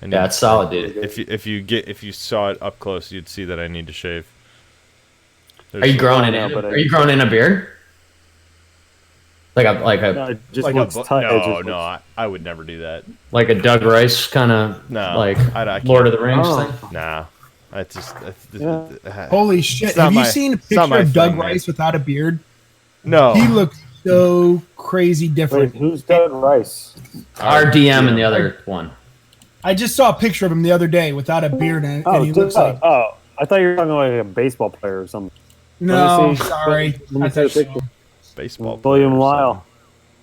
Yeah, it's solid, dude. If you saw it up close, you'd see that I need to shave. Are you growing it in? Are you growing in a beard? Like a No, it just looks tight. I would never do that. like a Doug Rice kind of like Lord of the Rings thing. Nah, I just Holy shit! Have you seen a picture of Doug Rice without a beard? No, he looks so crazy different. Wait, who's Doug Rice? Our DM and the other one. I just saw a picture of him the other day without a beard, and he looks like. Oh, I thought you were talking like a baseball player or something. No, sorry. Let me see a picture. Baseball. William Lyle.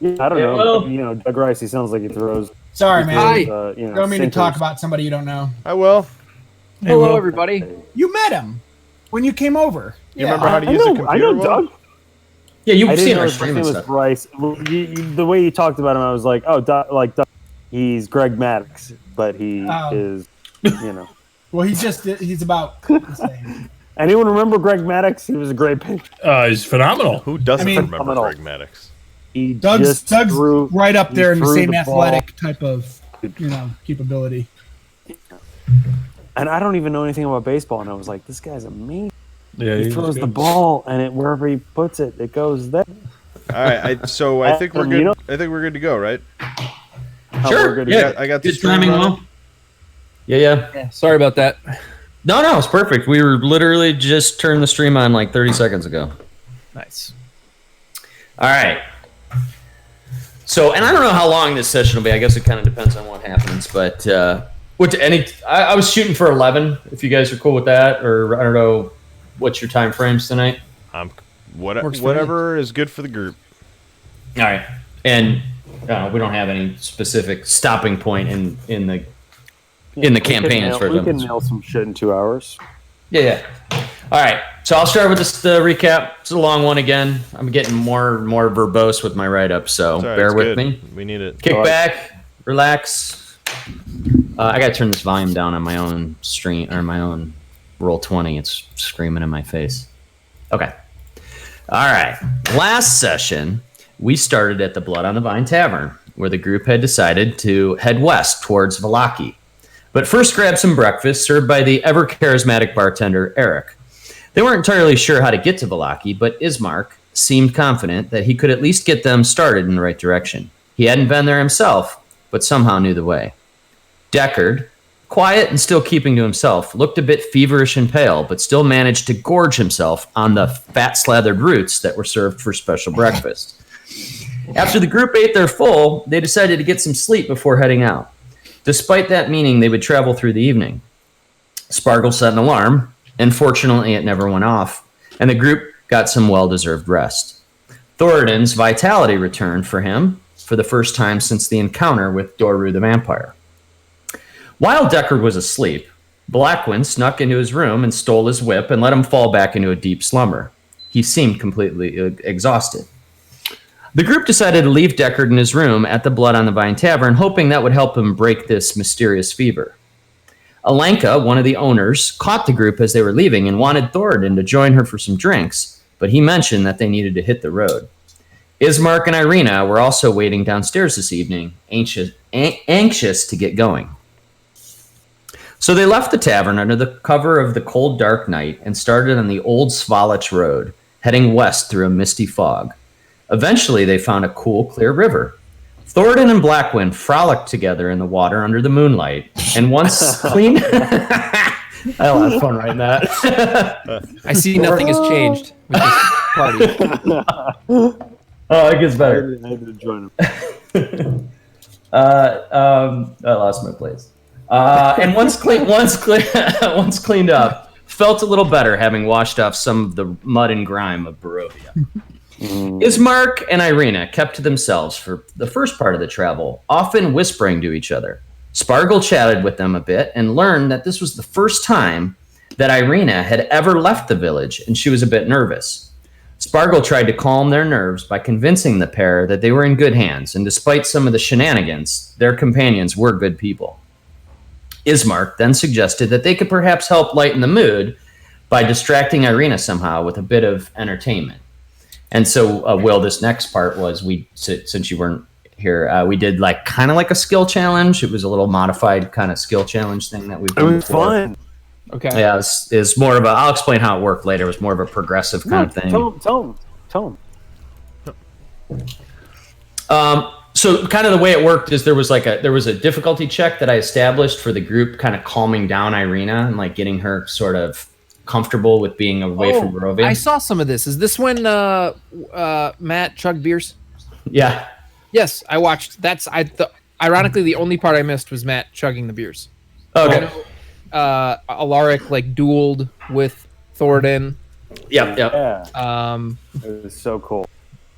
Yeah, I don't know. Doug Rice. He sounds like he throws. Sorry, man. Hi. Don't mean to talk about somebody you don't know. I will. Hello, everybody. You met him when you came over. You remember how to use a computer? I know Doug. Yeah, you've seen our stream and stuff. Rice. The way you talked about him, I was like, oh, Doug, he's Greg Maddox, but he is, Well, he's about the same. Anyone remember Greg Maddox? He was a great pitcher. He's phenomenal. Who doesn't remember Greg Maddox? Doug's right up there in the same athletic type of, capability. And I don't even know anything about baseball, and I was like, this guy's amazing. Yeah, he throws the ball, and wherever he puts it, it goes there. All right, so I think we're good. I think we're good to go, right? Sure. Yeah, I got the good timing, Will. Yeah. Sorry about that. No, it's perfect. We were literally just turned the stream on like 30 seconds ago. Nice. All right. So, and I don't know how long this session will be. I guess it kind of depends on what happens. But I was shooting for 11. If you guys are cool with that, or I don't know, what's your time frames tonight? Whatever is good for the group. All right, and we don't have any specific stopping point in the campaign. We can nail some shit in 2 hours. Yeah. All right. So I'll start with the recap. It's a long one again. I'm getting more verbose with my write-up, so bear with me. We need it. Kick back, relax. I got to turn this volume down on my own stream or my own Roll20. It's screaming in my face. Okay. All right. Last session, we started at the Blood on the Vine Tavern, where the group had decided to head west towards Vallaki. But first grabbed some breakfast served by the ever-charismatic bartender, Eric. They weren't entirely sure how to get to Vallaki, but Ismark seemed confident that he could at least get them started in the right direction. He hadn't been there himself, but somehow knew the way. Deckard, quiet and still keeping to himself, looked a bit feverish and pale, but still managed to gorge himself on the fat-slathered roots that were served for special breakfast. After the group ate their full, they decided to get some sleep before heading out. Despite that meaning they would travel through the evening. Spargle set an alarm, and fortunately it never went off, and the group got some well-deserved rest. Thoradin's vitality returned for him for the first time since the encounter with Doru the vampire. While Deckard was asleep, Blackwind snuck into his room and stole his whip and let him fall back into a deep slumber. He seemed completely exhausted. The group decided to leave Deckard in his room at the Blood on the Vine Tavern, hoping that would help him break this mysterious fever. Alenka, one of the owners, caught the group as they were leaving and wanted Thoradin to join her for some drinks, but he mentioned that they needed to hit the road. Ismark and Irina were also waiting downstairs this evening, anxious to get going. So they left the tavern under the cover of the cold, dark night and started on the old Svalich Road, heading west through a misty fog. Eventually, they found a cool, clear river. Thoradin and Blackwind frolicked together in the water under the moonlight, and once cleaned... I had a lot of fun writing that. I see nothing has changed with this party. Oh, it gets better. I had to join him. I lost my place. And once cleaned up, felt a little better having washed off some of the mud and grime of Barovia. Ismark and Irina kept to themselves for the first part of the travel, often whispering to each other. Spargle chatted with them a bit and learned that this was the first time that Irina had ever left the village, and she was a bit nervous. Spargle tried to calm their nerves by convincing the pair that they were in good hands, and despite some of the shenanigans, their companions were good people. Ismark then suggested that they could perhaps help lighten the mood by distracting Irina somehow with a bit of entertainment. And so, Will, this next part was since you weren't here. We did like kind of like a skill challenge. It was a little modified kind of skill challenge thing that we've It done was before. fun. Okay. Yeah, it's more of a. I'll explain how it worked later. It was more of a progressive kind of thing. Tell him. So kind of the way it worked is there was a difficulty check that I established for the group, kind of calming down Irina and like getting her sort of comfortable with being away from Barovia. I saw some of this. Is this when Matt chugged beers? Yeah. Yes, I watched. Ironically, the only part I missed was Matt chugging the beers. Okay. Alaric like dueled with Thoradin. Yep. Yeah. It was so cool.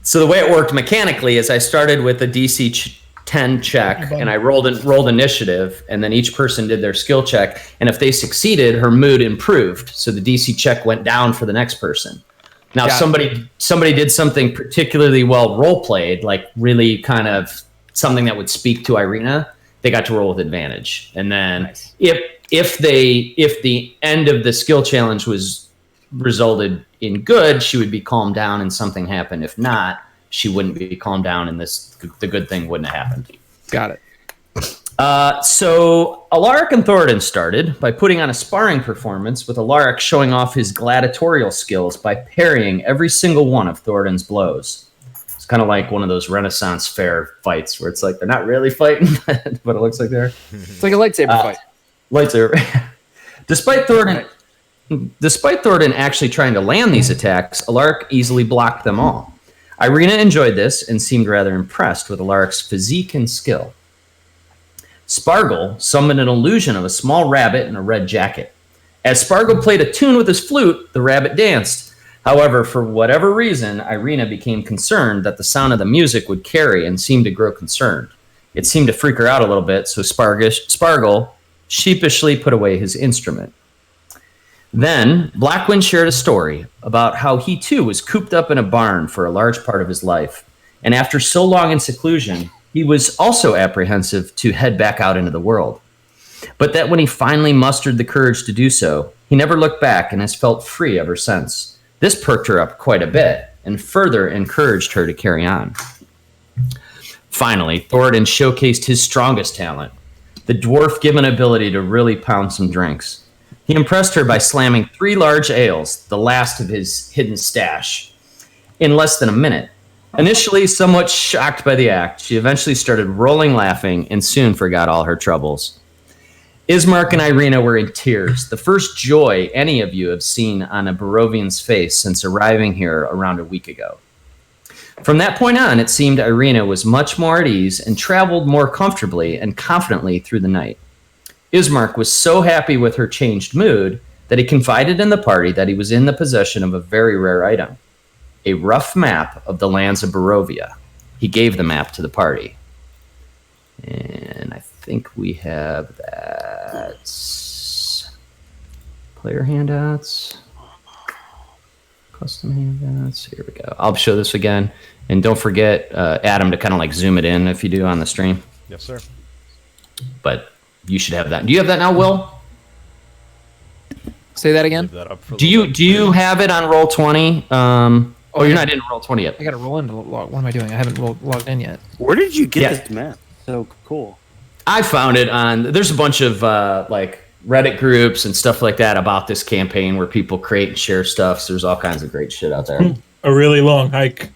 So the way it worked mechanically is I started with a DC 10 check, and I rolled initiative, and then each person did their skill check, and if they succeeded, her mood improved. So the DC check went down for the next person. Now somebody did something particularly well role played, like really kind of something that would speak to Irina. They got to roll with advantage, and then if the end of the skill challenge resulted in good, she would be calmed down and something happened. If not, she wouldn't be calmed down and the good thing wouldn't have happened. Got it. So Alaric and Thoradin started by putting on a sparring performance with Alaric showing off his gladiatorial skills by parrying every single one of Thoradin's blows. It's kind of like one of those Renaissance fair fights where it's like they're not really fighting, but it looks like they're. It's like a lightsaber fight. Lightsaber. Despite Thoradin actually trying to land these attacks, Alaric easily blocked them all. Irina enjoyed this and seemed rather impressed with Alaric's physique and skill. Spargle summoned an illusion of a small rabbit in a red jacket. As Spargle played a tune with his flute, the rabbit danced. However, for whatever reason, Irina became concerned that the sound of the music would carry and seemed to grow concerned. It seemed to freak her out a little bit, so Spargle sheepishly put away his instrument. Then, Blackwind shared a story about how he too was cooped up in a barn for a large part of his life, and after so long in seclusion, he was also apprehensive to head back out into the world. But that when he finally mustered the courage to do so, he never looked back and has felt free ever since. This perked her up quite a bit and further encouraged her to carry on. Finally, Thoradin showcased his strongest talent, the dwarf-given ability to really pound some drinks. He impressed her by slamming 3 large ales, the last of his hidden stash, in less than a minute. Initially somewhat shocked by the act, she eventually started rolling laughing and soon forgot all her troubles. Ismark and Irina were in tears, the first joy any of you have seen on a Barovian's face since arriving here around a week ago. From that point on, it seemed Irina was much more at ease and traveled more comfortably and confidently through the night. Ismark was so happy with her changed mood that he confided in the party that he was in the possession of a very rare item, a rough map of the lands of Barovia. He gave the map to the party. And I think we have that. Player handouts. Custom handouts. Here we go. I'll show this again. And don't forget, Adam, to kind of like zoom it in if you do on the stream. Yes, sir. But you should have that. Do you have that now, Will? Say that again. Leave that up for a Do little you bit. do you have it on Roll20? You're not in Roll20 yet. I gotta roll in to log. What am I doing? I haven't logged in yet. Where did you get Yeah. this map? So cool. I found it on. There's a bunch of like Reddit groups and stuff like that about this campaign where people create and share stuff. So there's all kinds of great shit out there. A really long hike.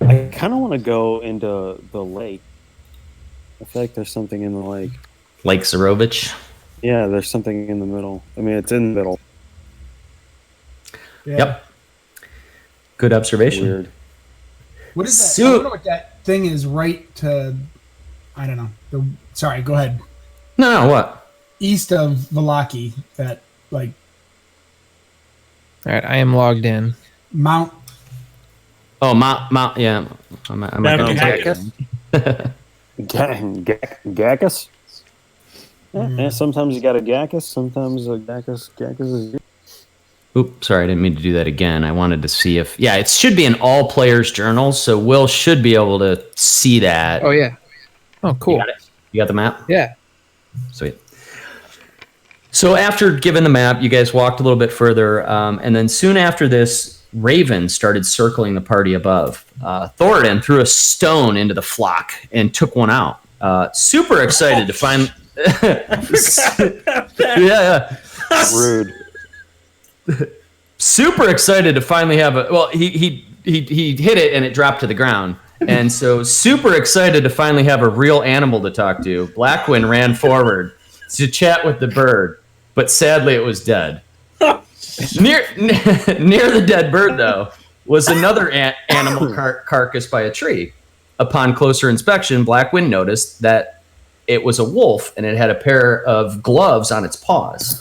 I kind of want to go into the lake. I feel like there's something in the lake. Lake Zarovich. Yeah, there's something in the middle. I mean, it's in the middle. Yeah. Yep. Good observation. Weird. What is that? So- I don't know what that thing is. Right to, I don't know. Sorry, go ahead. No, what? East of Valaki, that like All right, I am logged in. Mount. Oh, Mount. Yeah. I'm Mount Hackett. Gackus? Yeah, sometimes you got a Gackus, sometimes a Gackus is... Oops, sorry, I didn't mean to do that again. I wanted to see if... Yeah, it should be in all players' journals, so Will should be able to see that. Oh yeah. Oh cool. You got it? You got the map? Yeah. Sweet. So after giving the map, you guys walked a little bit further, and then soon after this, ravens started circling the party above. Thoradin threw a stone into the flock and took one out. Super excited to find. Yeah. Rude. Super excited to finally have a. Well, he hit it and it dropped to the ground. And so, super excited to finally have a real animal to talk to, Blackwind ran forward to chat with the bird, but sadly it was dead. Near the dead bird, though, was another animal carcass by a tree. Upon closer inspection, Blackwind noticed that it was a wolf and it had a pair of gloves on its paws.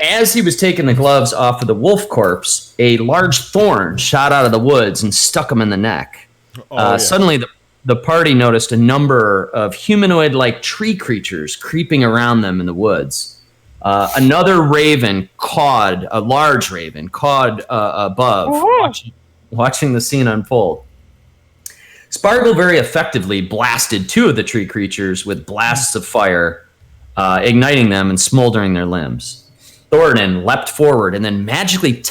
As he was taking the gloves off of the wolf corpse, a large thorn shot out of the woods and stuck him in the neck. Suddenly, the party noticed a number of humanoid-like tree creatures creeping around them in the woods. Another raven cawed, a large raven cawed above, watching the scene unfold. Spargle very effectively blasted two of the tree creatures with blasts of fire, igniting them and smoldering their limbs. Thoradin leapt forward and then magically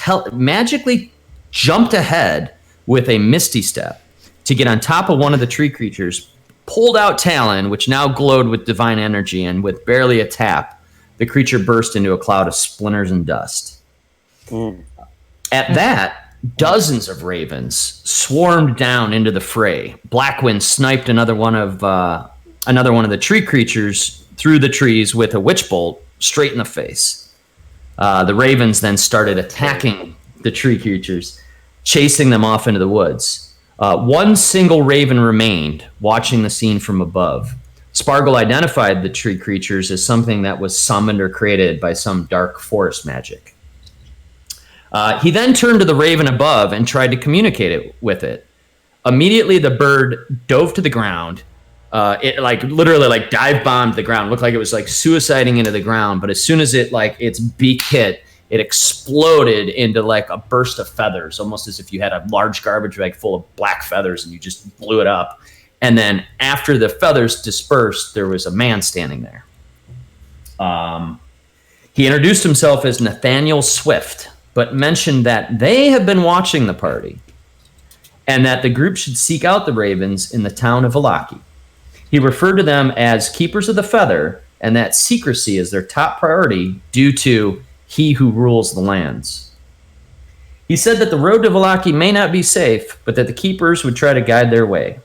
jumped ahead with a misty step to get on top of one of the tree creatures, pulled out Talon, which now glowed with divine energy, and with barely a tap, the creature burst into a cloud of splinters and dust. At that, dozens of ravens swarmed down into the fray. Blackwind sniped another one of the tree creatures through the trees with a witch bolt straight in the face. The ravens then started attacking the tree creatures, chasing them off into the woods. One single raven remained, watching the scene from above. Spargle identified the tree creatures as something that was summoned or created by some dark forest magic. He then turned to the raven above and tried to communicate with it. Immediately, the bird dove to the ground. It literally dive bombed the ground. It looked like it was suiciding into the ground. But as soon as its beak hit, it exploded into a burst of feathers, almost as if you had a large garbage bag full of black feathers and you just blew it up. And then after the feathers dispersed, there was a man standing there. He introduced himself as Nathaniel Swift, but mentioned that they have been watching the party and that the group should seek out the ravens in the town of Vallaki. He referred to them as keepers of the feather, and that secrecy is their top priority due to he who rules the lands. He said that the road to Vallaki may not be safe, but that the keepers would try to guide their way.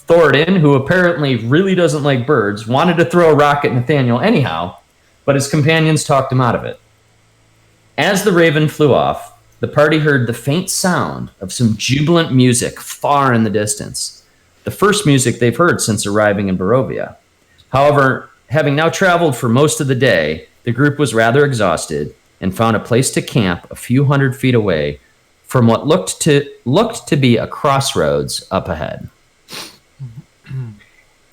Thoradin, who apparently really doesn't like birds, wanted to throw a rock at Nathaniel anyhow, but his companions talked him out of it. As the raven flew off, the party heard the faint sound of some jubilant music far in the distance. The first music they've heard since arriving in Barovia. However, having now traveled for most of the day, the group was rather exhausted and found a place to camp a few hundred feet away from what looked to be a crossroads up ahead.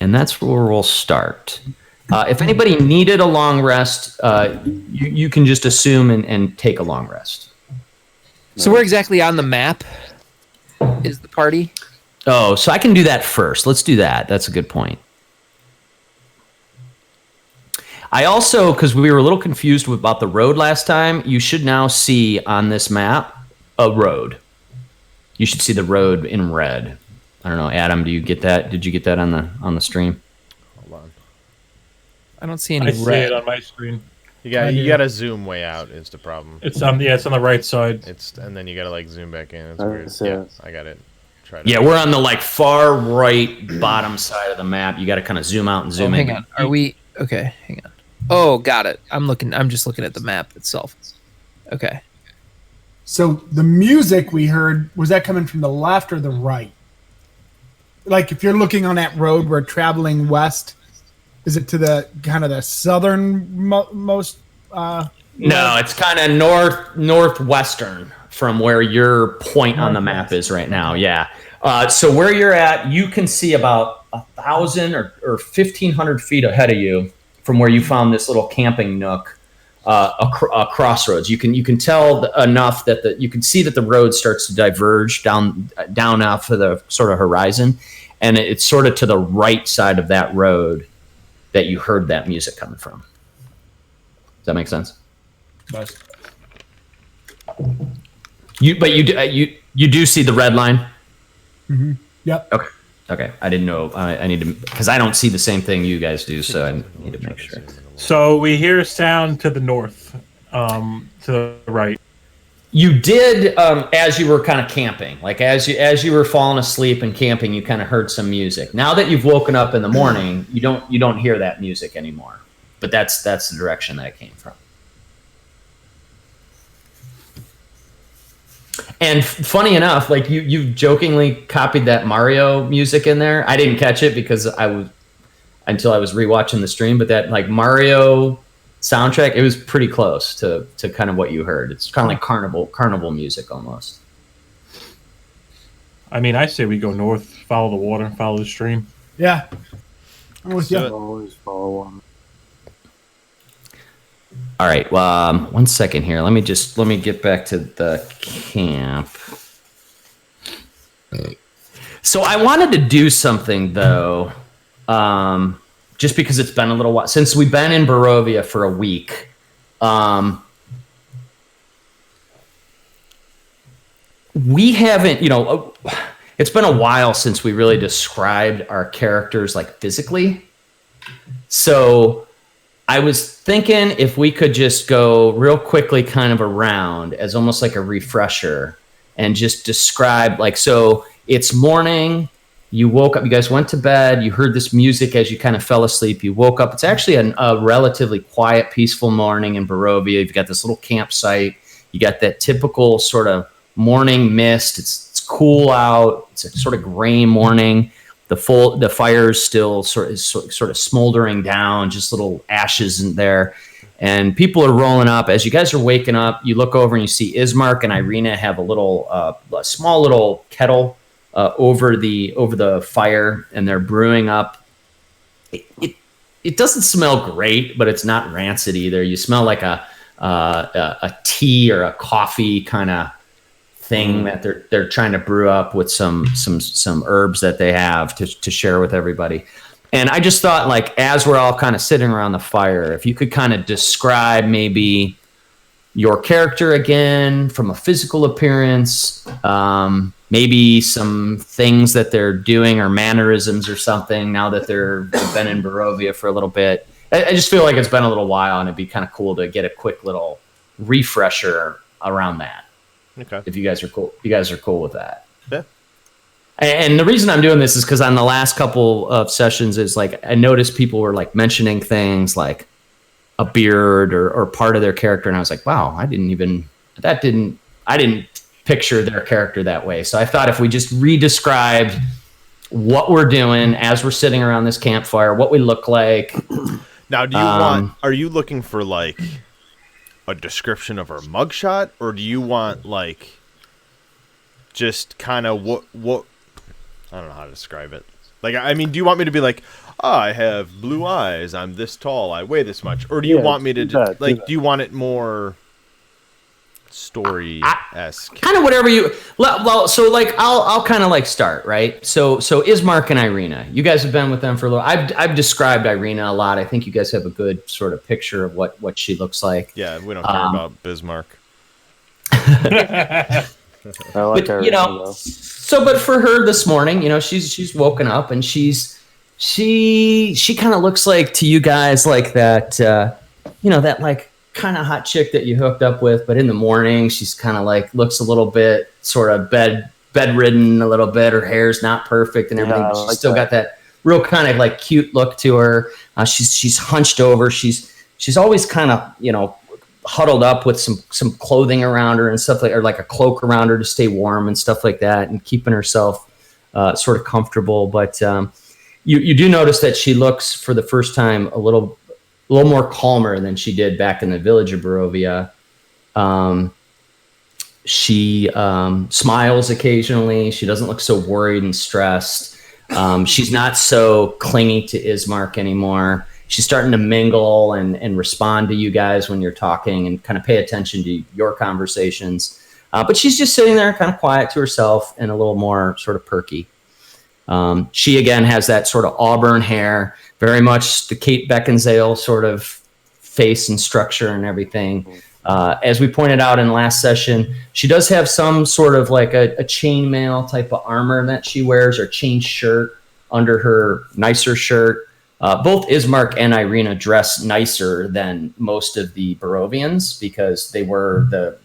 And that's where we'll start. If anybody needed a long rest, you can just assume and take a long rest. So where exactly on the map is the party? Oh, so I can do that first. Let's do that. That's a good point. I also, because we were a little confused about the road last time, you should now see on this map a road. You should see the road in red. I don't know, Adam, do you get that? Did you get that on the stream? Hold on. I don't see any I see red. it on my screen. You gotta zoom way out is the problem. It's on the right side. And then you gotta zoom back in. It's I weird. see Yeah, it. I got it. Yeah, we're on the far right bottom side of the map. You got to kind of zoom out and zoom in. Hang on. Are we okay? Hang on. Oh, got it. I'm just looking at the map itself. Okay. So the music we heard, was that coming from the left or the right? If you're looking on that road, we're traveling west. Is it to the kind of the southernmost? No, it's kind of northwestern from where your point on the map is right now. Yeah. So where you're at, you can see about 1,000 or 1,500 feet ahead of you from where you found this little camping nook, a crossroads. You can tell enough that you can see that the road starts to diverge down off of the sort of horizon, and it's sort of to the right side of that road that you heard that music coming from. Does that make sense? Nice. You do see the red line. Yep. Okay. I didn't know. I need to, because I don't see the same thing you guys do, so I need to make sure. So we hear sound to the north, to the right. You did as you were kind of camping, like as you were falling asleep and camping, you kind of heard some music. Now that you've woken up in the morning, you don't hear that music anymore. But that's the direction that it came from. And funny enough, like you jokingly copied that Mario music in there. I didn't catch it because until I was rewatching the stream, but that like Mario soundtrack, it was pretty close to kind of what you heard. It's kind of like carnival music almost. I mean, I say we go north, follow the water, follow the stream. Yeah. I'm with you. Always follow on. All right. Well, 1 second here. Let me get back to the camp. So I wanted to do something though, just because it's been a little while since we've been in Barovia for a week. We haven't, it's been a while since we really described our characters like physically. So I was thinking if we could just go real quickly kind of around as almost like a refresher and just describe like, so it's morning, you woke up, you guys went to bed, you heard this music as you kind of fell asleep, you woke up. It's actually a relatively quiet, peaceful morning in Barovia. You've got this little campsite. You got that typical sort of morning mist. It's cool out. It's a sort of gray morning. The fire's still sort of smoldering down, just little ashes in there. And people are rolling up. As you guys are waking up, you look over and you see Ismark and Irina have a small little kettle over the fire, and they're brewing up. It doesn't smell great, but it's not rancid either. You smell like a tea or a coffee kind of thing that they're trying to brew up with some herbs that they have to share with everybody. And I just thought, like, as we're all kind of sitting around the fire, if you could kind of describe maybe your character again from a physical appearance, maybe some things that they're doing or mannerisms or something now that they've been in Barovia for a little bit. I just feel like it's been a little while, and it'd be kind of cool to get a quick little refresher around that. Okay. If you guys are cool, with that. Yeah. And the reason I'm doing this is because on the last couple of sessions is like I noticed people were like mentioning things like a beard or part of their character, and I was like, wow, I didn't picture their character that way. So I thought if we just re-described what we're doing as we're sitting around this campfire, what we look like. Now, are you looking for like a description of her mugshot, or do you want like just kind of what I don't know how to describe it. Like, I mean, do you want me to be like, oh, I have blue eyes, I'm this tall, I weigh this much, or do you want me to do you want it more story-esque? Kind of whatever you. Well, so like I'll kind of like start, right. So Ismark and Irina, you guys have been with them for a little. I've described Irina a lot. I think you guys have a good sort of picture of what she looks like. Yeah, we don't care about Bismarck. I like but Irina, though. But for her this morning, she's woken up and she kind of looks like to you guys like that, that like kind of hot chick that you hooked up with, but in the morning she's kind of like looks a little bit sort of bedridden a little bit. Her hair's not perfect and everything, but she's still got that real kind of like cute look to her. She's hunched over. She's always kind of huddled up with some clothing around her and stuff or like a cloak around her to stay warm and stuff like that, and keeping herself sort of comfortable. But you do notice that she looks for the first time a little more calmer than she did back in the village of Barovia. She smiles occasionally. She doesn't look so worried and stressed. She's not so clingy to Ismark anymore. She's starting to mingle and respond to you guys when you're talking and kind of pay attention to your conversations. But she's just sitting there kind of quiet to herself and a little more sort of perky. She, again, has that sort of auburn hair, very much the Kate Beckinsale sort of face and structure and everything. As we pointed out in last session, she does have some sort of like a chainmail type of armor that she wears, or chain shirt under her nicer shirt. Both Ismark and Irina dress nicer than most of the Barovians because they were the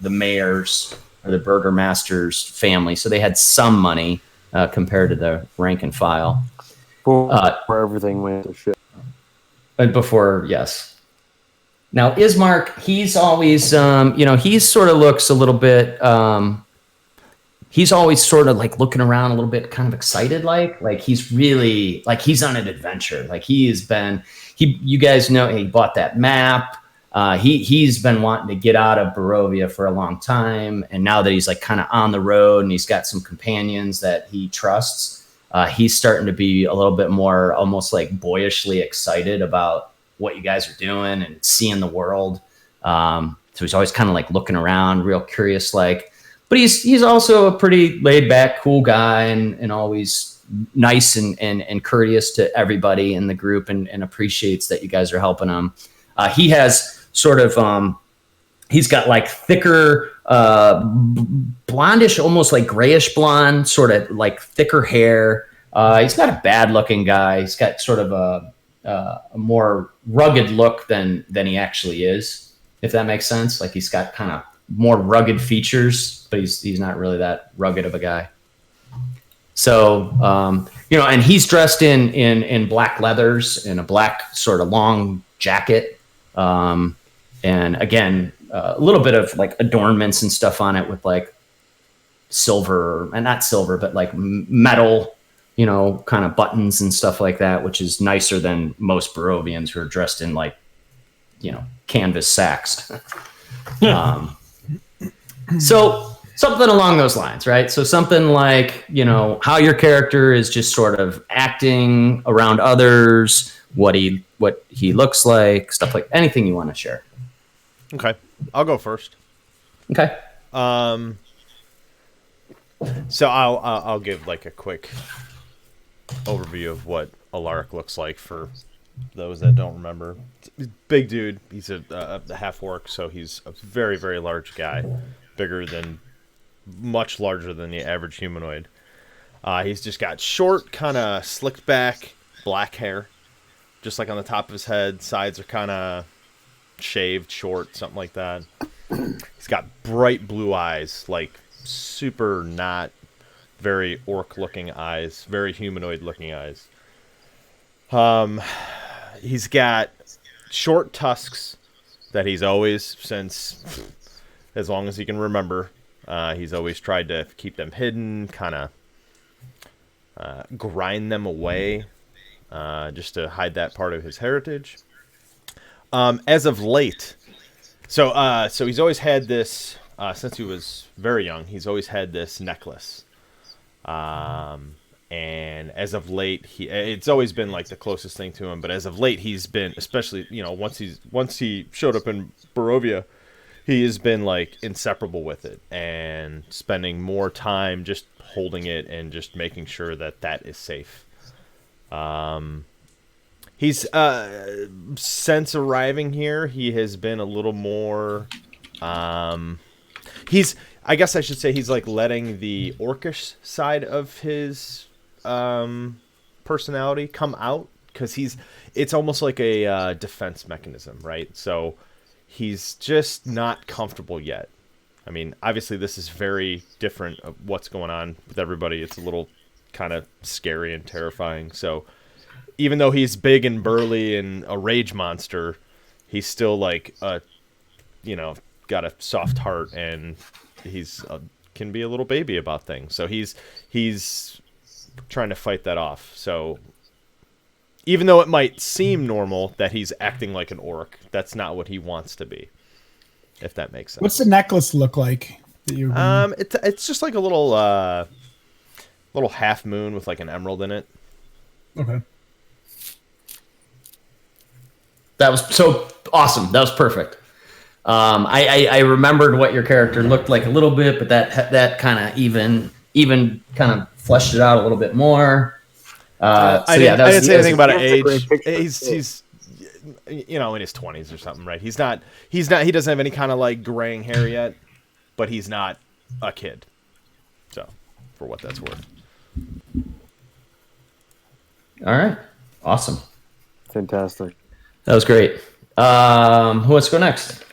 mayor's or the burgomaster's family, so they had some money compared to the rank and file. Before everything went to shit. But before, yes. Now Ismark, he's always, he sort of looks a little bit. He's always sort of like looking around a little bit, kind of excited, like he's really like he's on an adventure. Like you guys know he bought that map. He's been wanting to get out of Barovia for a long time, and now that he's like kind of on the road and he's got some companions that he trusts, he's starting to be a little bit more almost like boyishly excited about what you guys are doing and seeing the world. So he's always kind of like looking around, real curious, like. But he's also a pretty laid back, cool guy, and always nice and courteous to everybody in the group, and appreciates that you guys are helping him. He has sort of he's got like thicker blondish, almost like grayish blonde, sort of like thicker hair. He's not a bad looking guy. He's got sort of a more rugged look than he actually is, if that makes sense. Like he's got kind of more rugged features, but he's not really that rugged of a guy. So, and he's dressed in black leathers and a black sort of long jacket. And again, a little bit of like adornments and stuff on it with like silver, and not silver, but like metal, kind of buttons and stuff like that, which is nicer than most Barovians who are dressed in like, canvas sacks. So something along those lines, right? So something like, how your character is just sort of acting around others, what he looks like, stuff like anything you want to share. Okay, I'll go first. Okay. So I'll give like a quick overview of what Alaric looks like for those that don't remember. He's a big dude. He's a half orc, so he's a very, very large guy. Much larger than the average humanoid. He's just got short, kind of slicked back, black hair, just like on the top of his head. Sides are kind of shaved, short, something like that. He's got bright blue eyes, like super not very orc-looking eyes, very humanoid-looking eyes. He's got short tusks that he's always, since as long as he can remember, he's always tried to keep them hidden, kind of grind them away, just to hide that part of his heritage. As of late, so he's always had this, since he was very young, he's always had this necklace. And as of late, it's always been like the closest thing to him, but as of late, he's been, especially, once he showed up in Barovia, he has been like inseparable with it and spending more time just holding it and just making sure that is safe. He's since arriving here, he has been a little more. I guess I should say he's like letting the orcish side of his personality come out, because it's almost like a defense mechanism, right? So he's just not comfortable yet. I mean, obviously this is very different of what's going on with everybody. It's a little kind of scary and terrifying. So even though he's big and burly and a rage monster, he's still like got a soft heart, and he's can be a little baby about things. So he's trying to fight that off. So even though it might seem normal that he's acting like an orc, that's not what he wants to be, if that makes sense. What's the necklace look like that you're it's just like a little half moon with like an emerald in it. Okay. That was so awesome. That was perfect. I remembered what your character looked like a little bit, but that kind of even kind of fleshed it out a little bit more. I didn't say anything about age. He's in his 20s or something, right? He doesn't have any kind of like graying hair yet, but he's not a kid. So, for what that's worth. All right. Awesome. Fantastic. That was great. Who wants to go next?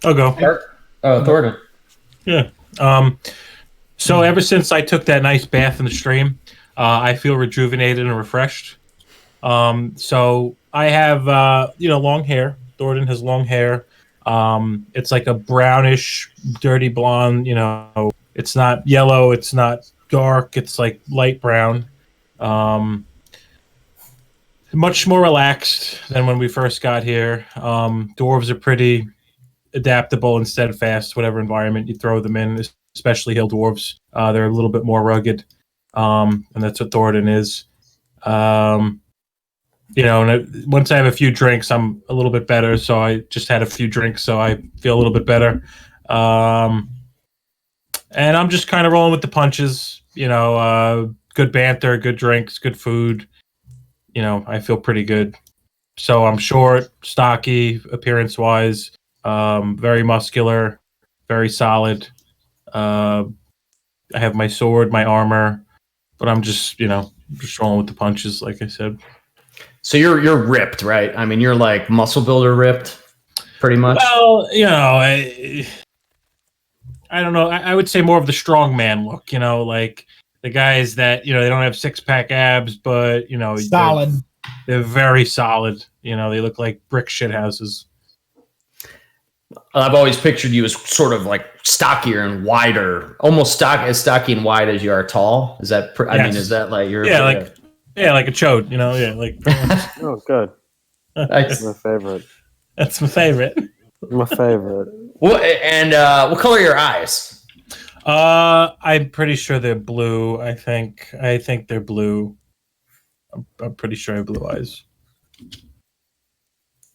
I'll go. Thornton. Yeah. So ever since I took that nice bath in the stream, I feel rejuvenated and refreshed. So I have, long hair. Thornton has long hair. It's like a brownish, dirty blonde. It's not yellow. It's not dark. It's like light brown. Much more relaxed than when we first got here. Dwarves are pretty adaptable and steadfast, whatever environment you throw them in, especially hill dwarves. They're a little bit more rugged, and that's what Thornton is. And once I have a few drinks, I'm a little bit better. So I just had a few drinks, so I feel a little bit better. And I'm just kind of rolling with the punches. Good banter, good drinks, good food. I feel pretty good. So I'm short, stocky, appearance-wise. Very muscular, very solid. I have my sword, my armor, but I'm just rolling with the punches, like I said. So you're ripped, right? I mean, you're like muscle builder ripped, pretty much. Well, I don't know. I would say more of the strong man look. Like the guys that they don't have 6-pack abs, but Solid. They're very solid. They look like brick shit houses. I've always pictured you as sort of like stockier and wider, almost as stocky and wide as you are tall. Is that? I mean, is that like your? Yeah, like a chode. Like. Oh, good. Nice. My favorite. That's my favorite. My favorite. What color are your eyes? I'm pretty sure they're blue. I think they're blue. I'm pretty sure I have blue eyes.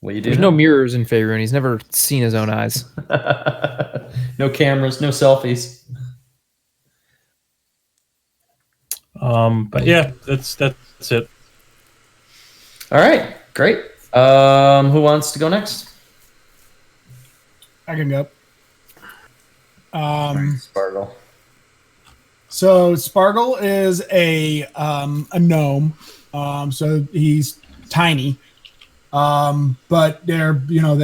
What you do? There's no mirrors in Faerun. He's never seen his own eyes. No cameras, no selfies. But yeah, that's it. All right, great. Who wants to go next? I can go. Spargle. So Spargle is a gnome. So he's tiny. But they're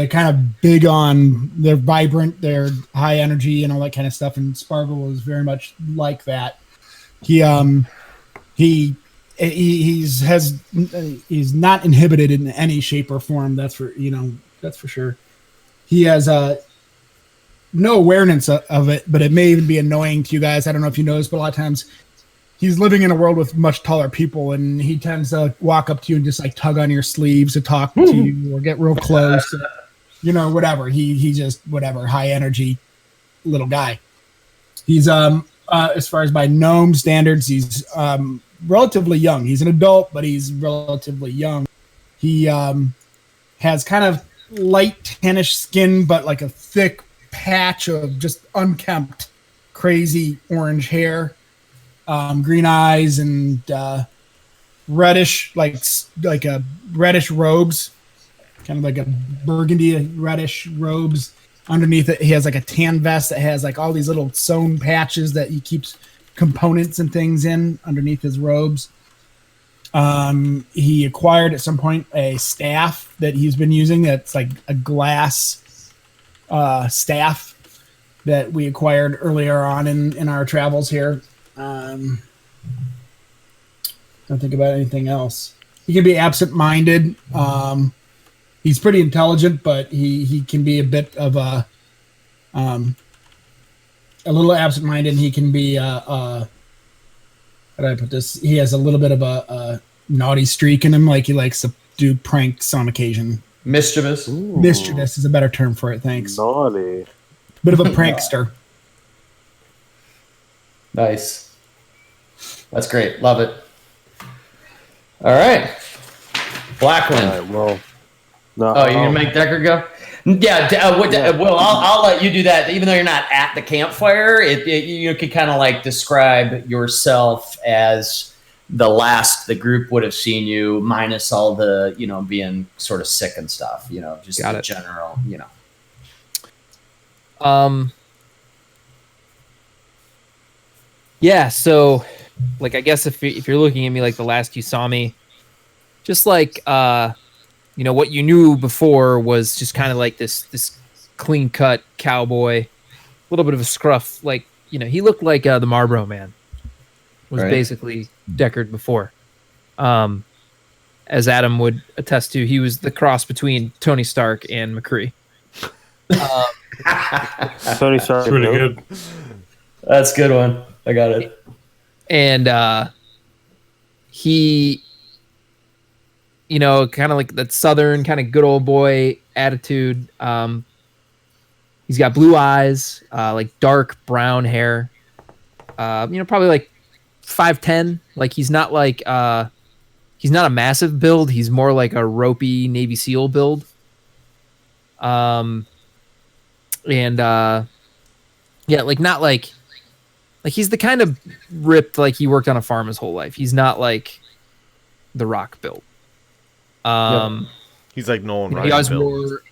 kind of big on, they're vibrant, they're high energy and all that kind of stuff. And Spargle is very much like that. He's not inhibited in any shape or form. That's for sure. He has no awareness of it, but it may even be annoying to you guys. I don't know if you noticed, but a lot of times he's living in a world with much taller people, and he tends to walk up to you and just like tug on your sleeves to talk to you or get real close. Whatever. He just whatever, high energy little guy. He's as far as by gnome standards, he's relatively young. He's an adult, but he's relatively young. He has kind of light tannish skin, but like a thick patch of just unkempt, crazy orange hair. Green eyes and reddish, like a reddish robes, kind of like a burgundy reddish robes. Underneath it, he has like a tan vest that has like all these little sewn patches that he keeps components and things in underneath his robes. He acquired at some point a staff that he's been using. That's like a glass staff that we acquired earlier on in our travels here. Don't think about anything else. He can be absent-minded. He's pretty intelligent, but he can be a bit of a little absent-minded. And he can be how do I put this? He has a little bit of a naughty streak in him. Like he likes to do pranks on occasion. Mischievous. Ooh, Mischievous is a better term for it. Thanks. naughty. Bit of a prankster. Nice. That's great. Love it. All right. Blackwind. All right, well, no, Oh, you're gonna make Decker go? Yeah. Well, I'll let you do that. Even though you're not at the campfire, you could kind of like describe yourself as the group would have seen you minus all the, being sort of sick and stuff, just Got the it. general, Yeah, so like I guess if you're looking at me like the last you saw me, just like what you knew before was just kind of like this clean cut cowboy, a little bit of a scruff, like he looked like the Marlboro Man was Right. basically Deckard before. As Adam would attest to, he was the cross between Tony Stark and McCree. Tony Stark. It's pretty good. That's a good one. I got it. And he, kind of like that Southern kind of good old boy attitude. He's got blue eyes, like dark brown hair. Probably like 5'10". Like he's not a massive build. He's more like a ropey Navy SEAL build. Like not like he's the kind of ripped, like he worked on a farm his whole life. He's not like the Rock build. He's like Nolan He Ryan always built. wore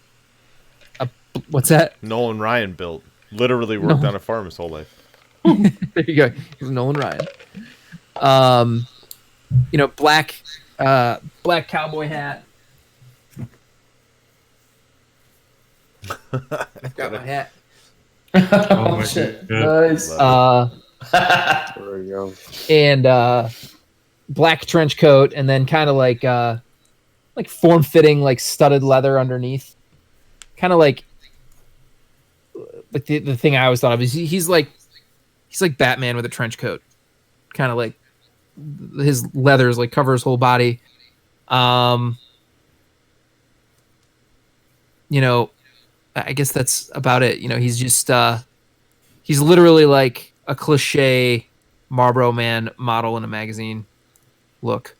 what's that? Nolan Ryan built. Literally worked on a farm his whole life. There you go. He was Nolan Ryan. Black cowboy hat. Got my hat. Oh, my shit. God. Nice. There you go. And black trench coat, and then kind of like form-fitting, like studded leather underneath. Kind of like the thing I always thought of is he's like Batman with a trench coat. Kind of like his leathers like cover his whole body. I guess that's about it. He's just he's literally like a cliche Marlboro Man model in a magazine look.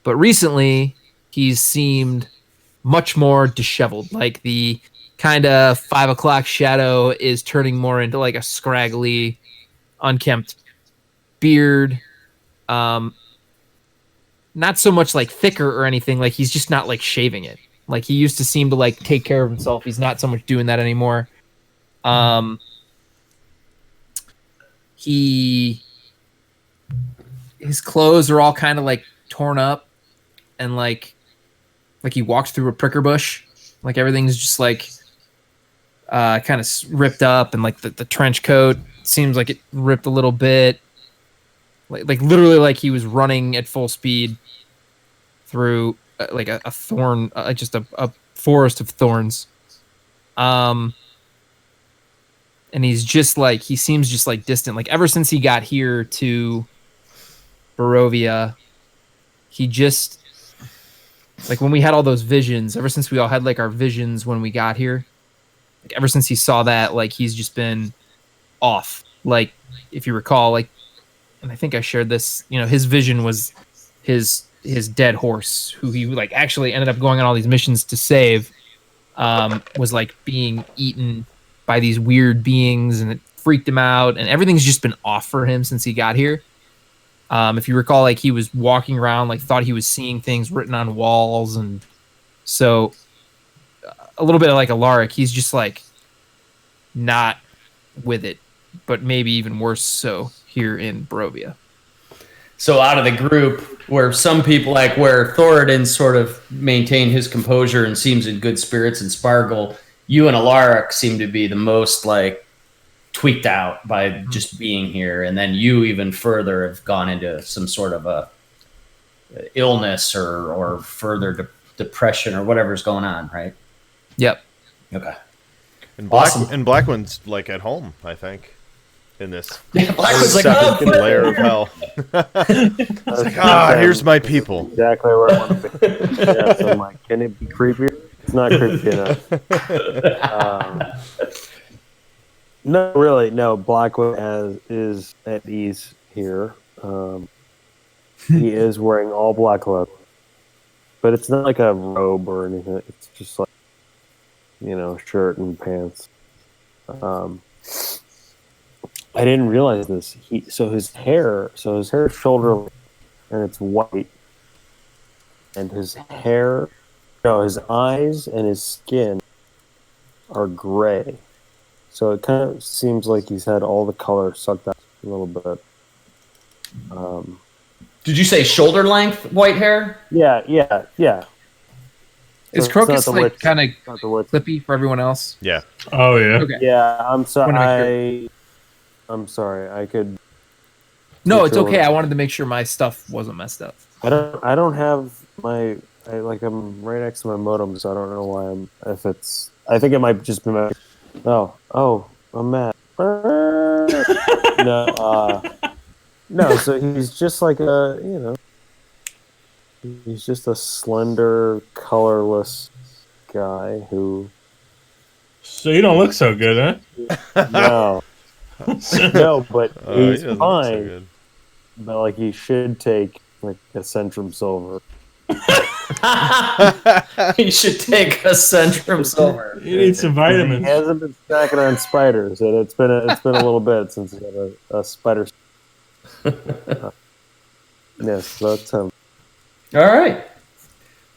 But recently he's seemed much more disheveled. Like the kind of 5 o'clock shadow is turning more into like a scraggly, unkempt beard. Not so much like thicker or anything. Like he's just not like shaving it. Like he used to seem to like take care of himself. He's not so much doing that anymore. His clothes are all kind of like torn up, and like he walked through a pricker bush. Like everything's just like kind of ripped up, and like the trench coat seems like it ripped a little bit. Like literally like he was running at full speed through like a thorn, just a forest of thorns. And he's just like, he seems just like distant. Like ever since he got here to Barovia, he just, like when we had all those visions, ever since we all had like our visions when we got here, like ever since he saw that, like he's just been off. Like if you recall, like, and I think I shared this, his vision was his dead horse, who he like actually ended up going on all these missions to save, was like being eaten by these weird beings, and it freaked him out, and everything's just been off for him since he got here. If you recall, like he was walking around, like thought he was seeing things written on walls, and so a little bit like Alaric, he's just like not with it, but maybe even worse so here in Barovia. So out of the group, where some people, like where Thoradin sort of maintained his composure and seems in good spirits, and Spargle, you and Alaric seem to be the most like tweaked out by just being here, and then you even further have gone into some sort of a illness or further depression or whatever's going on, right? Yep. Okay. And Awesome. Blackwind's like at home, I think, in this Yeah, Blackwood's like, second oh, layer of hell. Here's my people. Exactly where I want to be. Yeah, so I'm like, can it be creepier? It's not creepy enough. No, really, no. Blackwood is at ease here. He is wearing all black leather, but it's not like a robe or anything. It's just like, shirt and pants. I didn't realize this. His hair is shoulder. and it's white, and his hair, no, his eyes and his skin are gray. So it kind of seems like he's had all the color sucked out a little bit. Did you say shoulder length white hair? Yeah. Is It's Crocus not the like witch. kind of Not the witch. clippy for everyone else? Yeah. Oh yeah. Okay. Yeah, I'm Wanna make sorry. I'm sorry. I could. No, it's Sure. okay. I wanted to make sure my stuff wasn't messed up. I don't have my. I'm right next to my modem, so I don't know why I'm. If it's. I think it might just be my. Oh, I'm mad. No. So he's just like he's just a slender, colorless guy who. So you don't look so good, No, huh? no, but He he's doesn't look so fine. good. But like he should take like a Centrum Silver. You should take a Centrum Silver. You need some He vitamins. hasn't been snacking on spiders, and it's been a little bit since he got a spider. Yes, that's him. All right.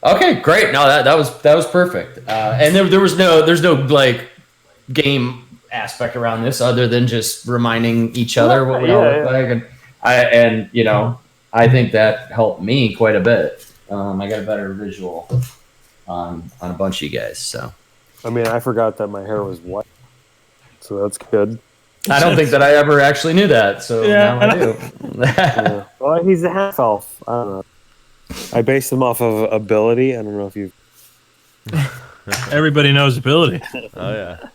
Okay, great. No, that was perfect. And there's no like game aspect around this other than just reminding each other what we all look like, and I think that helped me quite a bit. I got a better visual on a bunch of you guys. So I mean, I forgot that my hair was white, so that's good. I don't think that I ever actually knew that. So Yeah, now I do. Yeah. Well, he's a half elf. I don't know. I based him off of ability. I don't know if you. Everybody knows ability. Oh yeah.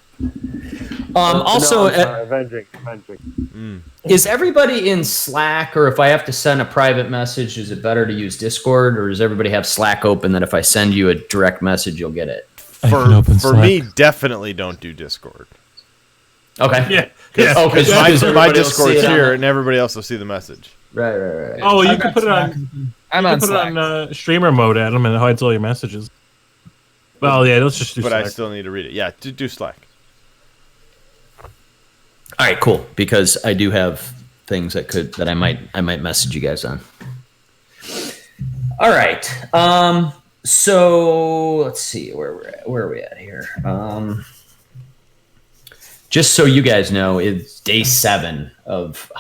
Also, no, I'm sorry, avenging. is everybody in Slack, or if I have to send a private message, is it better to use Discord, or does everybody have Slack open that if I send you a direct message, you'll get it? For me, definitely don't do Discord. Okay. Yeah. Oh, because My Discord's here, and everybody else will see the message. Right. Oh, well, you I've can got put it Slack. on. I'm You on can put Slack. it on streamer mode, Adam, and it hides all your messages. Well, yeah, let's just do But Slack. I still need to read it. Yeah, do Slack. All right, cool. Because I do have things that I might message you guys on. All right. So let's see where are we at here. Just so you guys know, it's day 7 of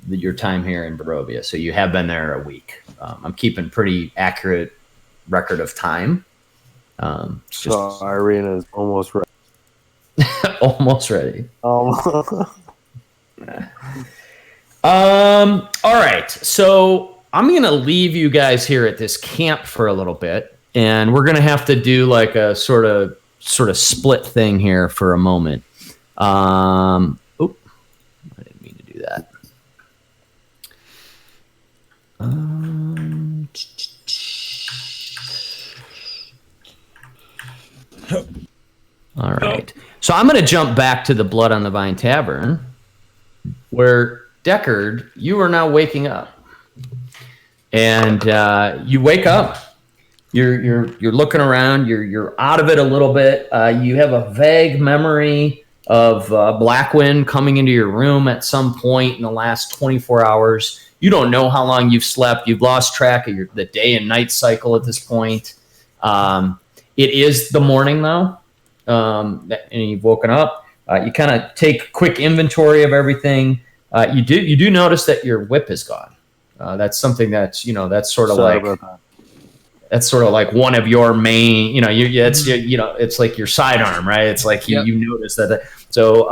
your time here in Barovia. So you have been there a week. I'm keeping pretty accurate record of time. So Irina is almost ready. Almost ready. Oh. All right. So I'm going to leave you guys here at this camp for a little bit, and we're going to have to do like a sort of split thing here for a moment. I didn't mean to do that. All right. So I'm going to jump back to the Blood on the Vine Tavern, where Deckard, you are now waking up, and you wake up. You're looking around. You're out of it a little bit. You have a vague memory of Blackwind coming into your room at some point in the last 24 hours. You don't know how long you've slept. You've lost track of the day and night cycle at this point. It is the morning though. And you've woken up. You kind of take quick inventory of everything. You do notice that your whip is gone. That's something that's sort of like one of your main. It's like your sidearm, right? It's like you notice that. So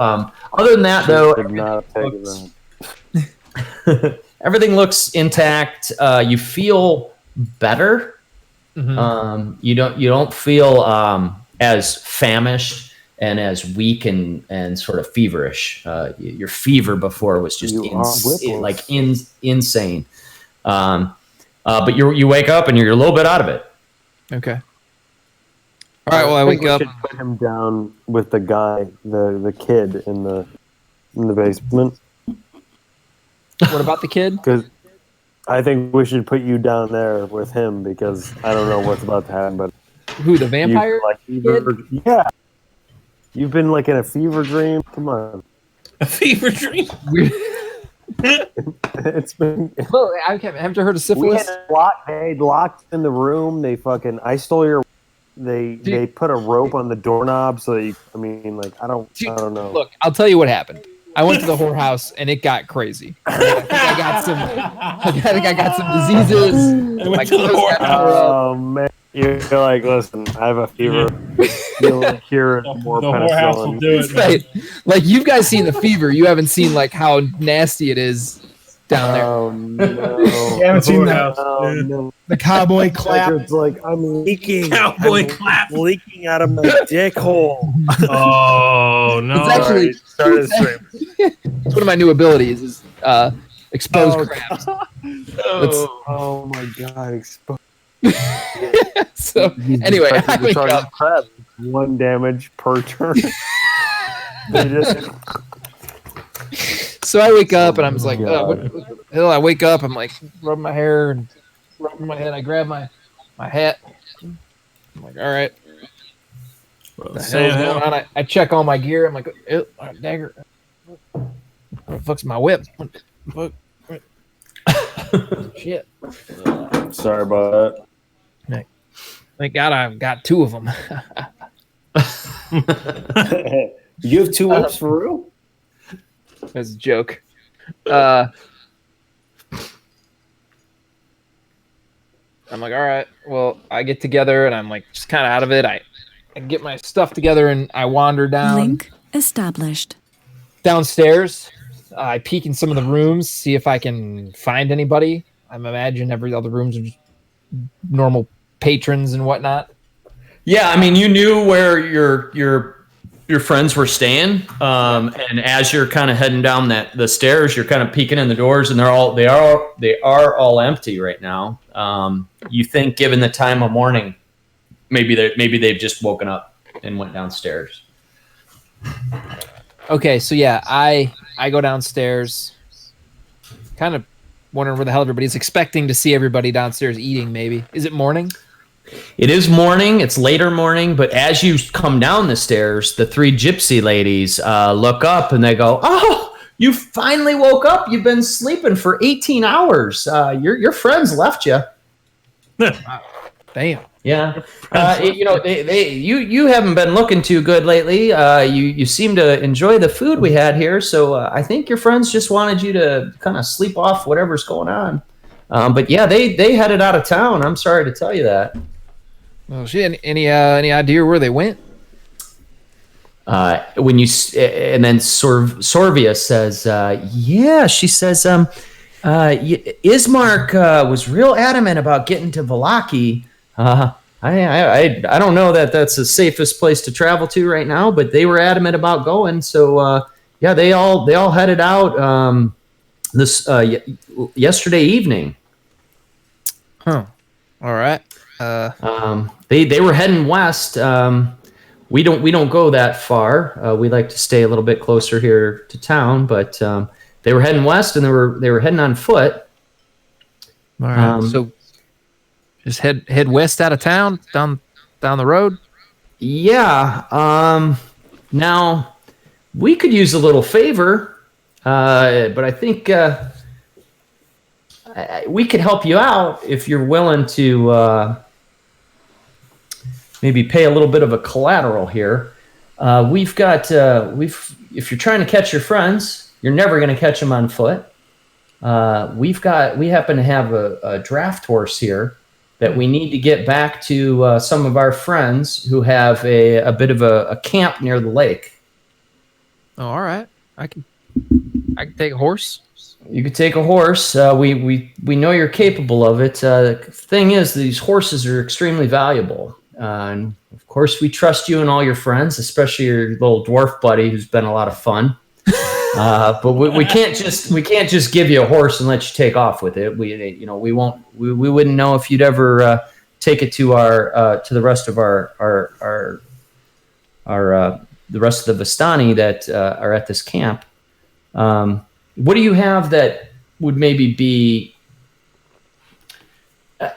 other than that, though, Did not take that. everything looks intact. You feel better. Mhm. You don't feel as famished and as weak and sort of feverish. Your fever before was just insane. But you wake up and you're a little bit out of it. Okay. All right. Well, I think wake up. We should put him down with the guy, the kid in the basement. What about the kid? Because I think we should put you down there with him because I don't know what's about to happen. But Who, the vampire? yeah, you've been like in a fever dream. Come on. A fever dream. It's been. Well, I haven't you heard of We syphilis? had they locked in the room. They fucking. I stole your. They put a rope on the doorknob so that you. I mean, like I don't know. Look, I'll tell you what happened. I went to the whorehouse and it got crazy. I think I got some diseases. I went My to the clothes got whorehouse. tore up. Oh man, you're like, listen, I have a fever. You'll cure The more whorehouse will penicillin. do it. man. Right. Like you guys seen the fever. You haven't seen like how nasty it is down there. Oh no! You haven't seen the, Whorehouse. Oh no! the cowboy clap. It's like I'm leaking. Cowboy I'm clap. leaking out of my dick hole. Oh no! It's actually Started stream. it's one of my new abilities is exposed Oh, crabs. Oh my god! Exposed. So anyway, I wake up. Crab. 1 damage per turn. They just- So I wake up and I'm just like, God. what the hell? I wake up. I'm like rubbing my hair and rubbing my head. I grab my hat. I'm like, all right. What the hell is going on? I check all my gear. I'm like, ew, dagger. What the fuck's my whip? What the fuck? Shit. Sorry about Thank God I've got 2 of them. that. You have 2 whips for real? That's a joke. I'm like, all right. Well, I get together and I'm like just kind of out of it. I get my stuff together and I wander down Link established. downstairs. I peek in some of the rooms, see if I can find anybody. I imagine every other rooms are just normal patrons and whatnot. Yeah, I mean, you knew where your friends were staying, and as you're kind of heading down the stairs, you're kind of peeking in the doors, and they are all empty right now. You think, given the time of morning, maybe they've just woken up and went downstairs. Okay, so yeah, I go downstairs, kind of wondering where the hell everybody's expecting to see everybody downstairs eating. Maybe is it morning? It is morning. It's later morning, but as you come down the stairs, the 3 gypsy ladies look up and they go, "Oh, you finally woke up! You've been sleeping for 18 hours. Your friends left you." Damn. Yeah, you haven't been looking too good lately. You seem to enjoy the food we had here, so I think your friends just wanted you to kind of sleep off whatever's going on. But yeah, they headed out of town. I'm sorry to tell you that. Well, shit. Any idea where they went? When you and then Sorvia says, yeah, she says, Ismark was real adamant about getting to Valaki. I don't know that that's the safest place to travel to right now, but they were adamant about going. So yeah, they all headed out yesterday evening. Huh. All right. They were heading west. We don't go that far. We like to stay a little bit closer here to town, but they were heading west and they were heading on foot. All right. So just head west out of town, down the road. Yeah. Now we could use a little favor, but I think we could help you out if you're willing to maybe pay a little bit of a collateral here. If you're trying to catch your friends, you're never going to catch them on foot. We happen to have a draft horse here that we need to get back to some of our friends who have a bit of a camp near the lake. Oh, all right. I can take a horse. You could take a horse. We know you're capable of it. The thing is, these horses are extremely valuable. And of course, we trust you and all your friends, especially your little dwarf buddy, who's been a lot of fun. But we can't just give you a horse and let you take off with it. We wouldn't know if you'd ever take it to the rest of our the rest of the Vistani that are at this camp. What do you have that would maybe be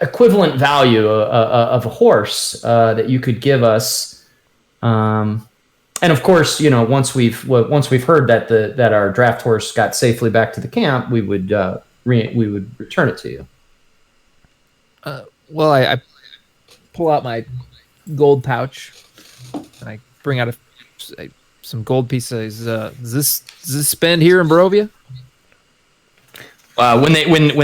equivalent value of a horse that you could give us? And of course, once we've heard that our draft horse got safely back to the camp, we would return it to you. Well, I pull out my gold pouch and I bring out some gold pieces. Does this spend here in Barovia? When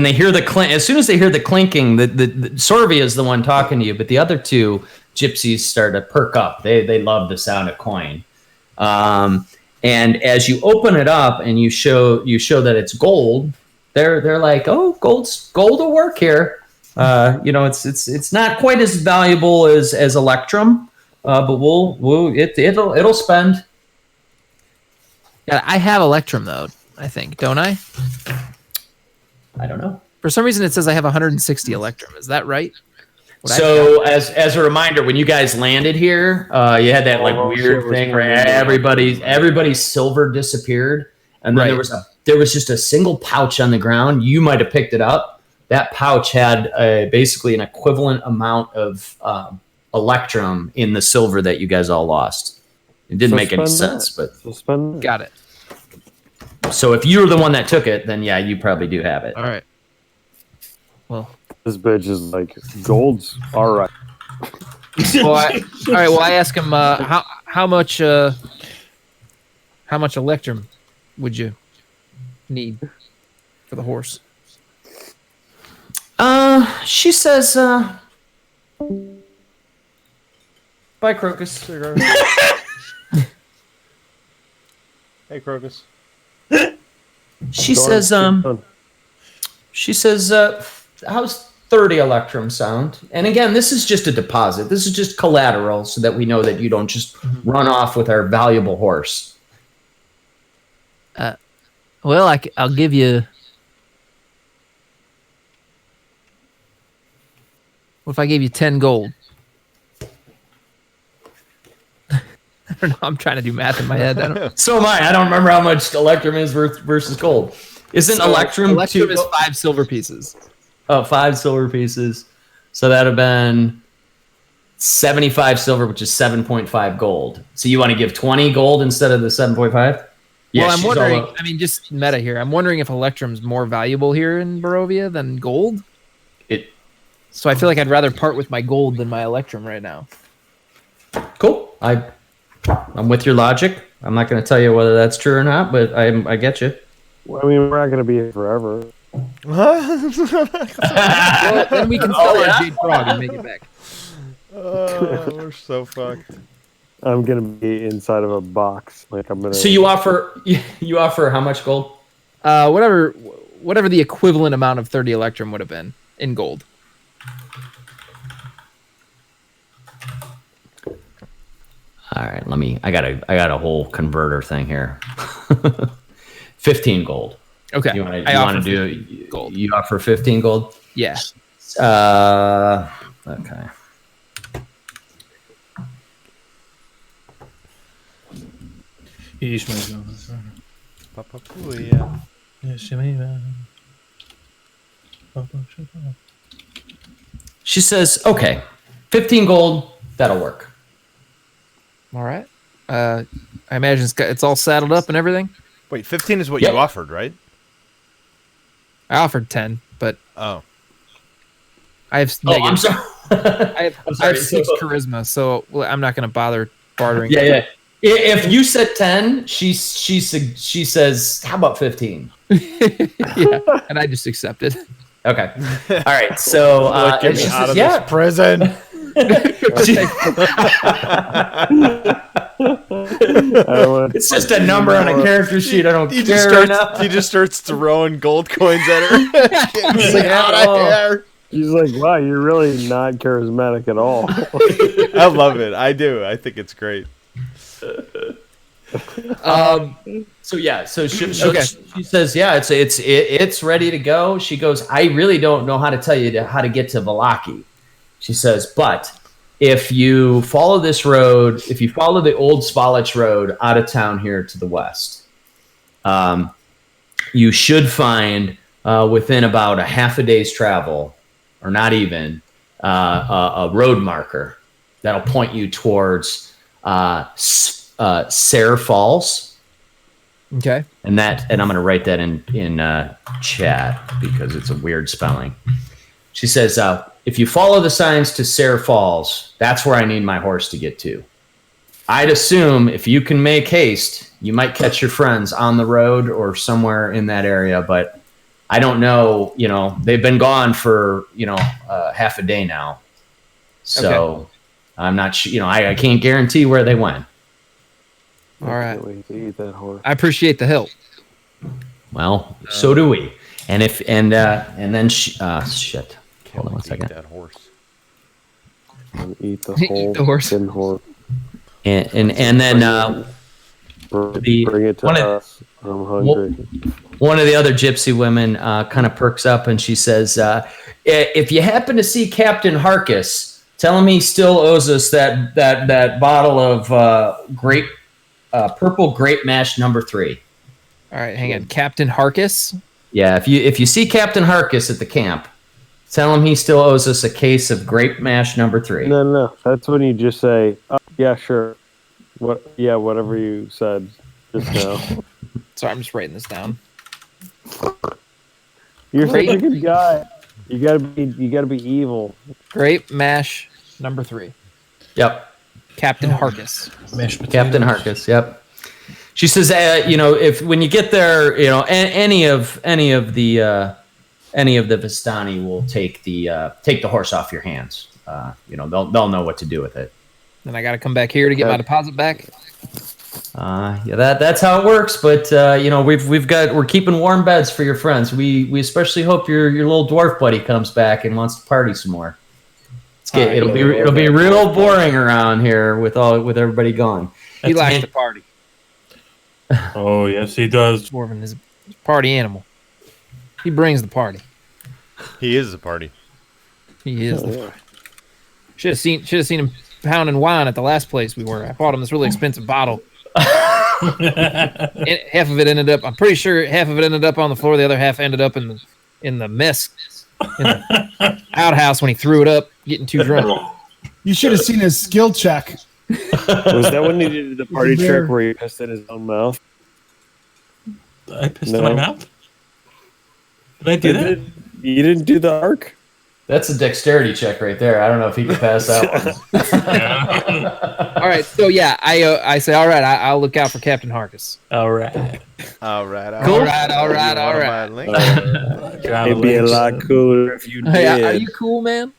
they hear the clink, as soon as they hear the clinking, the Sorvia is the one talking to you, but the other two gypsies start to perk up. They love the sound of coin. And as you open it up and you show that it's gold, they're like, oh, gold will work here. It's not quite as valuable as Electrum, but it'll spend. Yeah, I have Electrum though. I think, don't I? I don't know. For some reason, it says I have 160 Electrum. Is that right? So as a reminder, when you guys landed here, you had that weird thing where everybody's silver disappeared, and then there was just a single pouch on the ground. You might have picked it up. That pouch had basically an equivalent amount of Electrum in the silver that you guys all lost. It didn't make any sense, but got it. So if you were the one that took it, then yeah, you probably do have it. All right. Well, this bitch is like, gold's all right. All right. Well, I ask him how much Electrum would you need for the horse? She says, bye, Crocus. Hey, Crocus. She says, how's 30 Electrum sound? And again, this is just a deposit. This is just collateral so that we know that you don't just run off with our valuable horse. Well, I'll give you. What if I gave you 10 gold? I don't know. I'm trying to do math in my head. So am I. I don't remember how much Electrum is versus gold. Isn't Electrum is 5 silver pieces. Oh, 5 silver pieces. So that would have been 75 silver, which is 7.5 gold. So you want to give 20 gold instead of the 7.5? Yeah, well, I'm wondering, just meta here. I'm wondering if Electrum's more valuable here in Barovia than gold. So I feel like I'd rather part with my gold than my Electrum right now. Cool. I'm with your logic. I'm not going to tell you whether that's true or not, but I get you. Well, I mean, we're not going to be here forever. Well, then we can sell our Jade Frog and make it back. We're so fucked. I'm going to be inside of a box. So you offer how much gold? Whatever the equivalent amount of 30 Electrum would have been in gold. All right, I got a whole converter thing here. 15 gold. Okay. You want to do gold? You offer 15 gold? Yeah. Okay. She says, okay, 15 gold, that'll work. All right. I imagine it's all saddled up and everything. Wait, 15 is what you offered, right? I offered 10, but I have negative. I'm sorry. I have 6 charisma, so I'm not going to bother bartering. Yeah. If you said 10, she says, how about 15? Yeah, and I just accepted. Okay. All right. So get me out of this prison. It's just a number on a character sheet. I don't care. He just starts throwing gold coins at her. Get me out of here. She's like, wow, you're really not charismatic at all. I love it. I do. I think it's great. So she says, yeah, it's ready to go. She goes, I really don't know how to tell you how to get to Vallaki. She says, but if you follow this road, if you follow the old Svalich road out of town here to the west, you should find within about a half a day's travel, or not even, a road marker that'll point you towards Sayre Falls. Okay. And I'm going to write that in chat because it's a weird spelling. She says, if you follow the signs to Sayre Falls, that's where I need my horse to get to. I'd assume if you can make haste, you might catch your friends on the road or somewhere in that area, but I don't know. You know, they've been gone for, half a day now. So I'm not sure, I can't guarantee where they went. All right. Can't wait to eat that horse. I appreciate the help. Well, so do we. And then shit. Hold on one second. That horse. And eat the Eat whole the horse. fucking horse. And then Bring it to One of- us. I'm hungry. one of the other gypsy women kind of perks up and she says, if you happen to see Captain Harkis, tell him he still owes us that bottle of purple grape mash number 3. All right, hang on. Captain Harkis. Yeah, if you see Captain Harkis at the camp, tell him he still owes us a case of grape mash number 3. No. That's when you just say, yeah, sure. Whatever you said just now. Sorry, I'm just writing this down. You're such a Great. good guy. You gotta be evil. Grape mash number 3. Yep, Captain Harkis. Mashed potatoes. Captain Harkis. Yep. She says, if when you get there, any of the Vistani will take the horse off your hands. They'll know what to do with it. Then I got to come back here to get my deposit back. That's how it works. But we're keeping warm beds for your friends. We especially hope your little dwarf buddy comes back and wants to party some more. It'll be real boring around here with everybody gone. He That's likes me. to party. Oh, yes, he does. Dwarven is a party animal. He brings the party. He is a party. He is. Should have seen him pounding wine at the last place we were. I bought him this really expensive bottle. And half of it ended up. I'm pretty sure half of it ended up on the floor. The other half ended up in the mess in the outhouse when he threw it up, getting too drunk. You should have seen his skill check. Was that when he did the party Bear. trick where he pissed in his own mouth? I pissed No. in my mouth? Did I do that? You didn't do the arc? That's a dexterity check right there. I don't know if he can pass that one. All right, so yeah, I say, all right, I'll look out for Captain Harkis. All right. All right. All right. It'd be a lot cooler if you did. Hey, are you cool, man?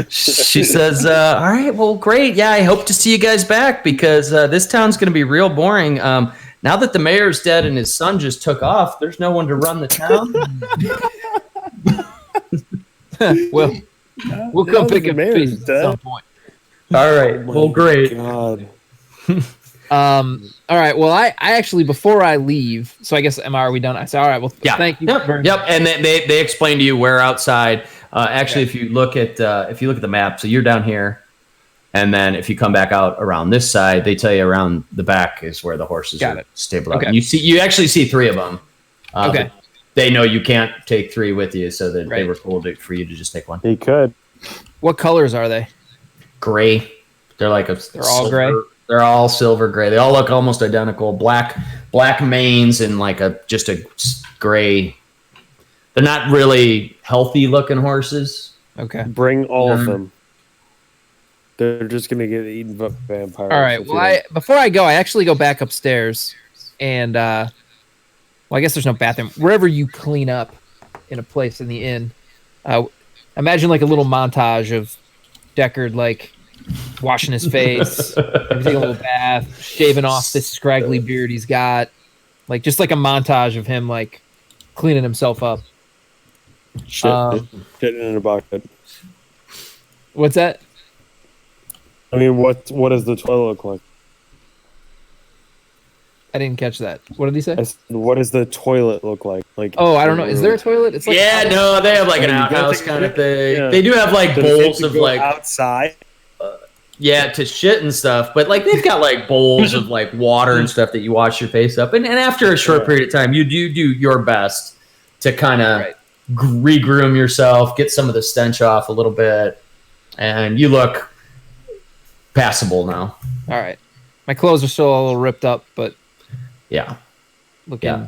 She says, all right, well, great. Yeah, I hope to see you guys back because this town's going to be real boring. Now that the mayor's dead and his son just took off, there's no one to run the town. Well, we'll come pick the up mayor's pieces at dead. some point. All right, well, great. God. All right. Well, I actually before I leave, so I guess are we done? I said, all right. Well, Yeah. thank you. Yep. very Yep. And they explain to you where outside. Actually, if you look at the map, so you're down here, and then if you come back out around this side, they tell you around the back is where the horses Got are it. stabled up. Okay. And you actually see 3 of them. Okay. But they know you can't take 3 with you, so that they Right. were cool for you to just take one. He could. What colors are they? Gray. They're like They're all gray? They're all silver gray. They all look almost identical. Black manes and like just a gray. They're not really healthy looking horses. Okay. Bring all of Yeah. them. They're just gonna get eaten by vampires. All right. if Well, you don't- before I go, I actually go back upstairs, and well, I guess there's no bathroom. Wherever you clean up in a place in the inn, imagine like a little montage of Deckard like washing his face, maybe taking a little bath, shaving off this scraggly beard he's got, like just like a montage of him like cleaning himself up. Shit, Um, shitting in a bucket. What's that? I mean, what does the toilet look like? I didn't catch that. What did he say? I said, what does the toilet look like? Like, Oh, I don't know. Is there a toilet? It's like Yeah, no, they have like an Oh, you gotta outhouse take- kind of thing. yeah. They do have like Does it have bowls to of go like outside? to shit and stuff, but like they've got like bowls of like water and stuff that you wash your face up, and after a short Yeah. period of time, you do your best to kind of Right. re-groom yourself, get some of the stench off a little bit, and you look passable now. All right. My clothes are still a little ripped up, but Yeah. looking. Yeah.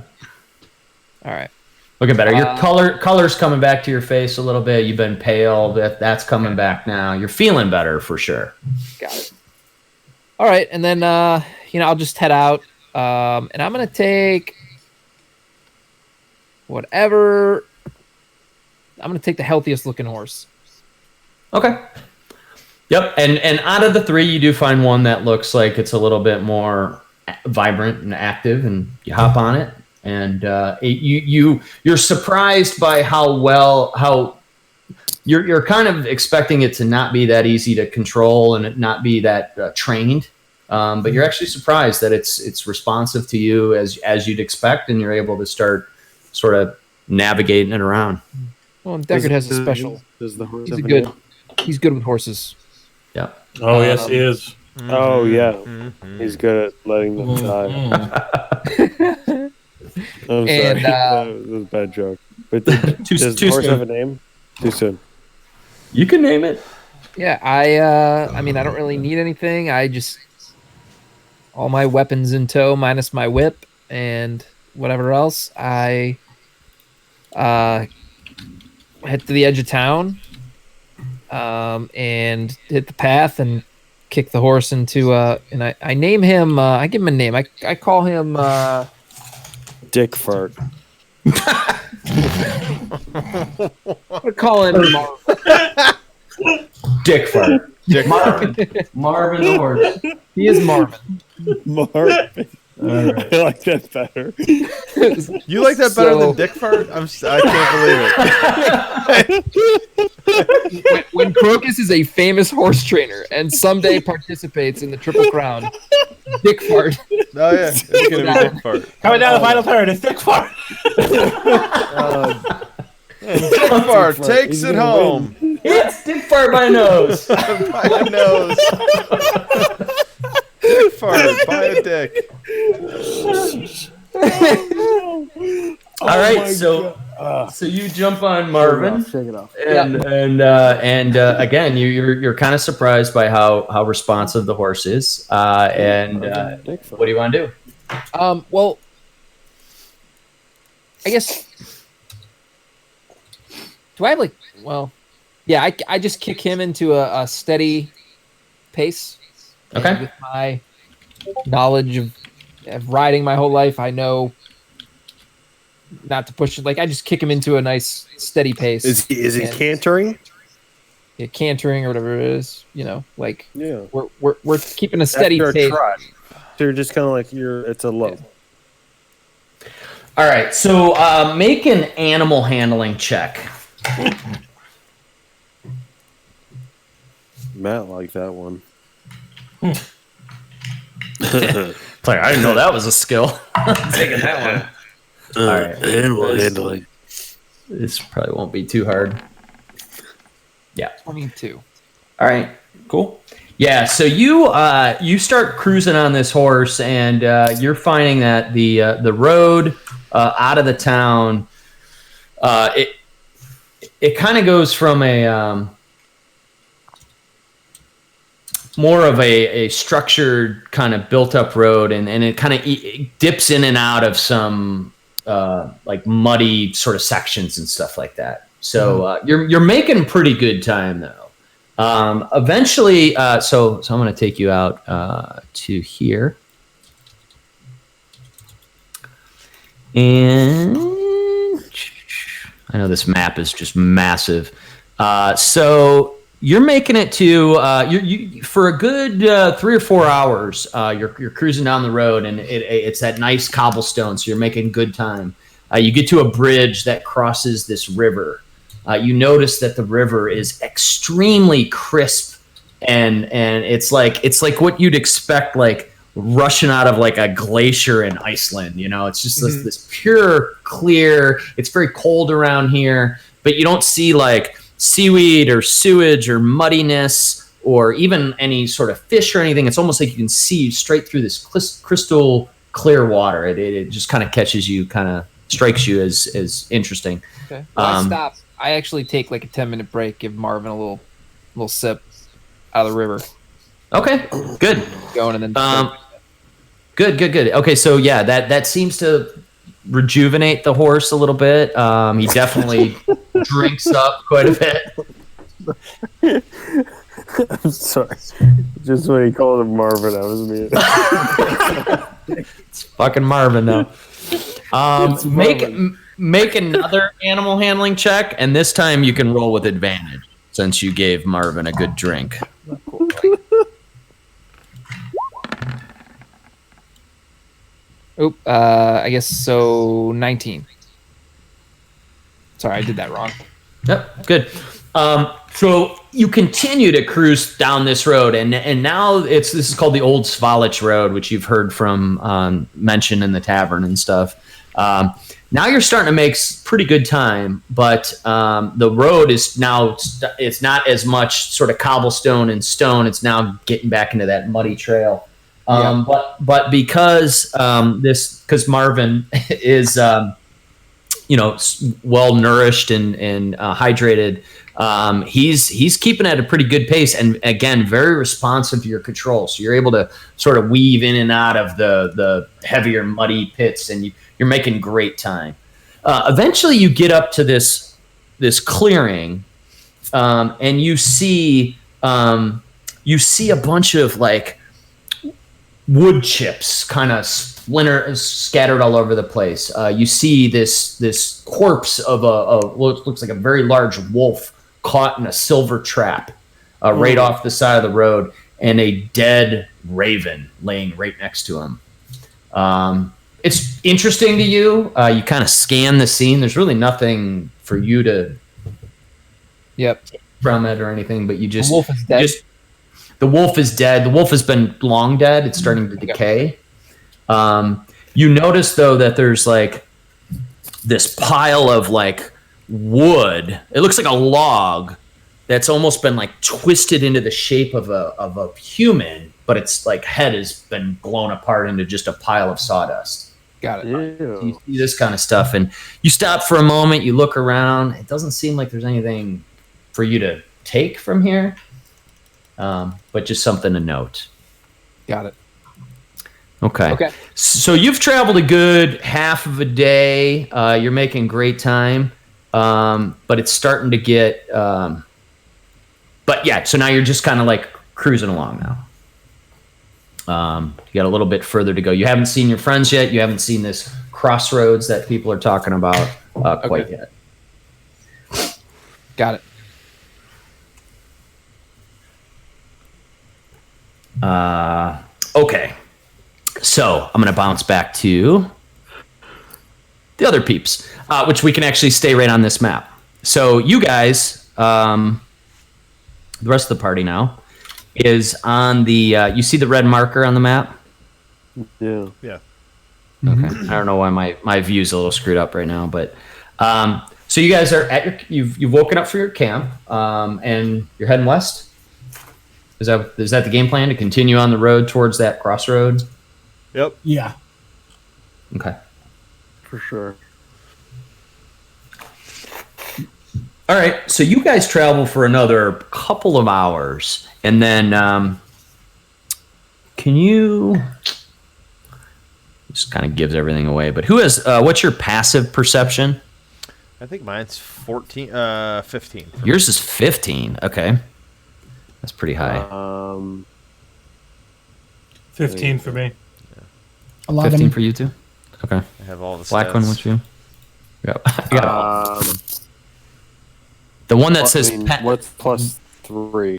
All right. Looking better. Your color's coming back to your face a little bit. You've been pale. That's coming back now. You're feeling better for sure. Got it. All right, and then I'll just head out, and I'm gonna take whatever. I'm gonna take the healthiest looking horse. Okay. Yep. And out of the three, you do find one that looks like it's a little bit more vibrant and active, and you hop on it, and you're surprised by how you're kind of expecting it to not be that easy to control and it not be that trained, but you're actually surprised that it's responsive to you as you'd expect, and you're able to start sort of navigating it around. Well, and Deckard has a special. Does the horse He's have a a good. name? He's good with horses. Yeah. Oh yes, he is. Oh yeah, Mhm. he's good at letting them die. Mm. I'm And, sorry, that was a bad joke. But does the horse soon. have a name? Too soon. You can name it. Yeah, I mean, I don't really need anything. I just all my weapons in tow, minus my whip and whatever else. I head to the edge of town, and hit the path and kick the horse into. And I name him. I give him a name. I call him. Dick fart. I call him Dick fart. Dick Marvin the horse. He is Marvin. Marvin. I like that better. You like that better So- than Dick Fart? I can't believe it. When Crocus is a famous horse trainer and someday participates in the Triple Crown, Dick Fart. Oh yeah, it's gonna be Dick Fart. Coming down the final turn, it's Dick Fart. Dick Fart takes He's it gonna home It's Dick fart by nose. by a nose. Dick Fart by a dick. All right, so you jump on Marvin, Shake it off. and again, you're kind of surprised by how responsive the horse is. Dick fart. What do you want to do? Well, I guess. Do I have like? Well, yeah. I just kick him into a steady pace. And Okay. with my knowledge of riding my whole life, I know not to push it. Like I just kick him into a nice steady pace. Is he And- cantering? Yeah, cantering or whatever it is. Like Yeah. we're keeping a steady After a pace. trot. So you're just kind of like it's a low. All right, so make an animal handling check. Matt liked that one. It's like, I didn't know that was a skill. Taking that one. All right. Animal handling. This probably won't be too hard. Yeah. 22. All right. Cool. Yeah. So you start cruising on this horse, and you're finding that the road out of the town, it kind of goes from a more of a structured kind of built up road, and it kind of dips in and out of some like muddy sort of sections and stuff like that. So you're making pretty good time though. Eventually, so I'm going to take you out to here, and I know this map is just massive. So you're making it to you for a good 3 or 4 hours. You're cruising down the road, and it's that nice cobblestone. So you're making good time. You get to a bridge that crosses this river. You notice that the river is extremely crisp, and it's like what you'd expect, like rushing out of like a glacier in Iceland. It's just this pure, clear. It's very cold around here, but you don't see like seaweed or sewage or muddiness or even any sort of fish or anything. It's almost like you can see straight through this crystal clear water. It just kind of catches you, kind of strikes you as interesting. Okay. Well, I stop. I actually take like a 10-minute break, give Marvin a little sip out of the river. Okay, good. Going and then Good. Okay, so yeah, that seems to rejuvenate the horse a little bit. He definitely drinks up quite a bit. I'm sorry. Just when he called him Marvin, I was muted. It's fucking Marvin, though. It's Marvin. Make another animal handling check, and this time you can roll with advantage since you gave Marvin a good drink. Oop, I guess so. 19. Sorry, I did that wrong. Yep, good. So you continue to cruise down this road, and now this is called the Old Svalich Road, which you've heard from mentioned in the tavern and stuff. Now you're starting to make pretty good time, but the road is now it's not as much sort of cobblestone and stone. It's now getting back into that muddy trail. But because because Marvin is well nourished and hydrated, he's keeping at a pretty good pace, and again very responsive to your control. So you're able to sort of weave in and out of the heavier muddy pits, and you're making great time. Eventually, you get up to this clearing, and you see a bunch of like wood chips kind of scattered all over the place. You see this corpse of what looks like a very large wolf caught in a silver trap right off the side of the road, and a dead raven laying right next to him. It's interesting to you. You kind of scan the scene. There's really nothing for you to from it or anything, but you just The wolf is dead. The wolf is dead. The wolf has been long dead. It's starting to decay. You notice though that there's like this pile of like wood. It looks like a log that's almost been like twisted into the shape of a human, but its like head has been blown apart into just a pile of sawdust. Got it. So you see this kind of stuff, and you stop for a moment. You look around. It doesn't seem like there's anything for you to take from here, but just something to note. Got it. Okay. So you've traveled a good half of a day. You're making great time, but it's starting to get. But yeah, so now you're just kind of like cruising along now. You got a little bit further to go. You haven't seen your friends yet. You haven't seen this crossroads that people are talking about quite yet. Got it. Okay. So I'm going to bounce back to the other peeps, which we can actually stay right on this map. So you guys, the rest of the party now, is on the, you see the red marker on the map? Yeah. Yeah. Okay. I don't know why my view's a little screwed up right now, but so you guys are at you've woken up for your camp, and you're heading west. Is that the game plan, to continue on the road towards that crossroads? Yep. Yeah. Okay. For sure. All right. So you guys travel for another couple of hours, and then can you? This kind of gives everything away. But who has? What's your passive perception? I think mine's 15. Yours is 15. Okay, that's pretty high. 15 for me. 11. 15 for you too. Okay. I have all the Black stats. one. What's you? Yeah. I got the one that says what's plus 3?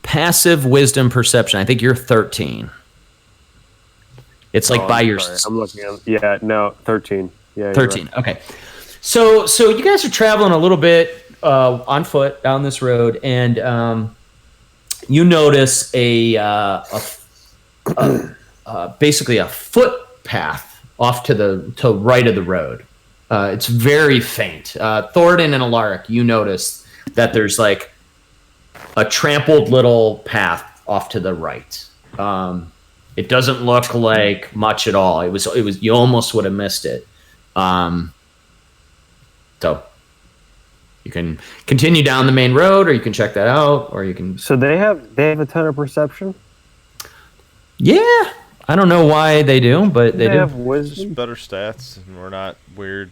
passive wisdom perception. I think you're 13. It's like by your. Sorry. I'm looking at. Yeah. No. 13. Yeah. you're 13. right. Okay. So you guys are traveling a little bit on foot down this road, and you notice basically a footpath off to the right of the road. It's very faint. Thoradin and Alaric, you notice that there's like a trampled little path off to the right. It doesn't look like much at all. It was you almost would have missed it. So you can continue down the main road, or you can check that out, or you can. So they have a ton of perception. Yeah, I don't know why they do, but they do. have Just wisdom. better stats, and we're not weird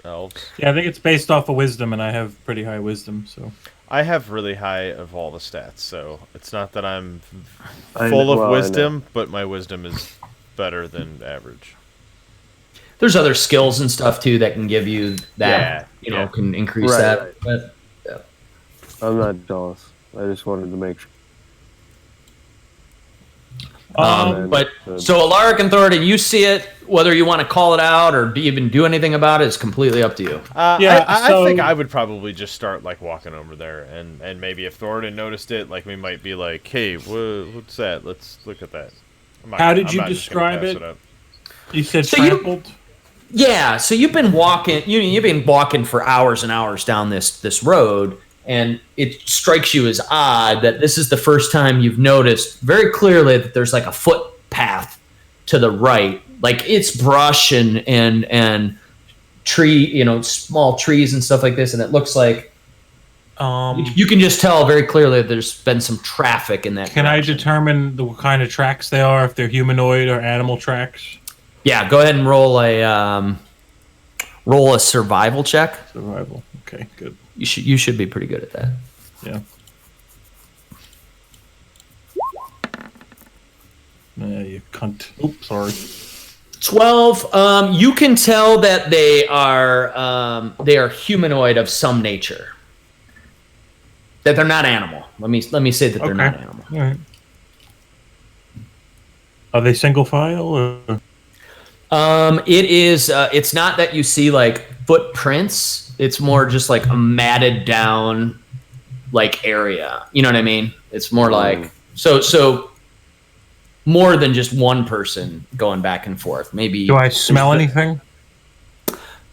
elves. Yeah, I think it's based off of wisdom, and I have pretty high wisdom, so. I have really high of all the stats, so it's not that I'm I full know- of well, I know. wisdom, but my wisdom is better than average. There's other skills and stuff too that can give you that. Yeah, Can increase Right, that. right. But I'm not jealous. I just wanted to make sure. but so Alaric and Thoradin, you see it. Whether you want to call it out or even do anything about it is completely up to you. Yeah, I so- think I would probably just start like walking over there, and maybe if Thoradin noticed it, like we might be like, "Hey, what's that? Let's look at that." How did you describe it? Up. You said So you- trampled? Yeah, so you've been walking. You've been walking for hours and hours down this road, and it strikes you as odd that this is the first time you've noticed very clearly that there's like a footpath to the right, like it's brush and tree, small trees and stuff like this, and it looks like you can just tell very clearly that there's been some traffic in that. Can I direction. determine what kind of tracks they are, if they're humanoid or animal tracks? Yeah, go ahead and roll a survival check. Survival. Okay, good. You should be pretty good at that. Yeah. You cunt. Oops, sorry. 12. You can tell that they are humanoid of some nature. That they're not animal. Let me say that they're not animal. All right. Are they single file or? It is. It's not that you see like footprints. It's more just like a matted down like area. You know what I mean? It's more like so more than just one person going back and forth. Maybe. Do I smell anything?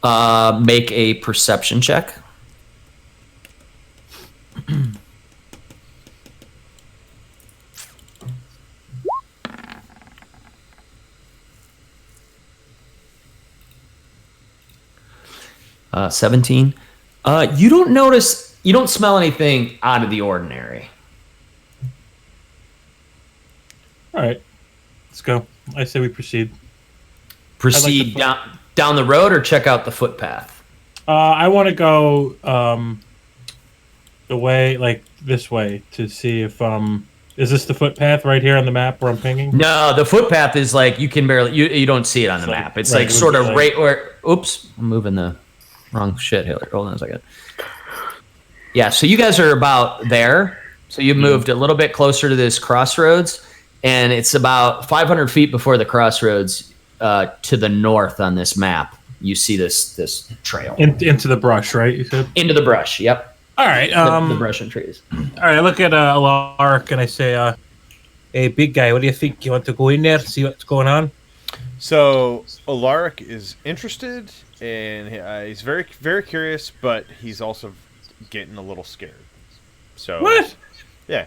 Make a perception check. Uh, 17. You don't smell anything out of the ordinary. All right. Let's go. I say we proceed. Proceed down the road or check out the footpath. I want to go the way, like this way, to see if is this the footpath right here on the map where I'm pinging? No, the footpath is like you can barely you don't see it on the map. It's right, like it sort would of be right where. Oops, I'm moving the wrong shit here. Hold on a second. Yeah, so you guys are about there. So you moved a little bit closer to this crossroads, and it's about 500 feet before the crossroads to the north on this map. You see this trail Into the brush, right? You said. into the brush. Yep, All right. the brush and trees. All right. I look at Alaric and I say, "Hey, big guy, what do you think? You want to go in there, see what's going on?" So Alaric is interested, and he's very, very curious, but he's also getting a little scared. So What? Yeah.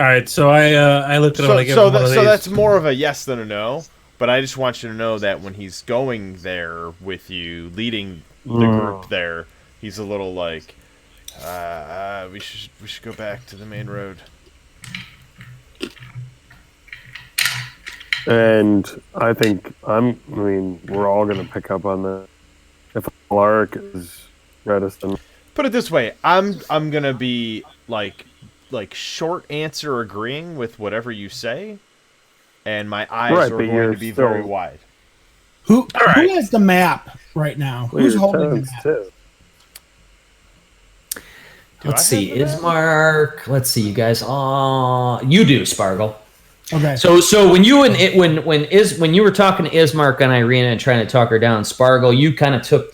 All right. So I looked at him and I give him one of these. That's more of a yes than a no. But I just want you to know that when he's going there with you, leading the group there, he's a little like, we should go back to the main road. And I think we're all going to pick up on that. If Alaric is reticent. Put it this way, I'm gonna be like short answer agreeing with whatever you say, and my eyes Right, are but going you're to be still- very wide. Who has the map right now? Who's Weird holding the tones, map? too. Let's I see, have the map? Ismark. Let's see, you guys. You do, Spargle. Okay. So when you when you were talking to Ismark and Irina and trying to talk her down, Spargle, you kind of took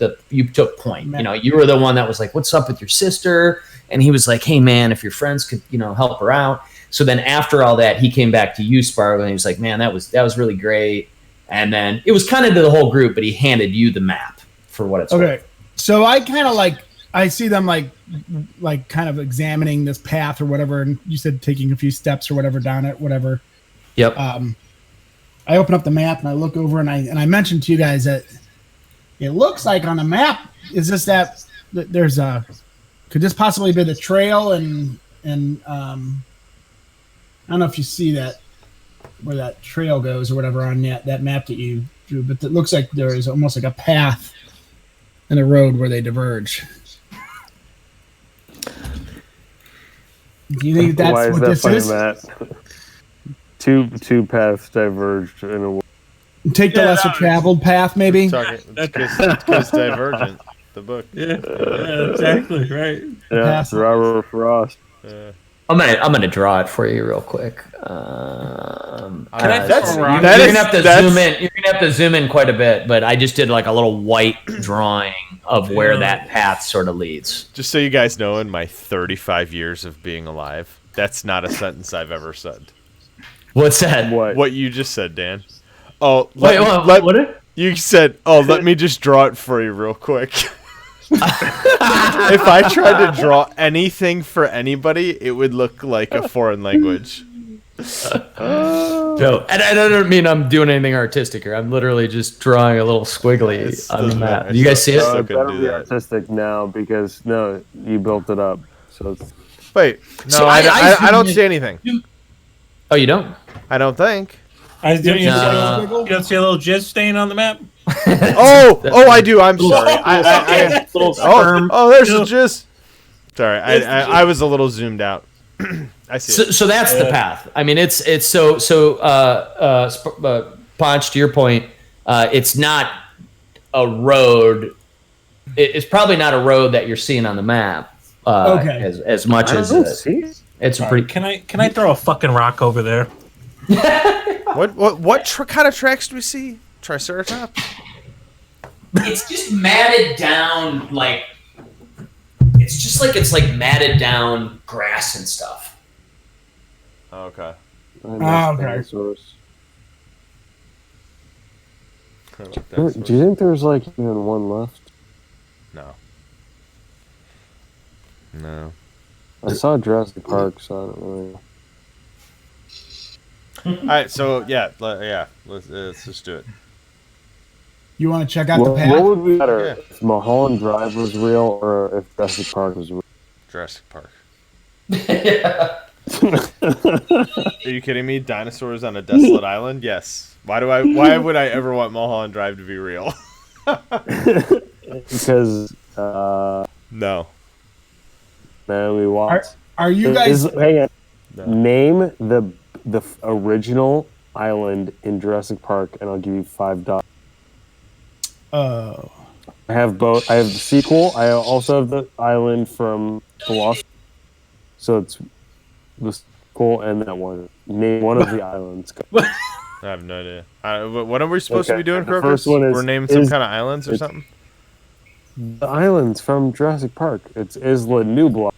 point. You know, you were the one that was like, "What's up with your sister?" And he was like, "Hey man, if your friends could, help her out." So then after all that, he came back to you, Spargle, and he was like, "Man, that was really great." And then it was kind of to the whole group, but he handed you the map for what it's Okay. So I kind of I see them like kind of examining this path or whatever, and you said taking a few steps or whatever down it, whatever. Yep. I open up the map and I look over and I mentioned to you guys that it looks like on the map is this that there's could this possibly be the trail and I don't know if you see that. where that trail goes or whatever on that map that you drew, but it looks like there is almost like a path and a road where they diverge. Do you think that's Why is what that this funny, is? Matt? Two paths diverged in a way. Take the lesser traveled path, maybe. It's because Divergent, the book. Yeah, exactly, right. Yeah, Pass. Robert Frost. I'm gonna draw it for you real quick. Can I That's throw a rock? You're that gonna is have to that's zoom in. You're gonna have to zoom in quite a bit, but I just did like a little white drawing of where that path sort of leads. just so you guys know. In my 35 years of being alive, that's not a sentence I've ever said. What's that? What? What you just said, Dan. Oh, Wait, what? You said, "Oh, let me just draw it for you real quick." If I tried to draw anything for anybody, it would look like a foreign language. No, and I don't mean I'm doing anything artistic here. I'm literally just drawing a little squiggly on the map. You guys see it? Still It couldn't better do be that. artistic now because you built it up. So it's, Wait, no, So I I don't zoomed see anything. Oh, you don't? I don't think. You don't No. see a little jizz stain on the map? Oh, I do. I'm sorry. I Little sperm. there's just. Sorry, I was a little zoomed out. I see. it. So that's the path. I mean, it's Ponch, to your point, it's not a road. It's probably not a road that you're seeing on the map. Okay. As much as it's a pretty. Can I throw a fucking rock over there? What kind of tracks do we see? Triceratops. It's just matted down like. It's just like it's like matted down grass and stuff. Oh, okay. Okay. dinosaurs. Do you think there's like even one left? No. No. I saw Jurassic Park, so I don't really. All right. So let's just do it. You want to check out the What path? would be better Yeah. if Mulholland Drive was real or if Jurassic Park was real? Jurassic Park. Are you kidding me? Dinosaurs on a desolate island? Yes. Why would I ever want Mulholland Drive to be real? Because No. Naomi Watts. Are you guys? Hang on. No. Name the original island in Jurassic Park, and I'll give you $5. Oh. I have both. I have the sequel. I also have the island from The Lost. So it's the sequel and that one. Name one of the islands. I have no idea. What are we supposed to Okay, be doing, the Crocus? first one is- We're naming some is- kind of islands or it's- something? The islands from Jurassic Park. It's Isla Nublar,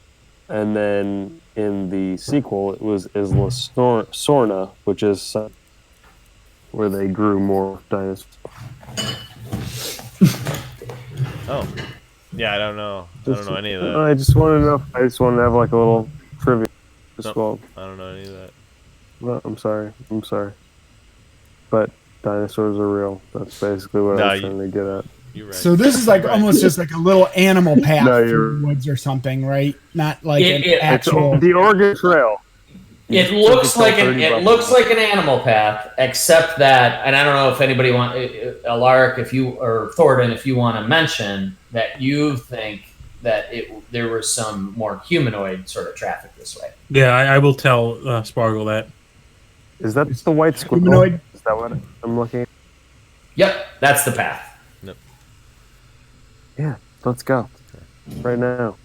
and then in the sequel, it was Isla Sorna, which is where they grew more dinosaurs. Oh. Yeah, I don't know. I don't know any of that. I just want to know. I just want to have like a little trivia. Just No. well, I don't know any of that. well, I'm sorry. But dinosaurs are real. That's basically what No, I was trying to get at. You're right. So this is like almost just like a little animal path No, through you're- the woods or something, right? Not like an It's actual. The Oregon Trail. It looks Typical like 30 it bucks. looks like an animal path, except that, and I don't know if anybody Alaric, if you or Thornton, if you want to mention that you think that there was some more humanoid sort of traffic this way. Yeah, I will tell Spargle that. Is that the white squirrel? Humanoid? Is that what I'm looking at? Yep, that's the path. Yeah, let's go. Right now.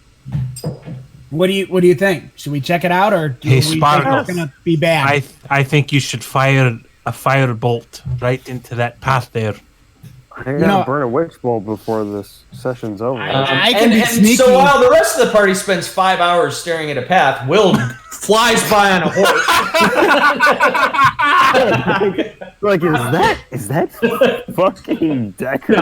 What do you think? Should we check it out, or do Hey, we think Sparkle. it's gonna be bad? I think you should fire a firebolt right into that path there. I gotta know- burn a witch bolt before this session's over. I can be and sneaky. so while the rest of the party spends 5 hours staring at a path, Will flies by on a horse. Like, is that fucking Decker?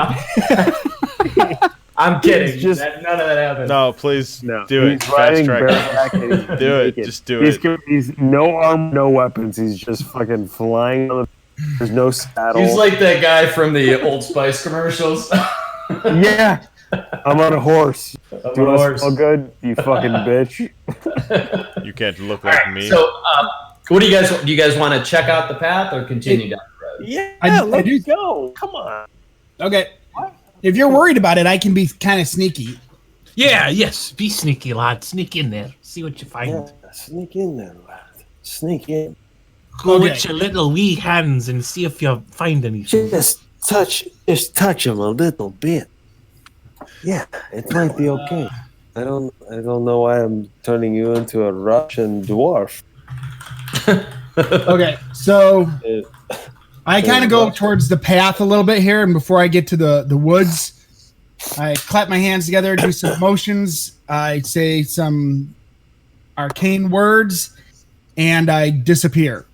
I'm kidding. He's just- None of that happened. No, please No, do it. he's Fast riding track. bareback and he's Do it. naked. Just do he's, it. He's no arm, no weapons. He's just fucking flying on the. There's no saddle. He's like that guy from the Old Spice commercials. yeah, I'm on a horse. I'm Do on a I horse. smell good? You fucking bitch. You can't look All like right, me. so What do you guys want to check out the path or continue down the road? Yeah, I let's do- go. Come on. Okay. If you're worried about it, I can be kind of sneaky. Yeah, yes. Be sneaky, lad. Sneak in there. See what you find. Yeah, sneak in there, lad. Sneak in. Go Okay. with your little wee hands and see if you find anything. Just touch him a little bit. Yeah, it might be okay. I don't know why I'm turning you into a Russian dwarf. Okay, so Uh, I kind of go towards the path a little bit here, and before I get to the woods, I clap my hands together, do some motions. I say some arcane words, and I disappear.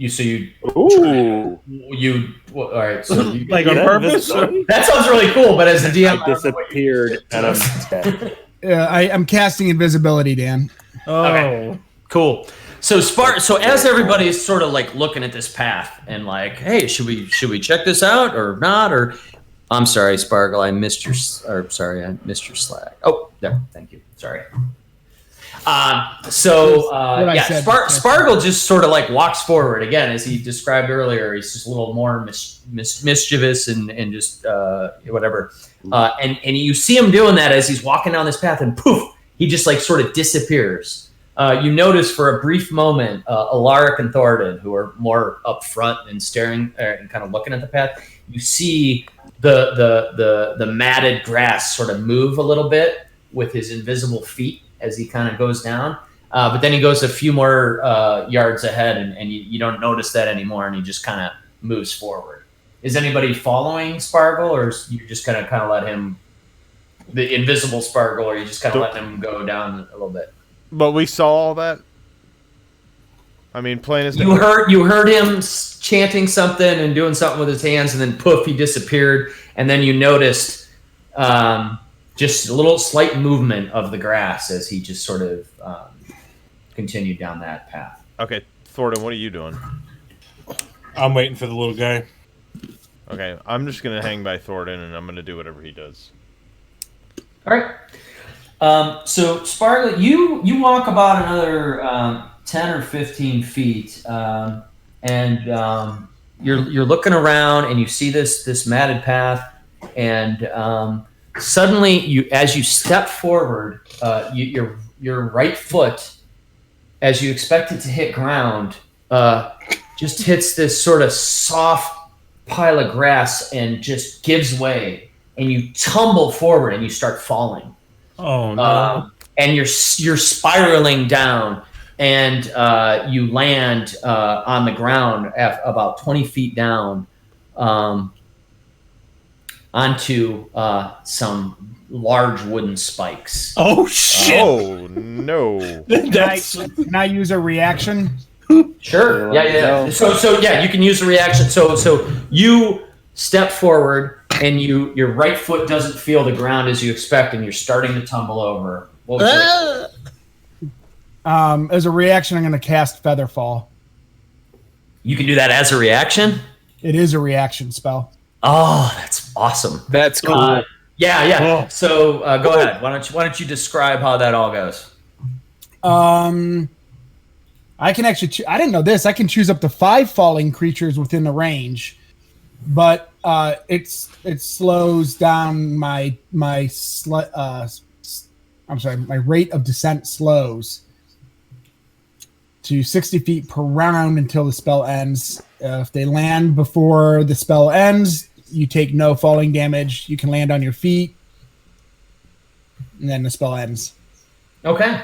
Ooh. All right. So Like on That purpose? Or? visibility? that sounds really cool, but as a DM, I disappeared and I'm dead. I'm casting invisibility, Dan. Oh. Okay. Cool. So so as everybody's sort of like looking at this path and like, hey, should we check this out or not? Or I'm sorry, Sparkle, I missed your slag. Oh, there, thank you. Sorry. What I Yeah, said. Sparkle just sort of like walks forward again, as he described earlier. He's just a little more mischievous and just whatever. And you see him doing that as he's walking down this path, and poof, he just like sort of disappears. You notice for a brief moment, Alaric and Thoradin, who are more up front and staring and kind of looking at the path, you see the matted grass sort of move a little bit with his invisible feet as he kind of goes down. But then he goes a few more yards ahead, and you don't notice that anymore, and he just kind of moves forward. Is anybody following Sparkle, or you just kind of let him, the invisible Sparkle, or you just kind of let him go down a little bit? But we saw all that. I mean, plain as day. You heard him chanting something and doing something with his hands, and then poof, he disappeared. And then you noticed just a little slight movement of the grass as he just sort of continued down that path. Okay, Thornton, what are you doing? I'm waiting for the little guy. Okay, I'm just gonna hang by Thornton and I'm gonna do whatever he does. All right. So Sparkle, you walk about another 10 or 15 feet, and you're looking around, and you see this matted path, and suddenly as you step forward, your right foot, as you expect it to hit ground, just hits this sort of soft pile of grass and just gives way, and you tumble forward and you start falling. Oh, no. And you're spiraling down, and you land on the ground at about 20 feet down onto some large wooden spikes. Oh, shit. Oh no! Can I use a reaction? Sure. Yeah. So yeah, you can use a reaction. So you step forward, and your right foot doesn't feel the ground as you expect, and you're starting to tumble over. What was As a reaction, I'm going to cast Featherfall. you can do that as a reaction? It is a reaction spell. Oh, that's awesome. That's cool. Yeah. So go ahead. Why don't you describe how that all goes? I can actually. I didn't know this. I can choose up to 5 falling creatures within the range, but it slows down my rate of descent slows to 60 feet per round until the spell ends. If they land before the spell ends, you take no falling damage. You can land on your feet, and then the spell ends. Okay.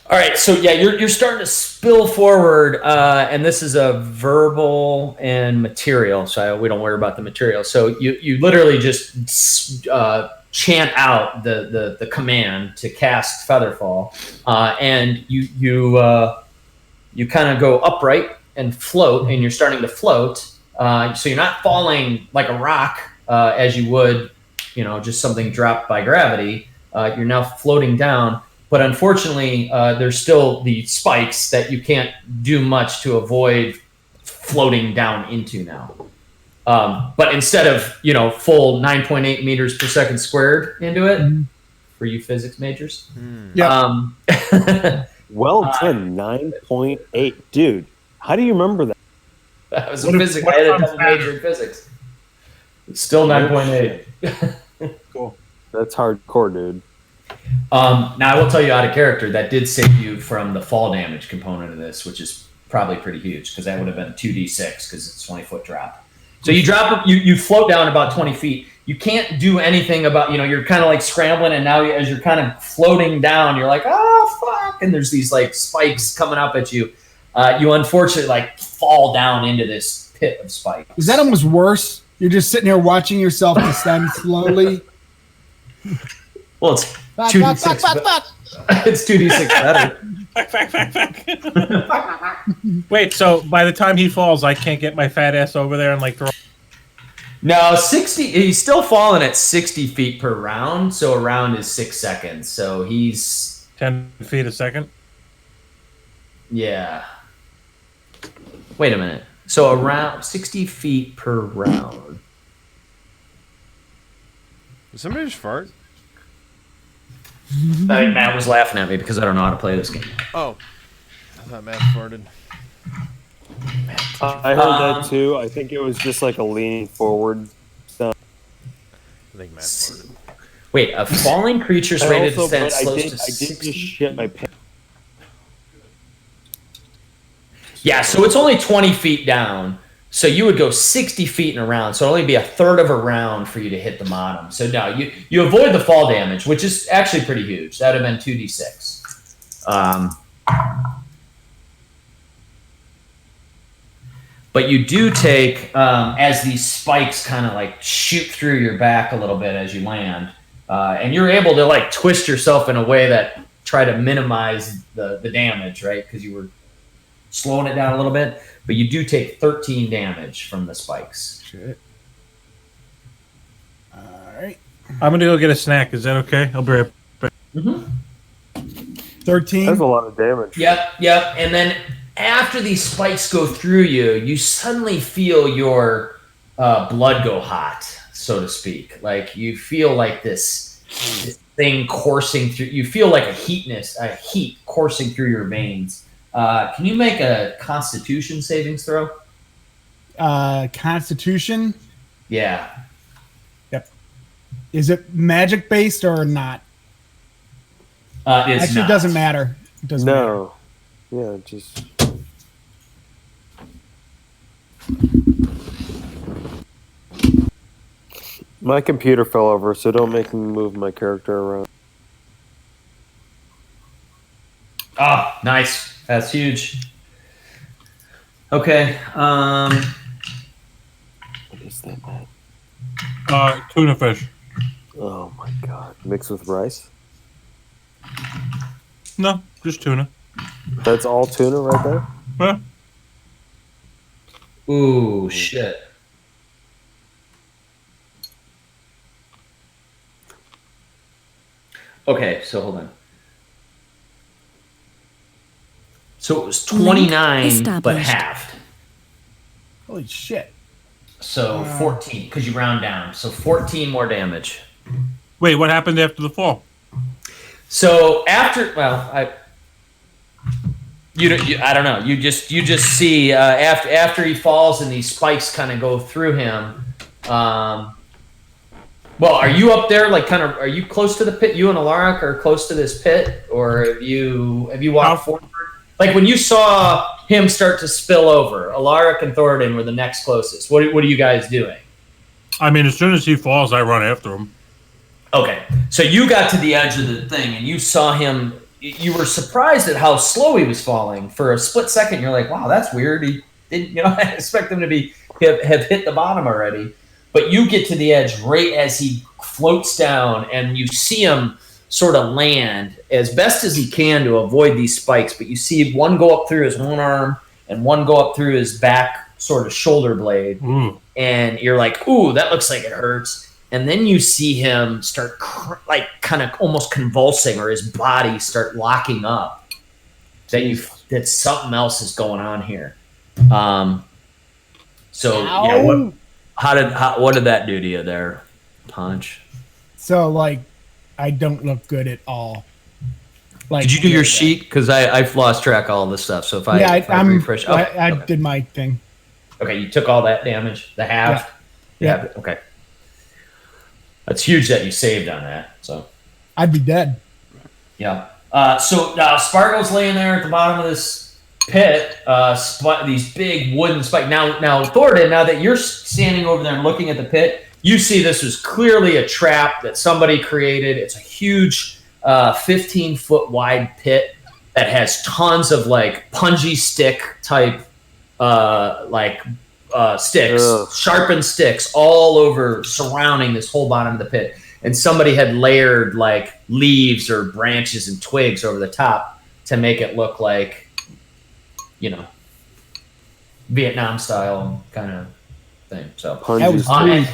All right. So yeah, you're starting to spill forward, and this is a verbal and material. So we don't worry about the material. So you literally just chant out the command to cast Featherfall, and you kind of go upright and float, and you're starting to float. So you're not falling like a rock as you would, just something dropped by gravity. You're now floating down, but unfortunately, there's still the spikes that you can't do much to avoid floating down into now. But instead of full 9.8 meters per second squared into it, for you physics majors, Well done, 9.8. Dude, how do you remember that? That was What a if- physics. what I had if a I'm double fatter? major in physics. It's still 9.8. Cool. That's hardcore, dude. Now, I will tell you out of character, that did save you from the fall damage component of this, which is probably pretty huge because that would have been 2d6 because it's a 20-foot drop. So you drop, you float down about 20 feet. You can't do anything about, you're kind of like scrambling, and now as you're kind of floating down, you're like, oh, fuck, and there's these like spikes coming up at you. You unfortunately like fall down into this pit of spikes. Is that almost worse? You're just sitting here watching yourself descend slowly. Well, it's Fuck, 2d6. fuck, fuck, fuck, fuck. It's 2d6 better. Wait, so by the time he falls, I can't get my fat ass over there and like throw. No, 60. He's still falling at 60 feet per round. So a round is 6 seconds. So he's 10 feet a second. yeah. Wait a minute. So around 60 feet per round. Did somebody just fart? I think Matt was laughing at me because I don't know how to play this game. Oh. I thought Matt farted. I heard that too. I think it was just like a leaning forward sound. I think Matt farted. Wait, a falling creature's rated Also, descent but I slows did to just 60? shit my pants. Yeah, so it's only 20 feet down. So you would go 60 feet in a round. So it'd only be a third of a round for you to hit the bottom. So no, you avoid the fall damage, which is actually pretty huge. That would have been 2d6. But you do take, as these spikes kind of like shoot through your back a little bit as you land. And you're able to like twist yourself in a way that try to minimize the damage, right? Because you were slowing it down a little bit. But you do take 13 damage from the spikes. Shit. All right. I'm gonna go get a snack. Is that okay? I'll be right back. 13. That's a lot of damage. Yep. And then after these spikes go through you, you suddenly feel your blood go hot, so to speak. Like you feel like this thing coursing through. You feel like a heat coursing through your veins. Can you make a Constitution savings throw? Constitution. Yeah. Is it magic based or not? It's Actually, not. it doesn't matter. It doesn't matter. No. Yeah, just. My computer fell over, so don't make me move my character around. Oh, nice. That's huge. Okay. What is that, man? Tuna fish. Oh my god. Mixed with rice? No, just tuna. That's all tuna right there? Huh? Ooh, shit. Okay, so hold on. So it was 29, but established. halved. Holy shit. So 14, because you round down. So 14 more damage. Wait, what happened after the fall? So after, I don't know. You just see after he falls and these spikes kind of go through him. Well, are you up there? Like, kind of, are you close to the pit? You and Alaric are close to this pit, or have you walked forward? Like when you saw him start to spill over, Alaric and Thoradin were the next closest. What are you guys doing? I mean, as soon as he falls, I run after him. Okay, so you got to the edge of the thing and you saw him. You were surprised at how slow he was falling. For a split second, you're like, "Wow, that's weird." He didn't, I expect him to have hit the bottom already. But you get to the edge right as he floats down, and you see him sort of land as best as he can to avoid these spikes. But you see one go up through his one arm and one go up through his back sort of shoulder blade, and you're like, "Ooh, that looks like it hurts." And then you see him start kind of almost convulsing, or his body start locking up. That something else is going on here. So yeah, what did that do to you there, Punch? So, like, I don't look good at all. Like, Did you do your sheet? Because I've lost track of all this stuff. So if I I'm refresh, I okay. did my thing. Okay, you took all that damage, the half. Yeah. Okay. That's huge that you saved on that. So I'd be dead. yeah. So Sparkle's laying there at the bottom of this pit. These big wooden spikes. Now Thornton. Now that you're standing over there and looking at the pit, you see this was clearly a trap that somebody created. It's a huge 15-foot wide pit that has tons of like punji stick type sticks, sharpened sticks all over surrounding this whole bottom of the pit. And somebody had layered like leaves or branches and twigs over the top to make it look like, Vietnam style kind of thing. So That was sweet.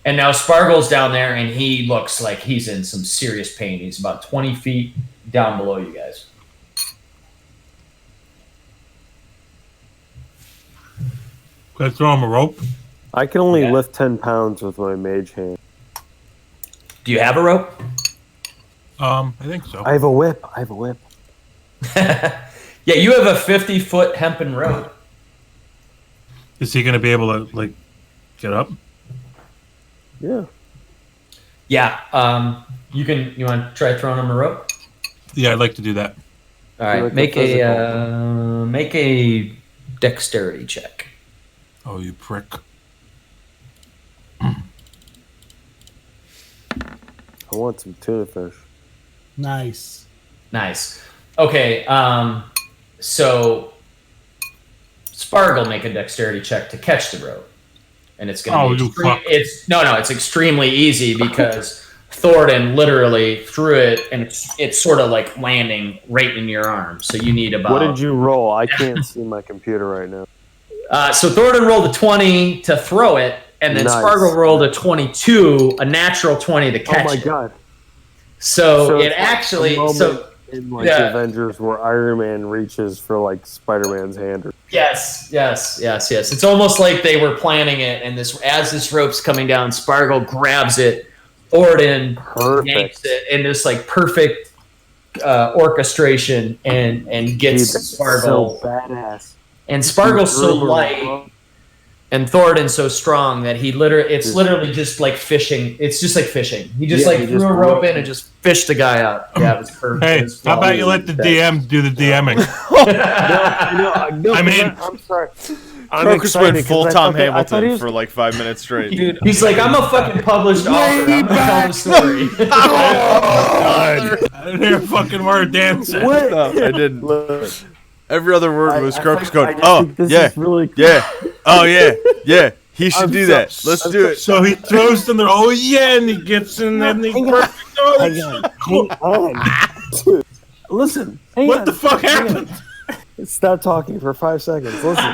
and now Sparkle's down there, and he looks like he's in some serious pain. He's about 20 feet down below you guys. Could I throw him a rope? I can only Yeah. lift 10 pounds with my mage hand. Do you have a rope? I think so. I have a whip. Yeah, you have a 50-foot hempen rope. Is he going to be able to like get up? Yeah. Yeah. You want to try throwing him a rope? Yeah, I'd like to do that. All right. Like make a dexterity check. Oh, you prick! I want some tuna fish. Nice. Nice. Okay. So Spargle make a dexterity check to catch the rope, and it's going to be. you fuck. It's extremely easy because Thornton literally threw it, and it's sort of like landing right in your arm. So you need about. What did you roll? I can't see my computer right now. So Thornton rolled a 20 to throw it, and then Nice. Spargle rolled a 22, a natural 20 to catch Oh my it. god. So it it's like actually, a moment so in like yeah. the Avengers where Iron Man reaches for like Spider-Man's hand. yes. It's almost like they were planning it, and as this rope's coming down, Spargle grabs it, Thornton yanks Perfect. it, and this like perfect orchestration, and gets Dude, that's Spargle. so badass. And Spargle's so Threw a light. rope. And Thornton's so strong that it's literally just like fishing. It's just like fishing. He just Yeah, he threw just a rope rolled. in and just fished the guy up. Yeah, it was perfect. Hey, It was how about you flawless. let the DM do the DMing? No, I mean- I'm sorry. I'm Crocus excited went 'cause full I Tom thought that- I thought he Hamilton was- for like 5 minutes straight. Dude, he's like, I'm a fucking published author. I'm gonna tell the story. I didn't hear a fucking word Dan said. What? No, I didn't. Look, Every other word was Crocus I going, just oh, think this yeah, is really cool. yeah, oh, yeah. He should I'm do so- that. Let's do it. So he throws them. Oh yeah, and he gets in there. And he Hang on. perfect. Oh, Hang that's on. Hang on. Dude, listen. Hang what on. the fuck Hang on. happened? Stop talking for 5 seconds. Listen.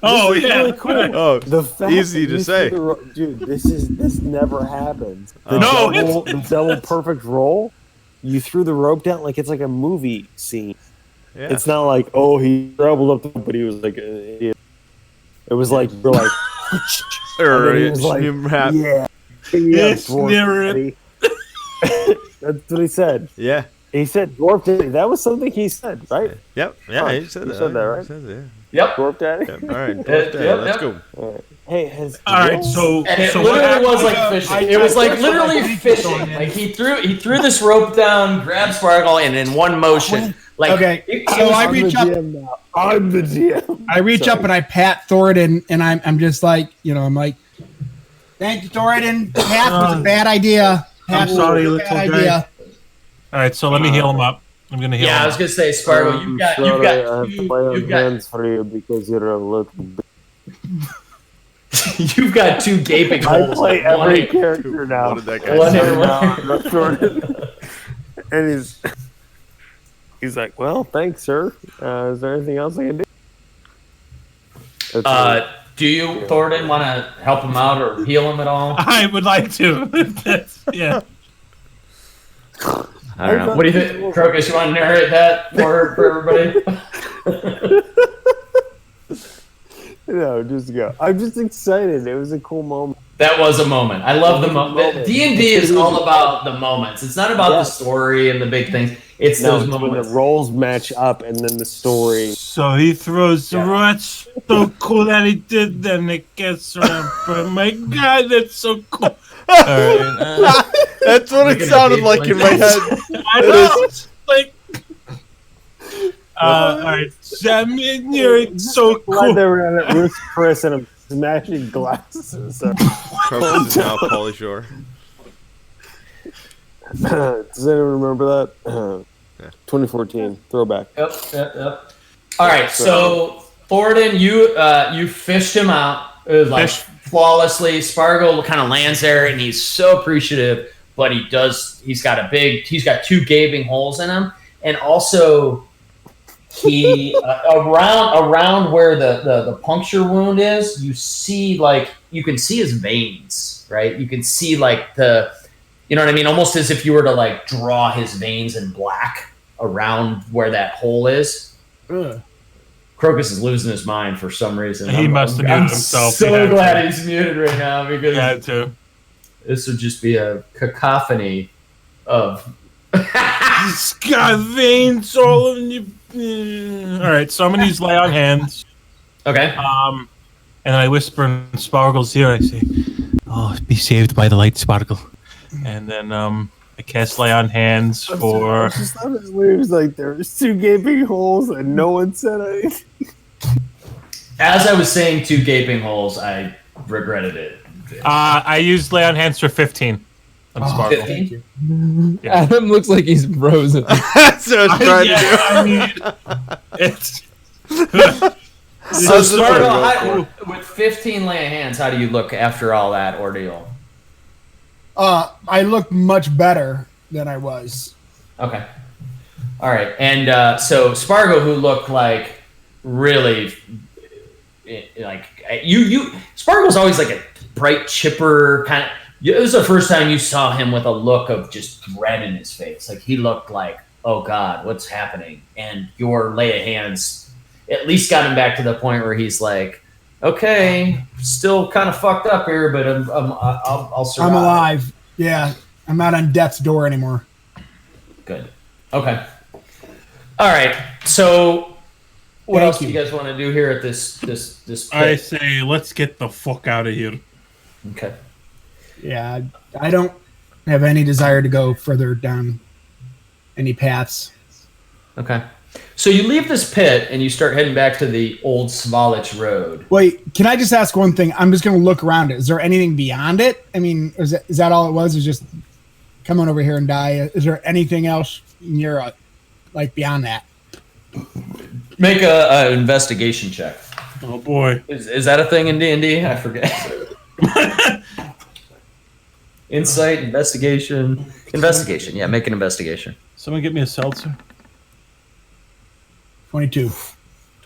Oh This is yeah. really cool. Oh, The fact easy that to you say. threw the dude, this never happens. The No, the double perfect roll. You threw the rope down like it's like a movie scene. Yeah. It's not like he traveled up, but he was like an idiot. It was like you're like, Or and then he was like, yeah. yeah, Yes, dwarf near daddy. That's what he said. Yeah. He said dwarf daddy. That was something he said, right? Yep. Yeah, Huh, he said you that. said that, right? He said that, Yep. Dwarf daddy. yeah. All right. Yep, Let's yep. go. Hey, has All right. So And it so what literally happened? was like fishing. It was like literally fishing. Like he threw this rope down, grabbed Spargle, and in one motion, like Okay, it so was- I I'm the reach up. GM now. I'm the GM. I reach up and I pat Thornton, and I'm just like, I'm like, thank you, Thornton. Pat was a bad idea. Pat was sorry, a little bad guy. idea. All right. So let me heal him up. I'm gonna heal yeah, I him. was gonna say, Spargle, you've got I have two, my own you've got hands for you because you're a little. you've got two gaping I holes. play like one every in- character now. What did that guy One say? in one. Thornton. And he's like, well, thanks, sir. Is there anything else I can do? That's Do you, Thornton, want to help him out or heal him at all? I would like to. Yeah. I don't know. What do you think, Crocus? You want to narrate that for everybody? No, just go. I'm just excited. It was a cool moment. That was a moment. I love the moment. D&D is all about the moments. It's not about the Yes. story and the big things. It's No, those it's when the moments. roles match up, and then the story. So he throws the Yeah. rats. So cool that he did. Then it gets around. But my God, that's so cool. All right. That's what it Looking at sounded Dave like in my head. I know. It's like. All right. Sammy, you're so Glad cool. they were at Ruth Chris and I'm smashing glasses. So. Crocus is now Pauly Shore. Does anyone remember that? Yeah. 2014 throwback. Yep. All right, so Thornton, you fished him out. It was like Fish. flawlessly. Spargo kind of lands there, and he's so appreciative. But he's got two gaping holes in him, and also he around where the puncture wound is. You can see his veins, right? You can see you know what I mean? Almost as if you were to like draw his veins in black around where that hole is. Ugh. Crocus is losing his mind for some reason. He must have muted I'm himself. so He had glad to. he's muted right now because Yeah, too. this would just be a cacophony of. He's got veins all in you. All right, so I'm gonna use lay on hands. Okay. And I whisper in Sparkle's ear. I say, "Oh, be saved by the light, Sparkle." And then I cast lay on hands for. I just thought it was weird. It was like there was two gaping holes and no one said anything. As I was saying two gaping holes, I regretted it. I used lay on hands for 15 on Sparkle. 15? Adam looks like he's frozen. That's what I was trying to do. I mean, it's. So How's this Spargo, one go? with 15 lay of hands, how do you look after all that ordeal? I look much better than I was. Okay. All right. And so Spargo, who looked like really like Spargo's always like a bright, chipper kind of. It was the first time you saw him with a look of just dread in his face. Like he looked like, oh God, what's happening? And your lay of hands at least got him back to the point where he's like, okay, still kind of fucked up here, but I'll survive. I'm alive. Yeah, I'm not on death's door anymore. Good. Okay. All right. So, what Thank else do you guys want to do here at this I pit? say, let's get the fuck out of here. Okay. Yeah, I don't have any desire to go further down any paths. Okay. So you leave this pit and you start heading back to the old Svalich Road. Wait, can I just ask one thing? I'm just going to look around it. Is there anything beyond it? I mean, is that all it was? Is just come on over here and die? Is there anything else near, like beyond that? Make a investigation check. Oh boy. Is that a thing in D&D? I forget. Insight, investigation. Yeah, make an investigation. Someone get me a seltzer. 22.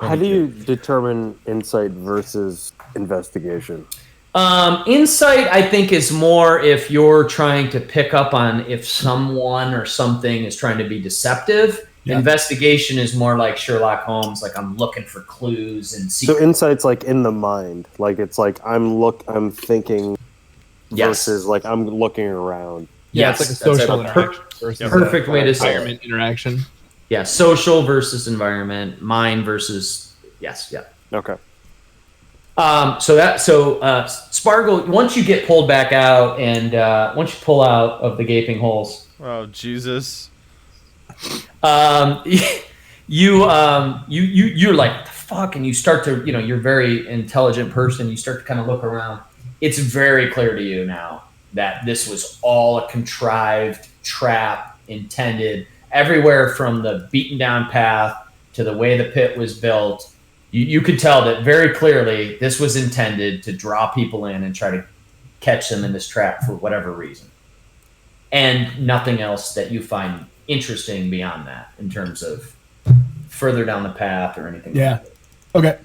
How do you determine insight versus investigation? Insight, I think, is more if you're trying to pick up on if someone or something is trying to be deceptive. Yeah. Investigation is more like Sherlock Holmes, like I'm looking for clues and So secret. insight's like in the mind. Like it's like I'm thinking Yes. versus like I'm looking around. Yeah, Yes, it's like a that's social a interaction versus perfect way to say it. environment interaction. Yeah, social versus environment, mind versus yes, yeah. Okay. So Spargo, once you get pulled back out and once you pull out of the gaping holes, Oh Jesus! you're like what the fuck, and you start to you're a very intelligent person. You start to kind of look around. It's very clear to you now that this was all a contrived trap intended. Everywhere from the beaten down path to the way the pit was built, you could tell that very clearly this was intended to draw people in and try to catch them in this trap for whatever reason. And nothing else that you find interesting beyond that in terms of further down the path or anything. Yeah. Okay.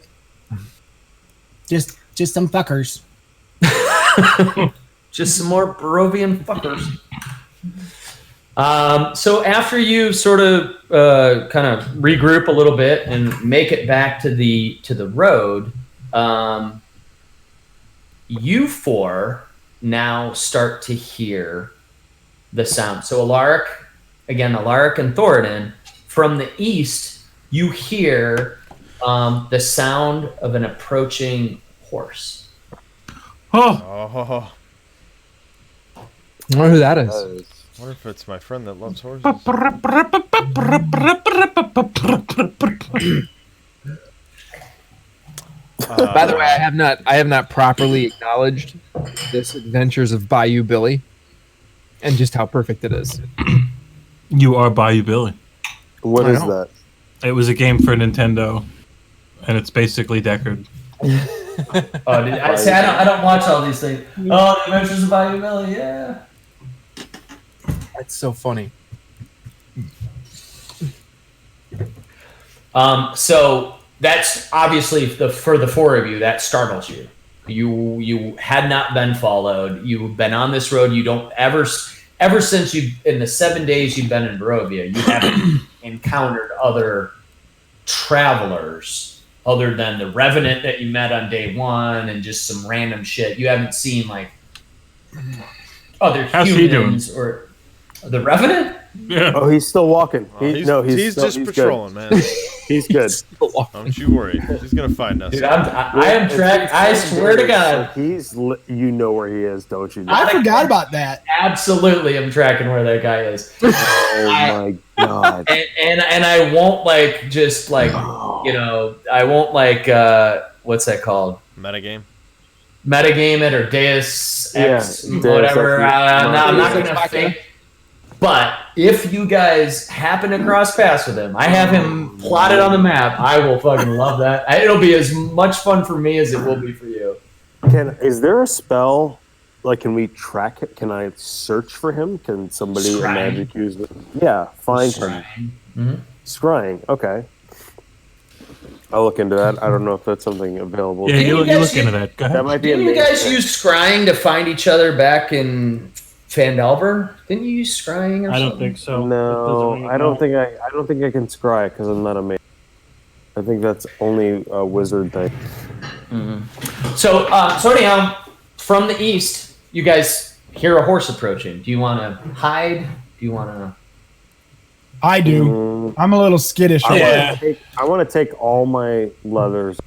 Just some fuckers. Just some more Barovian fuckers. So after you sort of kind of regroup a little bit and make it back to the road, you four now start to hear the sound. So Alaric, again, Alaric and Thoradin. From the east, you hear the sound of an approaching horse. Oh, Oh, I wonder who that is. I wonder if it's my friend that loves horses. By the way, I have not properly acknowledged this Adventures of Bayou Billy and just how perfect it is. you are Bayou Billy. What I is know. that? It was a game for Nintendo, and it's basically Deckard. Oh, I say I don't watch all these things. Oh, the Adventures of Bayou Billy, yeah. That's so funny. So that's obviously for the four of you that startles you. You had not been followed. You've been on this road. You don't ever since you in the 7 days you've been in Barovia, you haven't encountered other travelers other than the Revenant that you met on day one and just some random shit. You haven't seen like other How's he humans or the Revenant. Yeah. Oh, he's still walking. Oh, he's just patrolling, man. He's good. Don't you worry. He's gonna find us. Dude, I am tracked. I swear to God. Like you know where he is, don't you? I forgot about that. Absolutely, I'm tracking where that guy is. Oh my god. And I won't like just like I won't like what's that called? Metagame. Metagame it or Deus Ex Deus whatever. Ex I'm not Machina. gonna fake. But if you guys happen to cross paths with him, I have him plotted on the map. I will fucking love that. It'll be as much fun for me as it will be for you. Is there a spell? Like, can we track it? Can I search for him? Can somebody in Scrying. magic use it? Yeah, find him. Mhm. Scrying. Okay. I'll look into that. I don't know if that's something available. Yeah, Didn't you you guys look into use- that. Go ahead. That might be Didn't you amazing. guys use scrying to find each other back in Phandelver? Didn't you use scrying or I something? don't think so. No, I don't think I can scry because I'm not a mage. I think that's only a wizard thing. So anyhow, from the east, you guys hear a horse approaching. Do you want to hide? Do you want to? I do. Mm, I'm a little skittish. Yeah. I want to take all my leathers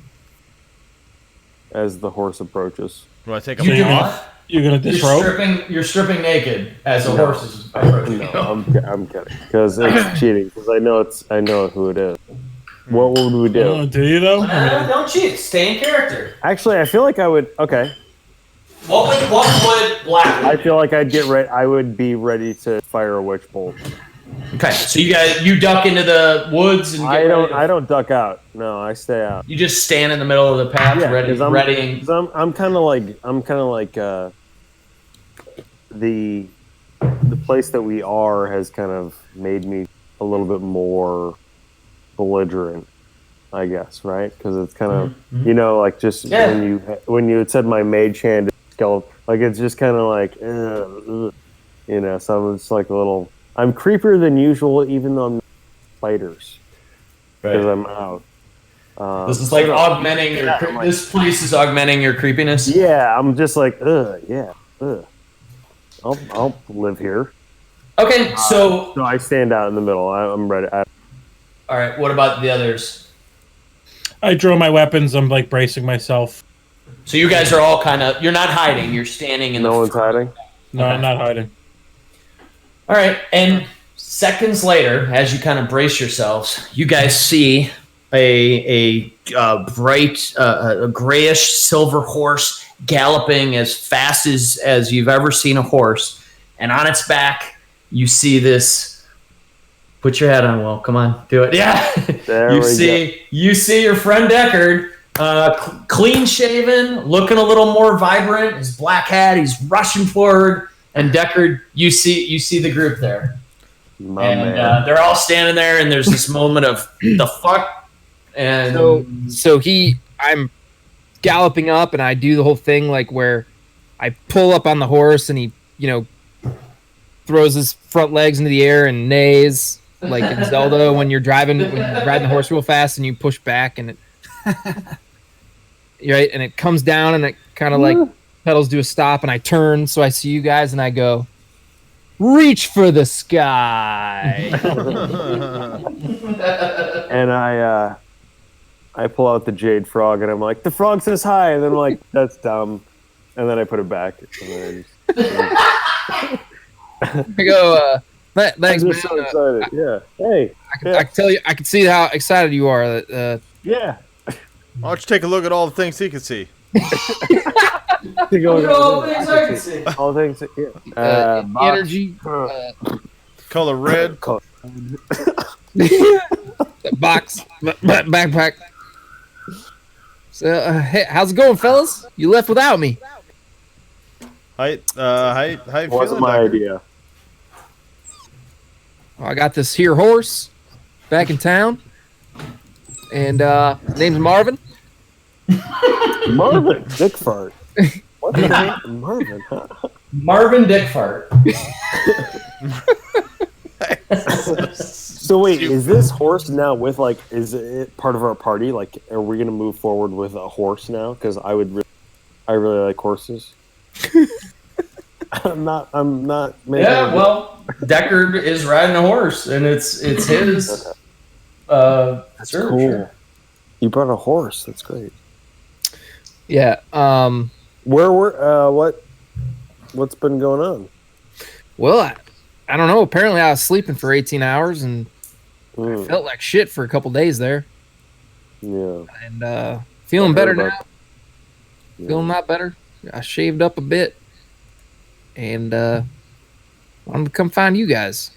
as the horse approaches. Do I take You a do Yeah. what? You're gonna disrobe? You're stripping naked as a No. horse is approaching. No, I'm kidding because it's cheating. Because I know who it is. What would we do? Oh, do you though? Don't cheat. Stay in character. Actually, I feel like I would. Okay, What would Black? I feel like I'd get ready. I would be ready to fire a witch bolt. Okay, so you duck into the woods and I don't duck out. No, I stay out. You just stand in the middle of the path, Yeah, ready. 'cause I'm kind of like the place that we are has kind of made me a little bit more belligerent, I guess, right? Because it's kind of like just Yeah. when you had said my mage hand is skeleton, like it's just kind of like so I'm just like a little. I'm creepier than usual, even though I'm fighters because I'm out. This is like augmenting your. Yeah, I'm like- This place is augmenting your creepiness. Yeah, I'm just like, yeah. I'll live here. Okay, so So I stand out in the middle. I'm ready. all right. What about the others? I draw my weapons. I'm like bracing myself. So you guys are all kind of. You're not hiding. You're standing in No the. one's hiding. No, Okay. I'm not hiding. All right, and seconds later, as you kind of brace yourselves, you guys see a bright, a grayish silver horse galloping as fast as you've ever seen a horse, and on its back, you see this. Put your hat on, Will. Come on, do it. Yeah. There you we see your friend Deckard, clean shaven, looking a little more vibrant. His black hat. He's rushing forward. And Deckard, you see the group there, My and man. they're all standing there, and there's this moment of the fuck, and So I'm galloping up, and I do the whole thing like where I pull up on the horse, and he, throws his front legs into the air and neighs like in Zelda when you're riding the horse real fast, and you push back, and it, right, and it comes down, and it kind of like pedals do a stop, and I turn, so I see you guys, and I go, reach for the sky. And I pull out the jade frog, and I'm like, the frog says hi, and then I'm like, that's dumb, and then I put it back. And then I go, I'm thanks, man. just so excited. Yeah. Hey. I can tell you, I can see how excited you are. Yeah. Why don't you take a look at all the things he can see? All things. Yeah. Energy, Color red. box, backpack. So, hey, how's it going, fellas? You left without me. How you Wasn't feeling, my Decker? idea. I got this here horse back in town, and his name's Marvin. Marvin. Dick fart. What the heck? Marvin. Huh? Marvin Dickfart. So wait, is this horse now with like? Is it part of our party? Like, are we gonna move forward with a horse now? Because I really like horses. I'm not. Making Yeah, well, Deckard is riding a horse, and it's his. That's search. cool. You brought a horse. That's great. Yeah. Where were what's been going on? Well, I don't know. Apparently, I was sleeping for 18 hours and felt like shit for a couple days there. Yeah. And feeling better now. Yeah. Feeling a lot better. I shaved up a bit, and wanted to come find you guys.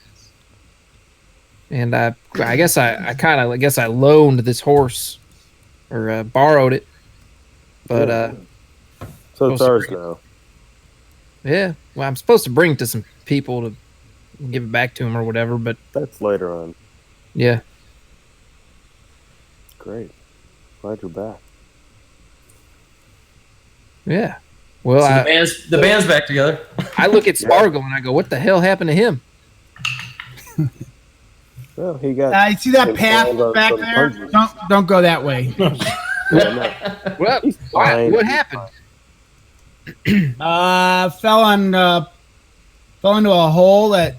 And I guess I loaned this horse, or borrowed it. But So it's ours now. yeah, well, I'm supposed to bring it to some people to give it back to them or whatever. But That's later on. yeah, Great. Glad you're back. yeah. Well, So the band's back together. I look at Spargle and I go, "What the hell happened to him?" Well, he got. I see that And path all the- back some there. punches. Don't go that way. Well, He's fine. what happened? Fell into a hole that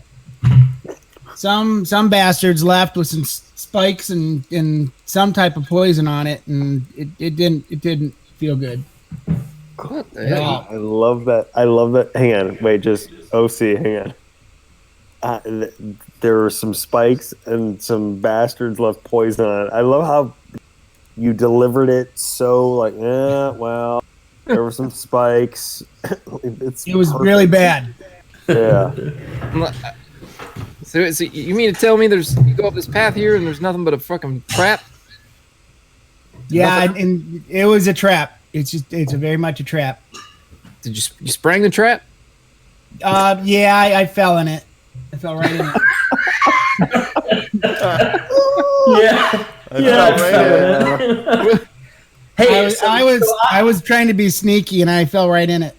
some bastards left with some spikes and some type of poison on it, and it didn't feel good. What the hell? I love that. Hang on. Wait, just OC. Hang on. There were some spikes and some bastards left poison on it. I love how you delivered it so like, well, there were some spikes. It was perfect. really bad. Yeah. So you mean to tell me you go up this path here and there's nothing but a fucking trap? Yeah, and it was a trap. It's a very much a trap. Did you sprang the trap? Yeah, I fell in it. I fell right in it. Yeah. Hey, I was trying to be sneaky and I fell right in it.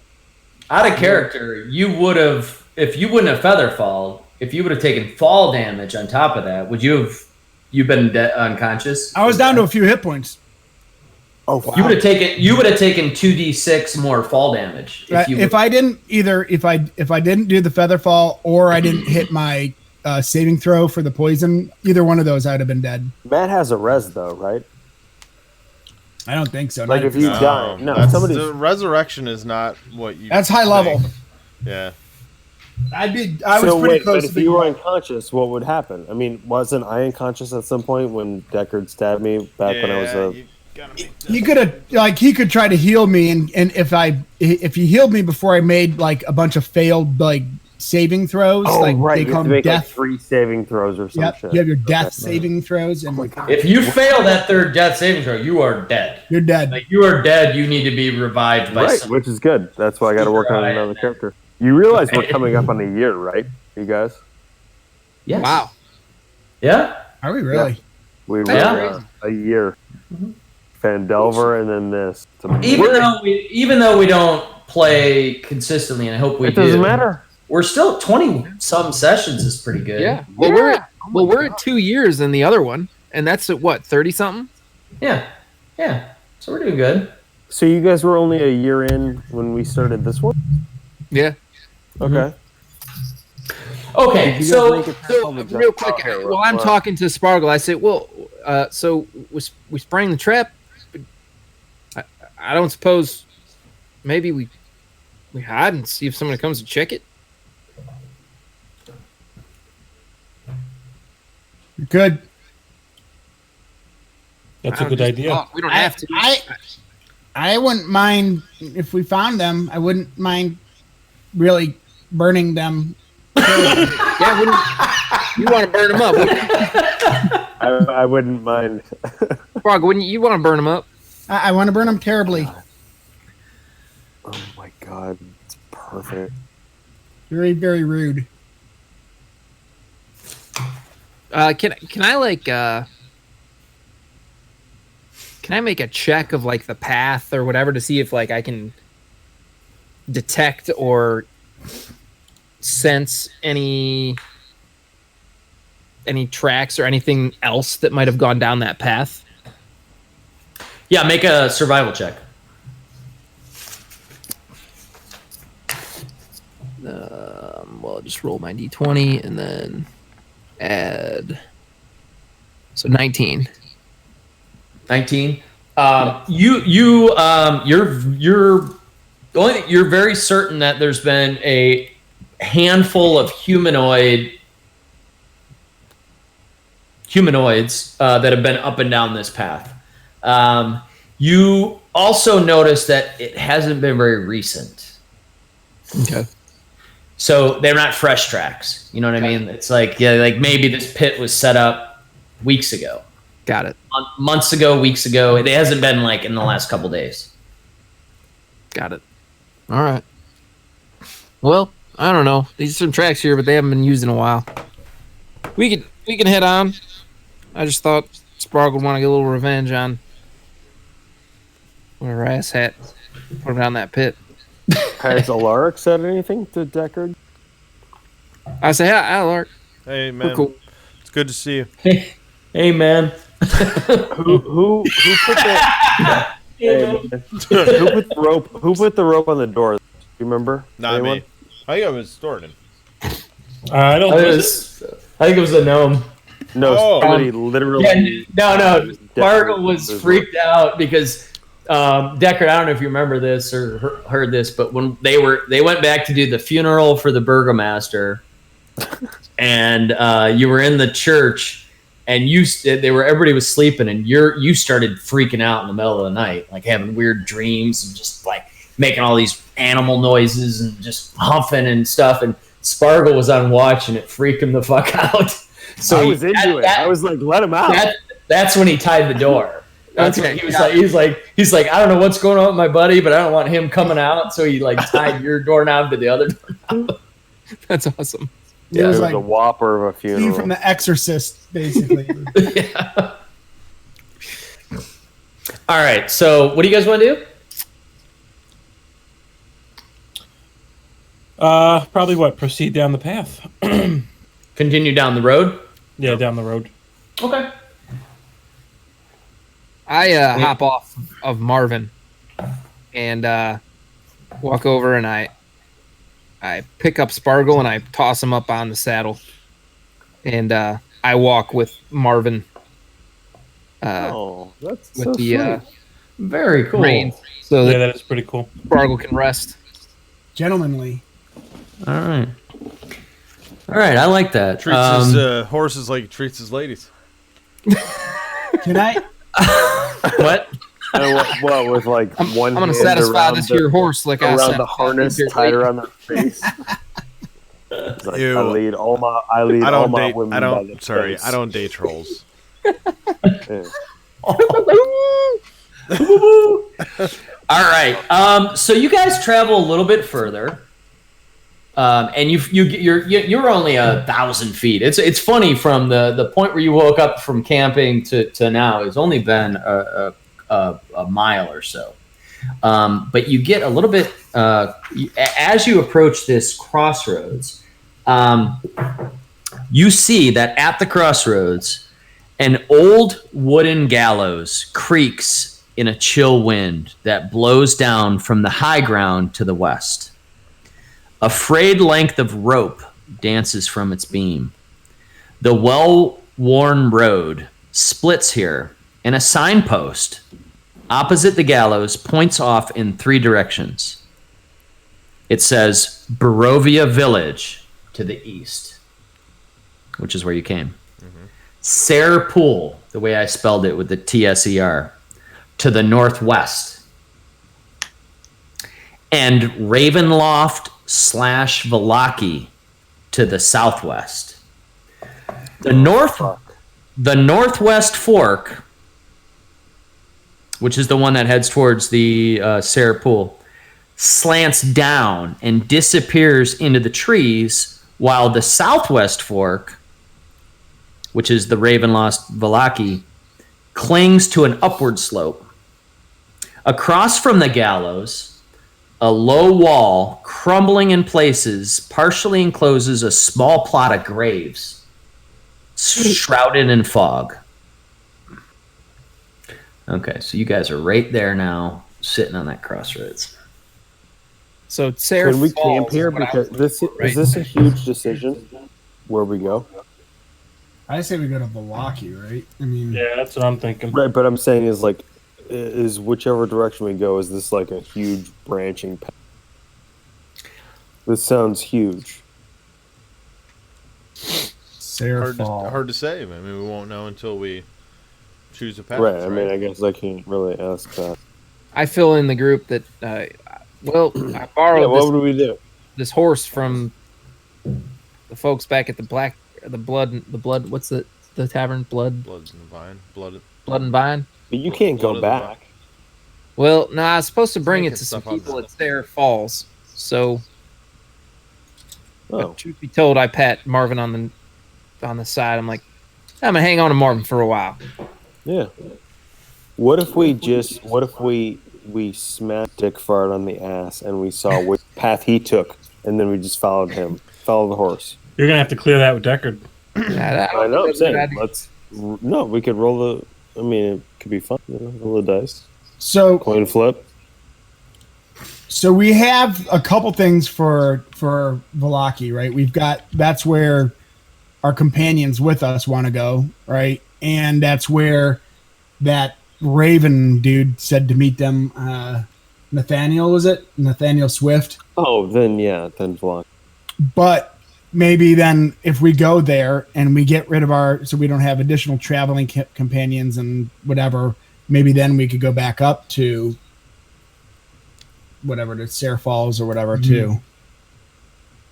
out of character, you would have, if you wouldn't have feather fall, if you would have taken fall damage on top of that, would you've been unconscious? I was down to a few hit points. Oh, wow. You would have taken 2d6 more fall damage If I didn't do the feather fall or I didn't hit my saving throw for the poison, either one of those I'd have been dead. Matt has a res though, right? I don't think so. Like Not if you if- die, no, that's, somebody's. the resurrection is not what you. That's high level. think. Yeah. I was So pretty wait, close but to if the you were unconscious, what would happen? I mean, wasn't I unconscious at some point when Deckard stabbed me back when I was a? you gotta make that- He could have he could try to heal me, and if he healed me before I made like a bunch of failed like saving throws, Oh, like right. they You call have to them make like death. 3 saving throws or some Yep, shit. you have your death Okay. saving throws, and If you fail that third death saving throw, you are dead. you're dead. Like you are dead. You need to be revived by Right, some. which is good. That's why I got to work on Right. another character. You realize we're coming up on a year, right? You guys? Yes. Wow. Yeah. Are we really? We That's were a year. Fandelver and then this. Even though we don't play consistently, and I hope we It doesn't do, matter. we're still 20 some sessions is pretty good. Yeah. Well, we're at 2 years in the other one, and that's at what 30 something. Yeah. Yeah. So we're doing good. So you guys were only a year in when we started this one? Yeah. Okay. Okay, You guys so make it So public, real just- quick, okay, while I'm well, talking to Sparkle, I say, "Well, so we sprang the trap. I don't suppose maybe we hide and see if somebody comes to check it." You're good. That's I a good just idea. thought we don't have to. I wouldn't mind if we found them. I wouldn't mind really burning them. Yeah, wouldn't you want to burn them up? I wouldn't mind. Frog, wouldn't you want to burn them up? I want to burn them terribly. Oh my god, it's perfect. Very, very rude. Can I like can I make a check of like the path or whatever to see if like I can detect or sense any tracks or anything else that might have gone down that path? Yeah, make a survival check. Well, I'll just roll my d20 and then add. So 19. 19. You're very certain that there's been a handful of humanoids that have been up and down this path. You also notice that it hasn't been very recent. Okay. So they're not fresh tracks. You know what I mean? It's like, yeah, like maybe this pit was set up weeks ago. Got it. Months ago, weeks ago. It hasn't been like in the last couple days. Got it. All right. Well, I don't know. These are some tracks here, but they haven't been used in a while. We can head on. I just thought Spark would want to get a little revenge on whatever ass hat put down that pit. Has Alaric said anything to Deckard? I say, hi, Lark. Hey man, We're cool. it's good to see you. Hey, man. Who put that? Hey, man. Who put the rope on the door? Do you remember? Not Anyone? me. I think I was storing him. I don't think I think it was a gnome. No, Oh. somebody literally. Yeah, no. Sparkle Deckard was was freaked out because Deckard, I don't know if you remember this or heard this, but when they went back to do the funeral for the burgomaster, and you were in the church, and everybody was sleeping, and you started freaking out in the middle of the night, like having weird dreams and just like making all these animal noises and just huffing and stuff. And Sparkle was on watch, and it freaked him the fuck out. So I was into it. I was like, let him out. That's when he tied the door. That's Okay. what he was like. He's like, I don't know what's going on with my buddy, but I don't want him coming out. So he like tied your doorknob to the other door. That's awesome. It It was was like a whopper of a scene funeral. from The Exorcist, basically. Yeah. All right. So what do you guys want to do? probably proceed down the path. Continue down the road. Yeah, down the road. Okay. I hop off of Marvin and walk over and I pick up Sparkle and I toss him up on the saddle. And I walk with Marvin Oh, that's with so the sweet. Very cool. reins so Yeah, that that is pretty cool. Sparkle can rest. Gentlemanly. All right. All right. I like that. Treats his horses like he treats his ladies. Can I? What? And what with like one? I'm gonna hand satisfy around this the- here horse like I around said. the harness tied around their face. It's like, Ew. I lead all my I don't my date. women I by don't. the Sorry, face. I don't date trolls. Yeah. All right. So you guys travel a little bit further, and you're only 1,000 feet. It's funny from the point where you woke up from camping to now. It's only been a mile or so. But you get a little bit as you approach this crossroads. You see that at the crossroads, an old wooden gallows creaks in a chill wind that blows down from the high ground to the west. A frayed length of rope dances from its beam. The well-worn road splits here, and a signpost opposite the gallows points off in 3 directions. It says Barovia Village to the east, which is where you came. Sayre Pool, the way I spelled it with the Tser, to the northwest. And Ravenloft / Vallaki to the southwest. The northwest fork, which is the one that heads towards the Sayre Pool, slants down and disappears into the trees, while the southwest fork, which is the Ravenloft Vallaki, clings to an upward slope. Across from the gallows, a low wall, crumbling in places, partially encloses a small plot of graves, shrouded in fog. Okay, so you guys are right there now, sitting on that crossroads. So Sayre Can we Falls camp here? is what I Because was this looking for, right? is this a huge decision where we go? I say we go to Milwaukee, right? I mean, Yeah, that's what I'm thinking. Right, but I'm saying is whichever direction we go, is this like a huge branching path? This sounds huge. Sayre Falls. Hard to say. I mean, we won't know until we choose a path. Right, I mean, I guess I can't really ask that. I fill in the group that. I Yeah, borrowed what would we do? this horse from the folks back at the blood. What's the tavern? Blood Blood and Vine. Blood. and Vine. But you can't Blood go of the back. Well, no, I was supposed to bring it Making to some stuff up people now. at Sayre Falls. So, Oh, truth be told, I pat Marvin on the side. I'm like, I'm gonna hang on to Marvin for a while. yeah. What if we smacked Dick Fart on the ass and we saw which path he took, and then we just followed him, follow the horse? You're gonna have to clear that with Deckard. I know. I'm saying we could roll the. I mean, it could be fun. Roll the dice, So coin flip. we have a couple things for Vallaki, right? That's where our companions with us want to go, right? And that's where that Raven dude said to meet them. Nathaniel, was it? Nathaniel Swift. Oh, then block. But maybe then if we go there and we get rid of so we don't have additional traveling companions and whatever, maybe then we could go back up to whatever, to Sayre Falls or whatever too.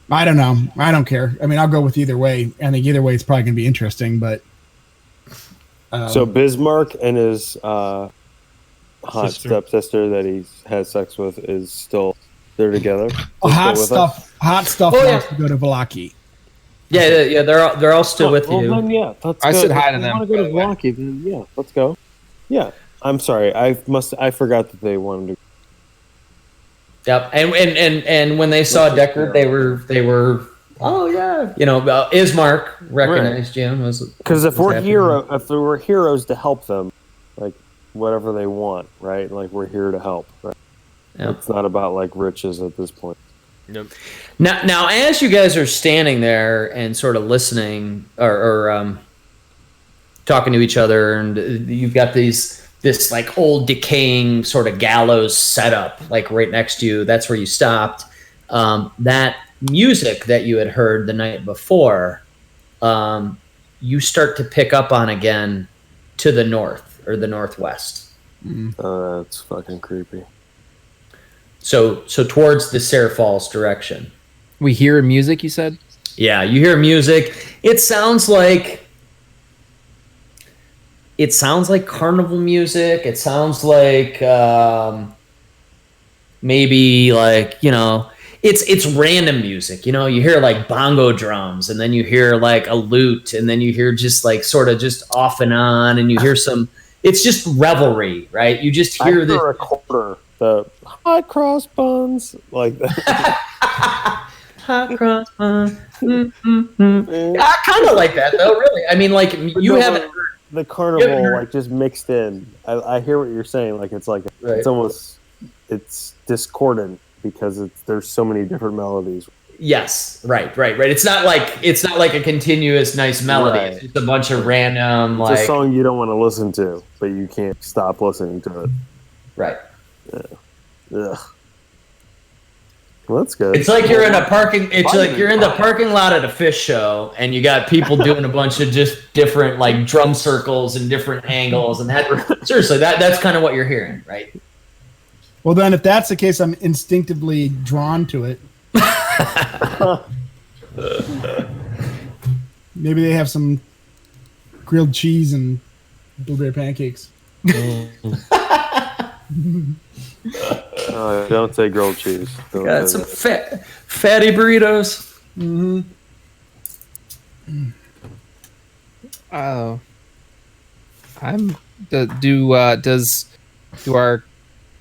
I don't know. I don't care. I mean, I'll go with either way. I think either way is probably going to be interesting, but. So Bismarck and his hot Sister. stepsister that he has sex with is still there together. hot Still with us? stuff Oh, yeah. wants to go to Vallaki. Yeah, they're all still with Well, you. then, yeah, let's I go. said hi to If we them, want to go by to the way. Milwaukee, then yeah, let's go. Yeah, I'm sorry. I forgot that they wanted to. Yep, and when they saw Deckard, they were oh yeah, Ismark recognized you. Because if was we're happy. if we were heroes to help them, like whatever they want, right? Like we're here to help. Right? Yep. It's not about like riches at this point. Yep. Now, as you guys are standing there and sort of listening or talking to each other, and you've got this like old decaying sort of gallows setup like right next to you. That's where you stopped. That music that you had heard the night before, you start to pick up on again to the north or the northwest. That's fucking creepy. So towards the Sayre Falls direction. We hear music, you said? Yeah, you hear music. It sounds like carnival music. It sounds like maybe like, it's random music. You hear like bongo drums, and then you hear like a lute, and then you hear just like sort of just off and on, and you hear it's just revelry, right? You just hear this. a quarter, the hot cross buns, like that. Hot cross bun. I kind of like that though, really. I mean, like you haven't heard. The carnival, heard- like just mixed in. I hear what you're saying. Like it's like Right. it's almost discordant because there's so many different melodies. Yes, right. It's not like a continuous nice melody. Right. It's just a bunch of random It's like a song you don't want to listen to, but you can't stop listening to it. right. Ugh. Well, that's good. It's like you're in a parking. It's like you're in the parking lot at a fish show, and you got people doing a bunch of just different like drum circles and different angles, and that seriously, that's kind of what you're hearing, right? Well, then, if that's the case, I'm instinctively drawn to it. Maybe they have some grilled cheese and blueberry pancakes. Don't say grilled cheese. Don't Got say some that. fatty burritos. Mm-hmm. Oh, do our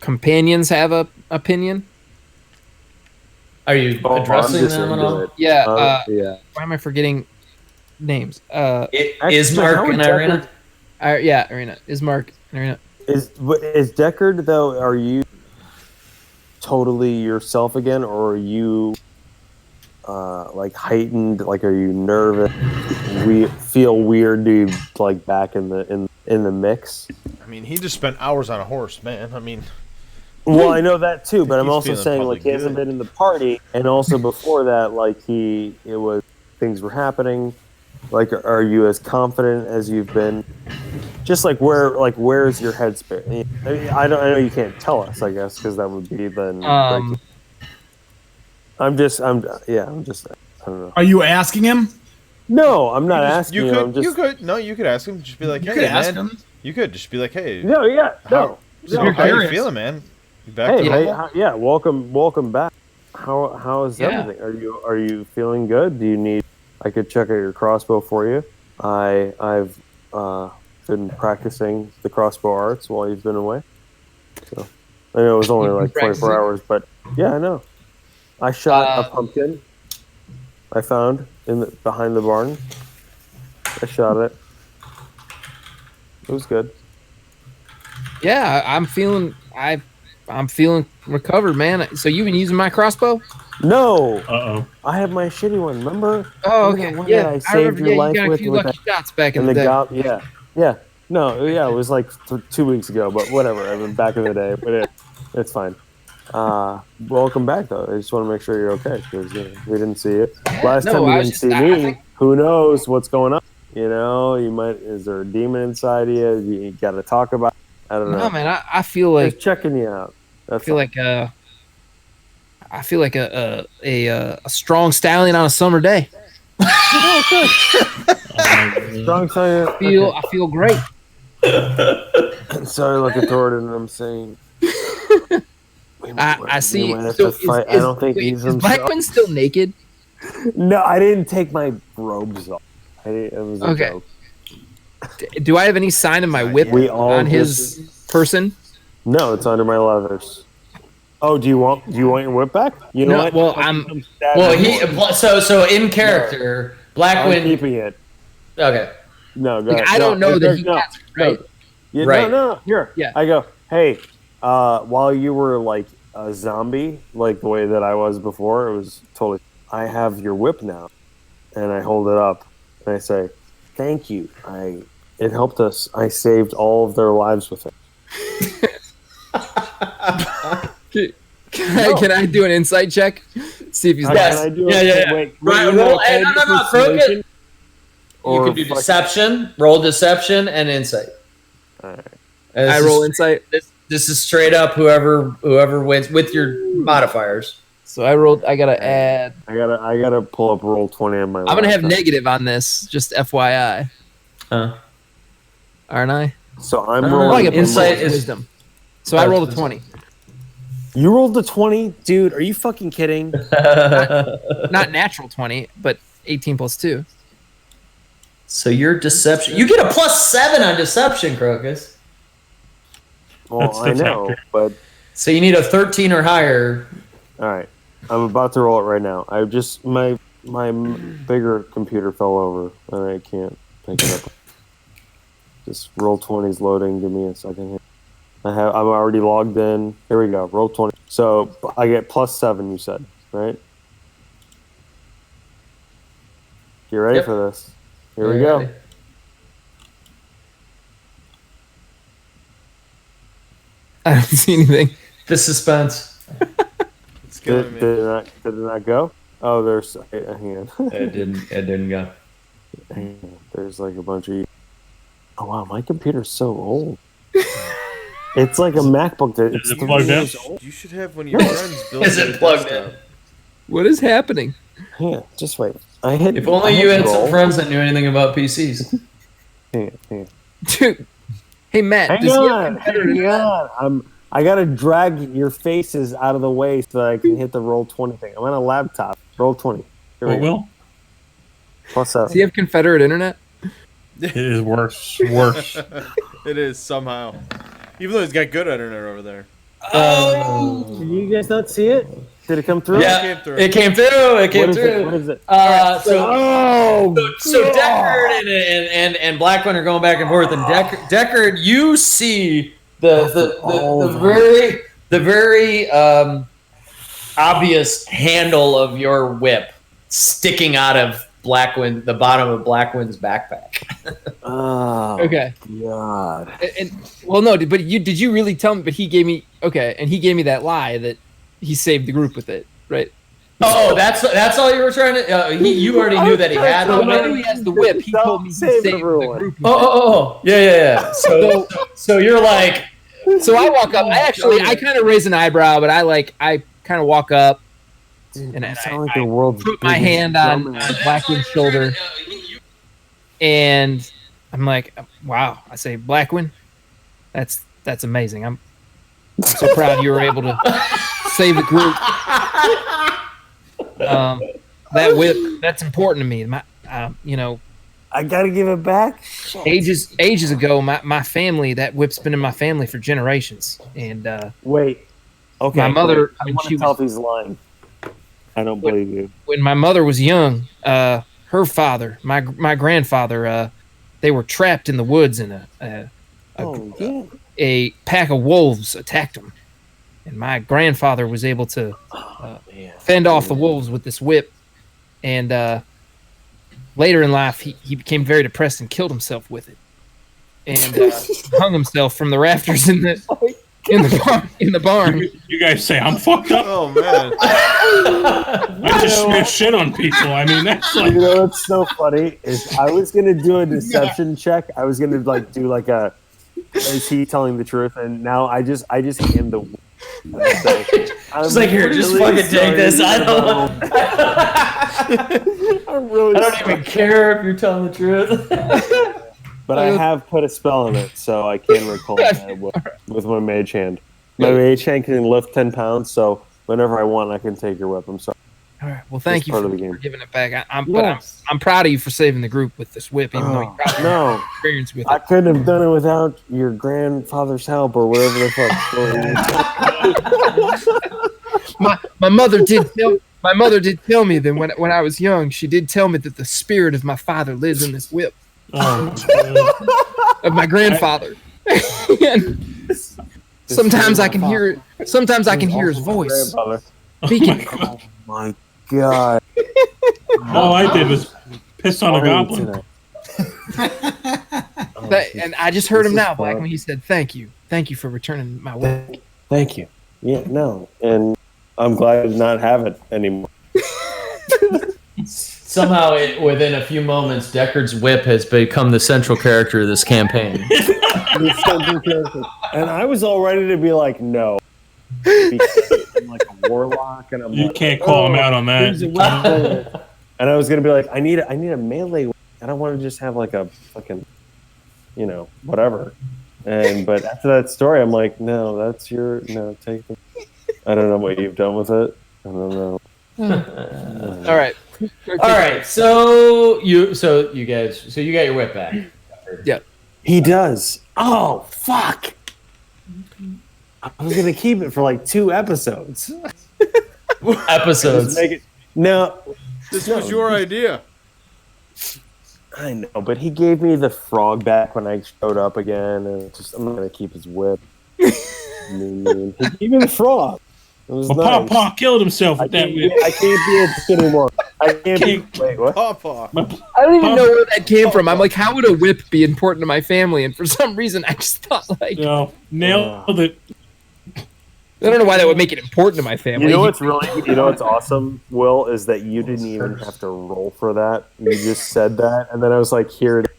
companions have a opinion? Are you Oh, I'm addressing just them at into all? it. Yeah. Yeah. Why am I forgetting names? Is Mark and Irina? Yeah, Irina. Ismark and Irina. Is Deckard though? Are you totally yourself again, or are you like heightened? Like, are you nervous? We feel weird, dude. Like back in the mix. I mean, he just spent hours on a horse, man. I mean, Well, I know that too, but I'm He's also feeling saying probably like he hasn't good. been in the party, and also before that, like things were happening. Like, are you as confident as you've been? Just like where's your headspace? I know you can't tell us, I guess, because that would be then. I don't know. Are you asking him? No, I'm not asking you. I'm just. You could ask him. Just be like, You hey, could ask man. him. You could just be like, hey, No, yeah, no. so You're how you curious. feeling, man? You back to Hey, normal? yeah, welcome back. How is Yeah. everything? Are you feeling good? Do you need? I could check out your crossbow for you. I've been practicing the crossbow arts while you've been away. So I know it was only You've been like 24 practicing? hours, but yeah, I know. I shot a pumpkin. I found behind the barn. I shot it. It was good. Yeah, I'm feeling recovered, man. So you've been using my crossbow? No, Uh-oh. I have my shitty one. Remember? Oh, Remember okay. the one Yeah, that I I saved remember. your Yeah, life you got a with few with lucky shots back in and the the day. yeah. No, yeah, it was like 2 weeks ago, but whatever. I mean, back in the day, but it's fine. Welcome back, though. I just want to make sure you're okay because we didn't see you last No, time. You I didn't was just- see I me. think- Who knows what's going on? You know, you might. Is there a demon inside you? You got to talk about. I don't know. No, man, I feel like Just checking you out. That's I feel like a strong stallion on a summer day. strong sign. I feel great. Sorry, looking toward it, and I'm saying. I see. We might have So to fight. I don't think he's is himself. Blackman still naked? No, I didn't take my robes off. It was a Okay. joke. Do I have any sign of my whip We all on his person? No, it's under my leathers. Oh, do you want your whip back? You know No, what? well, So in character, I'm Blackwind. keeping it. Okay. No, go Like, ahead. I don't know that he no, has it, right? No. Yeah, Right. No. Here. Yeah. I go. Hey, while you were like a zombie, like the way that I was before, it was totally. I have your whip now, and I hold it up and I say, "Thank you. It helped us. I saved all of their lives with it." Can I do an insight check? See if he's Yes. Can I do Yeah, it? yeah, yeah. Wait, Right, you roll- know, hey, no, persuasion? Crooked. You Or can do fucking- deception, roll deception, and insight. Alright. And I this roll is- insight. This is straight up whoever wins with your modifiers. So I rolled. I gotta add. I gotta pull up roll 20 on my. I'm gonna have laptop. negative on this. Just FYI, Huh. aren't I? So I'm Oh, Oh, I rolling. get Insight plus is- wisdom. So I rolled a 20. You rolled a 20, dude. Are you fucking kidding? Not natural 20, but 18 plus 2. So your deception, you get a +7 on deception, Crocus. Well, That's I the know, factor. but So you need a 13 or higher. all right. I'm about to roll it right now. I just my bigger computer fell over and I can't pick it up. Just roll 20's loading. Give me a second here. I'm already logged in. Here we go. Roll 20. So I get +7. You said, right? Get ready Yep. for this. Here we go. Ready? I don't see anything. The suspense. It's killing Did me. it not go? Oh, there's hang on. It didn't go. Hang on. There's like a bunch of. Oh wow, my computer's so old. It's like a MacBook. It's Is it 3 plugged in? years old. You should have one of your friends build Is you it a plugged desktop. What is happening? Yeah, just wait. I hit. If only I you hit had some roll. friends that knew anything about PCs. Hang on. Dude. Hey Matt, Hang does he have on, Confederate hang internet? on. I gotta drag your faces out of the way so that I can hit the roll 20 thing. I'm on a laptop. Roll 20. Here we What go. will? Plus up. Does he have Confederate internet? It is worse. Worse. It is somehow. Even though he's got good internet over there. Did you guys not see it? Did it come through? Yeah, came through. it came through. It What came is through. it? What is it? So Deckard and Blackman are going back and forth, and Deckard, you see the very obvious handle of your whip sticking out of Blackwind, the bottom of Blackwind's backpack. Oh, Okay. God. And well, no, but did you really tell me? But he gave me and he gave me that lie that he saved the group with it, right? Oh, that's all you were trying to. You already knew that he had So the when I knew whip. he has the whip, he told me he Save saved everyone. the group. Oh, yeah. So you're like, So I walk up. I kind of raise an eyebrow, but I kind of walk up Dude, And you I- sound like the world's put my biggest hand on dumbass. Blackwind's shoulder, and I'm like, "Wow!" I say, "Blackwin, that's amazing. I'm so proud you were able to save the group. That whip, that's important to me. I gotta give it back. Ages ago, my family, that whip's been in my family for generations, and Wait. Okay. My mother, I when want she to tell was- if he's lying. I don't believe you. when my mother was young, her father, my grandfather, they were trapped in the woods, and Yeah. a pack of wolves attacked them, and my grandfather was able to Man. fend off the wolves with this whip, and later in life he became very depressed and killed himself with it, and hung himself from the rafters in the barn. You guys say I'm fucked up. Oh man. I just smear shit on people. I mean, that's like You know what's so funny is I was gonna do a deception check. I was gonna do like a is he telling the truth? And now I just hand the. It's like, here, just fucking take this. I don't. I'm really. I don't even care if you're telling the truth. But I have put a spell on it, so I can recall that with my mage hand. My mage hand can lift 10 pounds, so whenever I want, I can take your whip. I'm sorry. All right. Well, thank It's you part for of the game. giving it back. I'm Yes. proud of you for saving the group with this whip, even though you probably No, have experience with I it. couldn't have done it without your grandfather's help or whatever the fuck. My mother did tell me that when I was young, she did tell me that the spirit of my father lives in this whip of my grandfather. And sometimes I can hear his voice Grandfather. speaking. Oh my god. all I did was piss on a goblin. And I just heard This him is now, Black, fun. when he said, "Thank you for returning my whip." Thank you. Yeah, no. And I'm glad I did not have it anymore. Somehow, within a few moments, Deckard's whip has become the central character of this campaign. And I was all ready to be like, no. Because I'm like a warlock, and I'm You like, can't call him out on here's a that. weapon. And I was gonna be like, I need a melee. I don't want to just have like a fucking, whatever. But after that story, I'm like, no, take it. I don't know what you've done with it. I don't know. All right. All right, so you got your whip back. He does. Oh fuck! I was gonna keep it for like 2 episodes. Episodes. Just make it. No, This was your idea. I know, but he gave me the frog back when I showed up again, and I'm not gonna keep his whip. He gave me the frog. It was Well, nice. Pawpaw killed himself I with that can't, whip. I can't be a dick anymore. I can't be. Wait, what? Pawpaw. I don't even know where that came from. I'm like, how would a whip be important to my family? And for some reason, I just thought like, No, nailed it. I don't know why that would make it important to my family. You know what's awesome, Will, is that you didn't even have to roll for that. You just said that, and then I was like, here it is.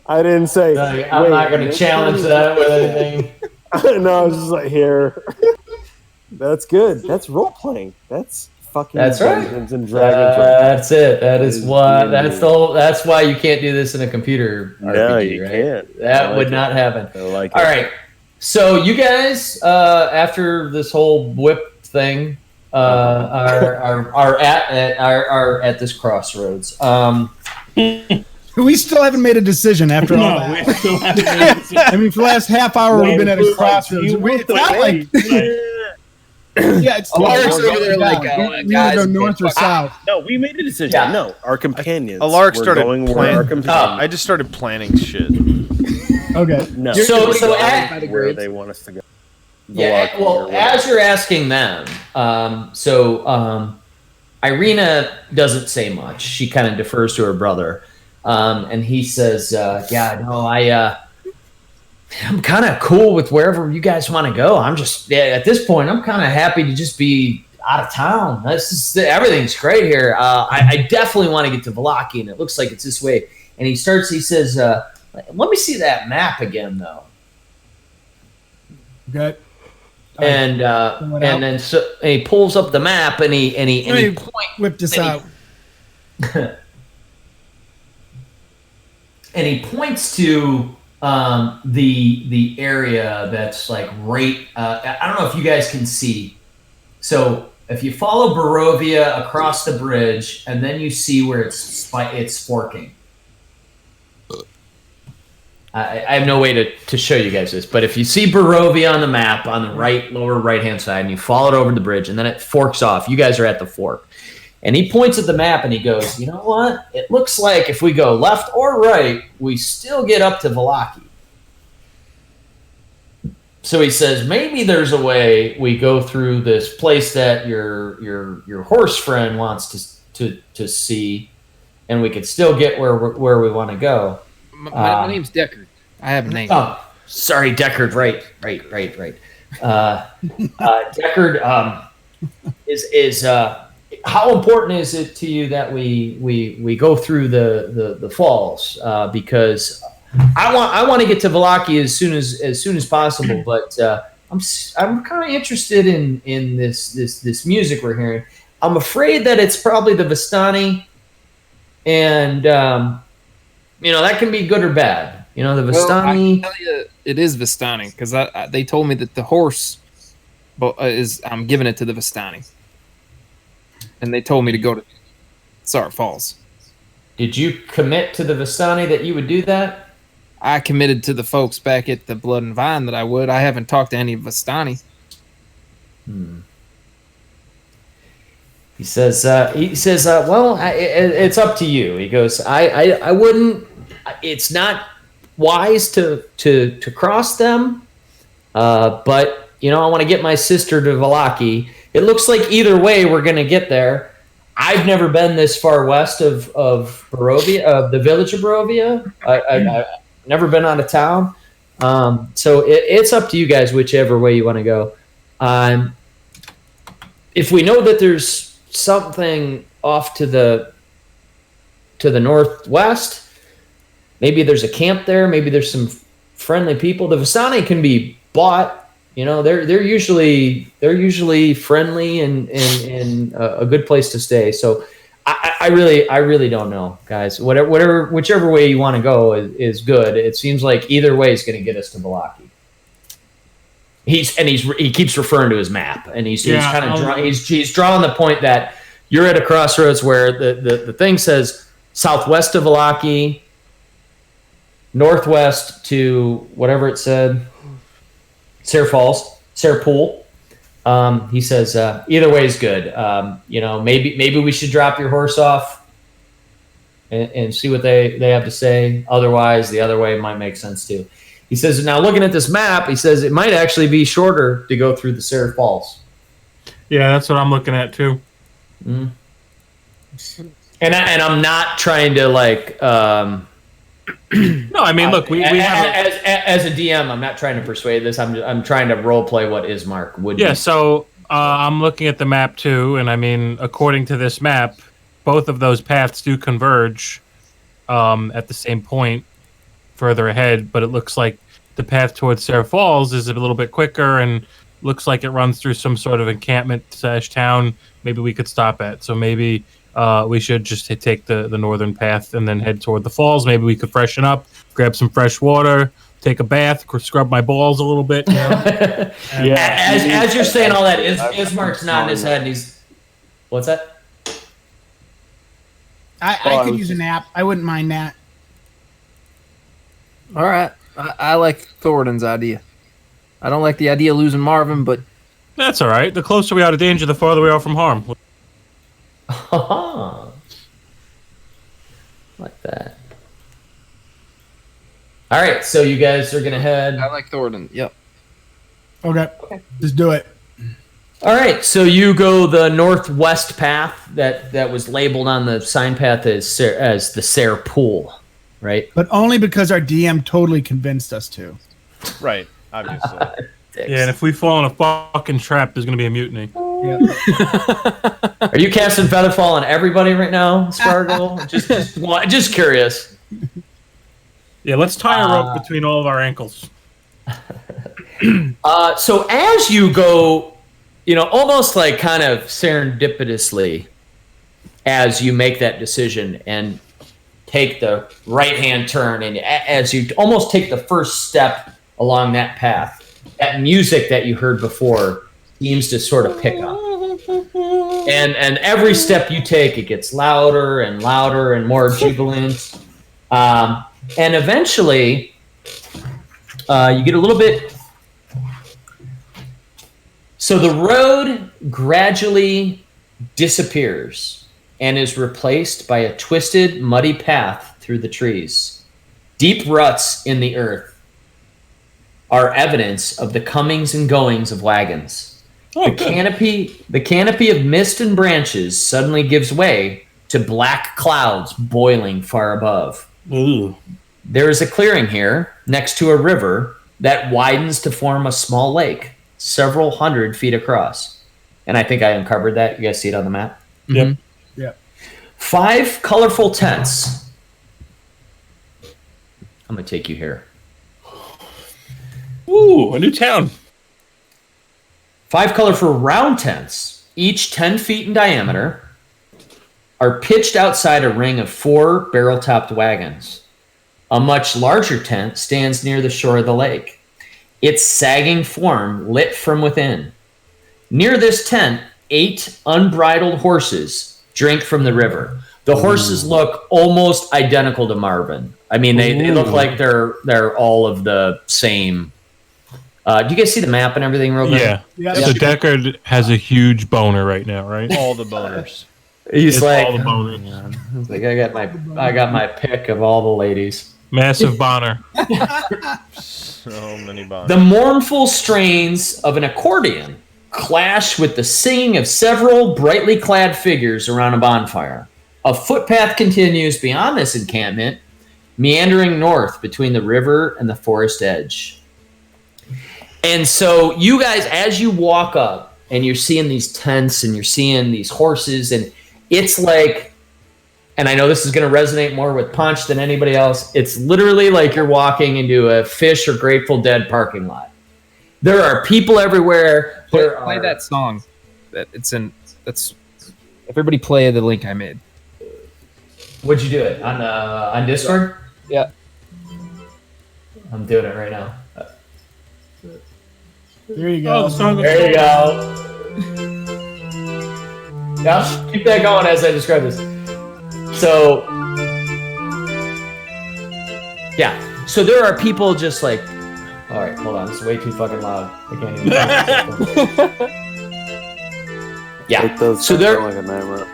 I didn't say. I'm not going to challenge that with anything. No, I was just like, here. That's good. That's role playing. That's fucking That's right. Dungeons and Dragons. That's it. That is what. That's That's why you can't do this in a computer RPG, No, you right? can't. That I would like not happen. I like All it. right. So you guys, after this whole whip thing, are at this crossroads. We still haven't made a decision after all No, that. we still haven't made a decision. I mean, for the last half hour, we've been at a crossroads. It's not like, yeah, it's still Alaric's going over there down. like, we either go north or south. No, we made a decision. Yeah. No, our companions. Alaric were started going where planning. our companions. I just started planning shit. Okay. No. So going where they want us to go. Yeah. Velocity or Well, whatever. as you're asking them, Irina doesn't say much. She kind of defers to her brother, and he says, "Yeah, no, I'm kind of cool with wherever you guys want to go. I'm just at this point, I'm kind of happy to just be out of town. Everything's great here. I definitely want to get to Valaki, and it looks like it's this way." And he says, "Let me see that map again, though." Okay. And then he pulls up the map and he Whip this out. and he points to the area that's like right. I don't know if you guys can see. So if you follow Barovia across the bridge, and then you see where it's forking. I have no way to show you guys this, but if you see Barovia on the map on the lower right hand side, and you follow it over the bridge, and then it forks off, you guys are at the fork. And he points at the map and he goes, "You know what? It looks like if we go left or right, we still get up to Valaki." So he says, "Maybe there's a way we go through this place that your horse friend wants to see, and we could still get where we want to go." My name's Deckard. I have a name. Oh, sorry, Deckard. Right. Deckard is how important is it to you that we go through the falls? Because I want to get to Valaki as soon as possible, but I'm kind of interested in this music we're hearing. I'm afraid that it's probably the Vistani, and that can be good or bad. The Vistani. Well, I can tell you, it is Vistani because they told me that the horse I'm giving it to the Vistani, and they told me to go to Sar Falls. Did you commit to the Vistani that you would do that? I committed to the folks back at the Blood and Vine that I would. I haven't talked to any Vistani. He says, well, it's up to you. He goes, I wouldn't. It's not wise to cross them, but I want to get my sister to Valaki. It looks like either way we're going to get there. I've never been this far west of Barovia, of the village of Barovia. I've never been out of town, so it's up to you guys whichever way you want to go. If we know that there's something off to the northwest, maybe there's a camp there, maybe there's some friendly people. The Vistani can be bought. They're usually friendly and a good place to stay. So I really don't know, guys. Whichever way you want to go is good. It seems like either way is going to get us to Valaki. He keeps referring to his map, and he's drawing the point that you're at a crossroads where the thing says southwest of Valaki, northwest to whatever it said, Sayre Pool. He says either way is good. Maybe we should drop your horse off and see what they have to say. Otherwise, the other way might make sense too. He says, now looking at this map, he says it might actually be shorter to go through the Sayre Falls. Yeah, that's what I'm looking at too. And I'm not trying to like. No, I mean, look, we have. As a DM, I'm not trying to persuade this. I'm trying to role play what Ismark would. Yeah, be. so I'm looking at the map too, and I mean, according to this map, both of those paths do converge at the same point further ahead, but it looks like the path towards Sarah Falls is a little bit quicker and looks like it runs through some sort of encampment/town. Maybe we could stop at. So maybe we should just take the northern path and then head toward the falls. Maybe we could freshen up, grab some fresh water, take a bath, scrub my balls a little bit. You know? As you're saying all that, Ismark's nodding his head, and he's. What's that? I could use a nap. I wouldn't mind that. All right. I like Thoradin's idea. I don't like the idea of losing Marvin, but That's all right. The closer we are to danger, the farther we are from harm. Like that. All right, so you guys are gonna head. I like Thoradin. Yep. Okay. Just do it. All right, so you go the northwest path that was labeled on the sign path as the Sayre Pool, right? But only because our DM totally convinced us to. Right, obviously. Yeah, and if we fall in a fucking trap, there's going to be a mutiny. Yeah. Are you casting Featherfall on everybody right now, Sparkle? just curious. Yeah, let's tie a rope between all of our ankles. So as you go, almost like kind of serendipitously, as you make that decision and take the right-hand turn, and as you almost take the first step along that path, that music that you heard before seems to sort of pick up. And every step you take, it gets louder and louder and more jubilant. And eventually, you get a little bit... So the road gradually disappears and is replaced by a twisted, muddy path through the trees. Deep ruts in the earth are evidence of the comings and goings of wagons. The canopy of mist and branches suddenly gives way to black clouds boiling far above. Ooh. There is a clearing here next to a river that widens to form a small lake, several hundred feet across. And I think I uncovered that. You guys see it on the map? Yep. Yeah. 5 colorful tents. I'm going to take you here. Ooh, a new town. 5 colorful round tents, each 10 feet in diameter, are pitched outside a ring of 4 barrel-topped wagons. A much larger tent stands near the shore of the lake, its sagging form lit from within. Near this tent, 8 unbridled horses drink from the river. The horses look almost identical to Marvin. I mean, they look like they're all of the same. Do you guys see the map and everything real good? Yeah. Yeah. So Deckard has a huge boner right now, right? All the boners. He's It's like, all the boners. he's like, I got my pick of all the ladies. Massive boner. So many boners. The mournful strains of an accordion clash with the singing of several brightly clad figures around a bonfire. A footpath continues beyond this encampment, meandering north between the river and the forest edge. And so you guys, as you walk up and you're seeing these tents and you're seeing these horses, and it's like, and I know this is going to resonate more with Punch than anybody else, it's literally like you're walking into a Fish or Grateful Dead parking lot. There are people everywhere. Play that song. That's everybody play the link I made. What'd you do it on Discord? Yeah. I'm doing it right now. There you Oh, go. the song. There you go. Yeah, keep that going as I describe this. So, yeah. So there are people just like, all right, hold on, this is way too fucking loud. I can't even. Yeah. It does So sound there, like a nightmare.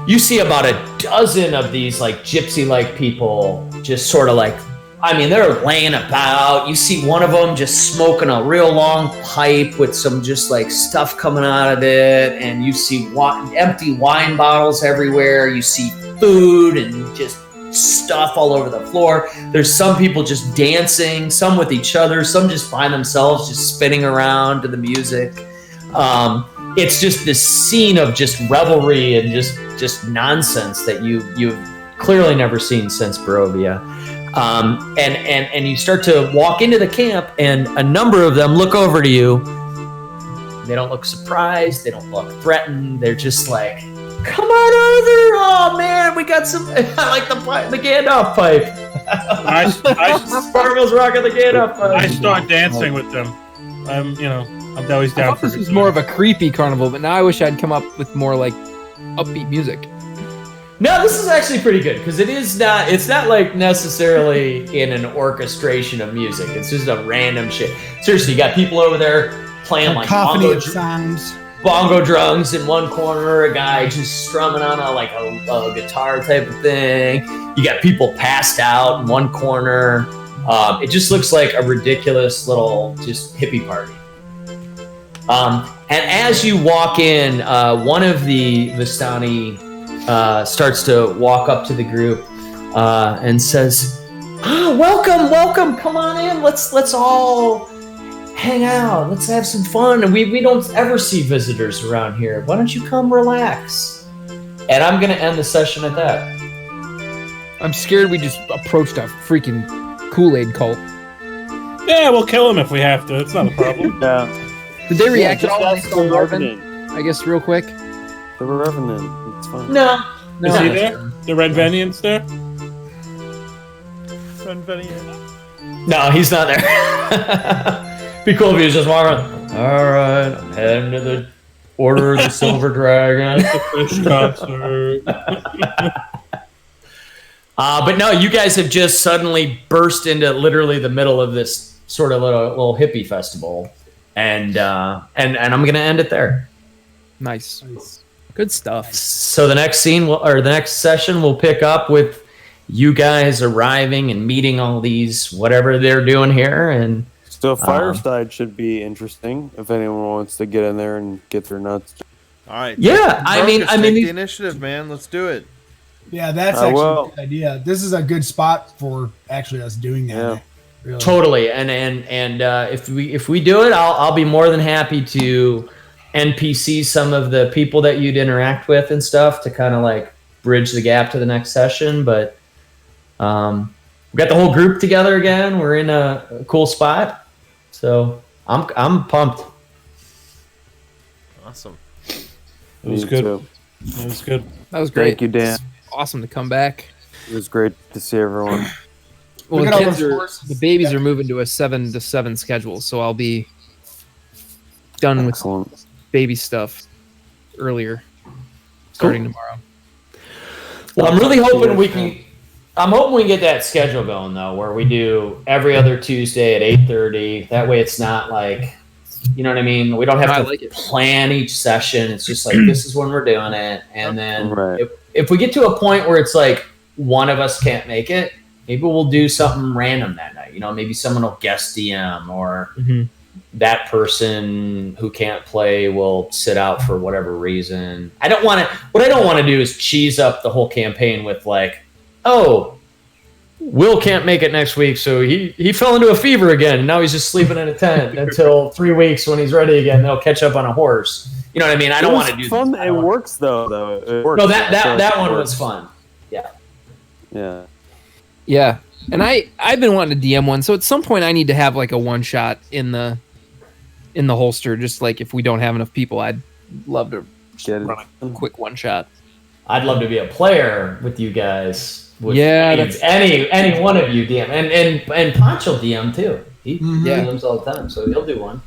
you see about a dozen of these like gypsy-like people just sort of like I mean, they're laying about. You see one of them just smoking a real long pipe with some just like stuff coming out of it, and you see empty wine bottles everywhere. You see food and just stuff all over the floor. There's some people just dancing, some with each other, some just by themselves, just spinning around to the music. It's just this scene of just revelry and just nonsense that you've clearly never seen since Barovia. And you start to walk into the camp, and a number of them look over to you. They don't look surprised. They don't look threatened. They're just like, "Come on over! Oh man, we got some. I like the Gandalf pipe. Sparkle's rocking the Gandalf pipe." I start dancing with them. I'm always I down thought for this was good more time. of a creepy carnival, but now I wish I'd come up with more like upbeat music. No, this is actually pretty good because it's not like necessarily in an orchestration of music. It's just a random shit. Seriously, you got people over there playing like Cacophony of sounds. bongo drums in one corner, a guy just strumming on a guitar type of thing. You got people passed out in one corner. It just looks like a ridiculous little just hippie party. And as you walk in, one of the Vistani starts to walk up to the group and says, welcome, come on in. Let's all hang out. Let's have some fun. And we don't ever see visitors around here. Why don't you come relax? And I'm going to end the session at that. I'm scared we just approached a freaking Kool-Aid cult. Yeah, we'll kill him if we have to. It's not a problem. Yeah. Did they react just at all when they ask saw the Marvin? Revenant. I guess real quick. The Revenant. It's fine. No. Is he there? The Red Venian's there? No, he's not there. Be cool if he was just walking. All right, I'm heading to the Order of the Silver Dragon. The Fish concert. But no, you guys have just suddenly burst into literally the middle of this sort of little hippie festival, and I'm gonna end it there. Nice. Good stuff. So the next the next session will pick up with you guys arriving and meeting all these whatever they're doing here, and So Fireside should be interesting if anyone wants to get in there and get their nuts. All right. Yeah, I mean, take the initiative, man. Let's do it. Yeah, that's actually a good idea. This is a good spot for actually us doing that. Yeah. Really. totally. And if we do it, I'll be more than happy to NPC some of the people that you'd interact with and stuff to kind of like bridge the gap to the next session. But we got the whole group together again. We're in a cool spot, so I'm pumped. Awesome. It was good. It was good. That was great. Thank you, Dan. It's awesome to come back. It was great to see everyone. Well, Look the at all kids those are, horses. the babies are moving to a 7 to 7 schedule, so I'll be done with Excellent. baby stuff earlier, starting tomorrow. Well, I'm really hoping we can. I'm hoping we can get that schedule going though, where we do every other Tuesday at 8:30. That way, it's not like, you know what I mean. We don't have I to like it. plan each session. It's just like this is when we're doing it, and then Right. if we get to a point where it's like one of us can't make it, maybe we'll do something random that night. You know, maybe someone will guest DM, or that person who can't play will sit out for whatever reason. What I don't want to do is cheese up the whole campaign with like, oh, Will can't make it next week, so he fell into a fever again, and now he's just sleeping in a tent until 3 weeks when he's ready again. They'll catch up on a horse. You know what I mean? I don't want to do fun. that. It works though. It works. No, that one works. was fun. Yeah. Yeah. Yeah, and I've been wanting to DM one, so at some point I need to have like a one shot in the holster. Just like if we don't have enough people, I'd love to Get it. run a quick one shot. I'd love to be a player with you guys. With Yeah, any one of you DM, and Poncho DM too. He Yeah. DMs all the time, so he'll do one.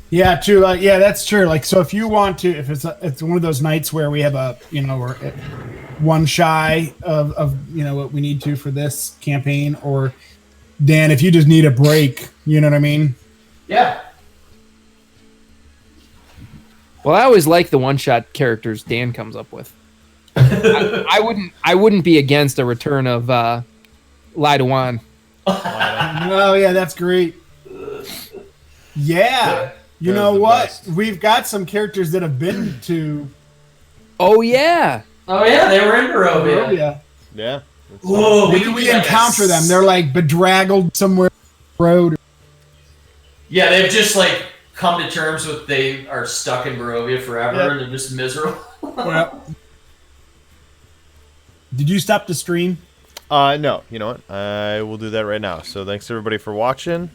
Yeah, true. Yeah, that's true. Like, so if you want to, if it's one of those nights where we have we're at one shy of what we need to for this campaign, or Dan, if you just need a break, you know what I mean? Yeah. Well, I always like the one shot characters Dan comes up with. I wouldn't be against a return of Lidawan Oh yeah, that's great. Yeah. You That know was the what? best. We've got some characters that have been to Oh yeah. Oh yeah, they were in Barovia. Barovia. Yeah. Whoa, Maybe could we do like encounter them. They're like bedraggled somewhere on the road. Yeah, they've just like come to terms with they are stuck in Barovia forever Yeah. and they're just miserable. Well, did you stop the stream? No. You know what? I will do that right now. So thanks everybody for watching.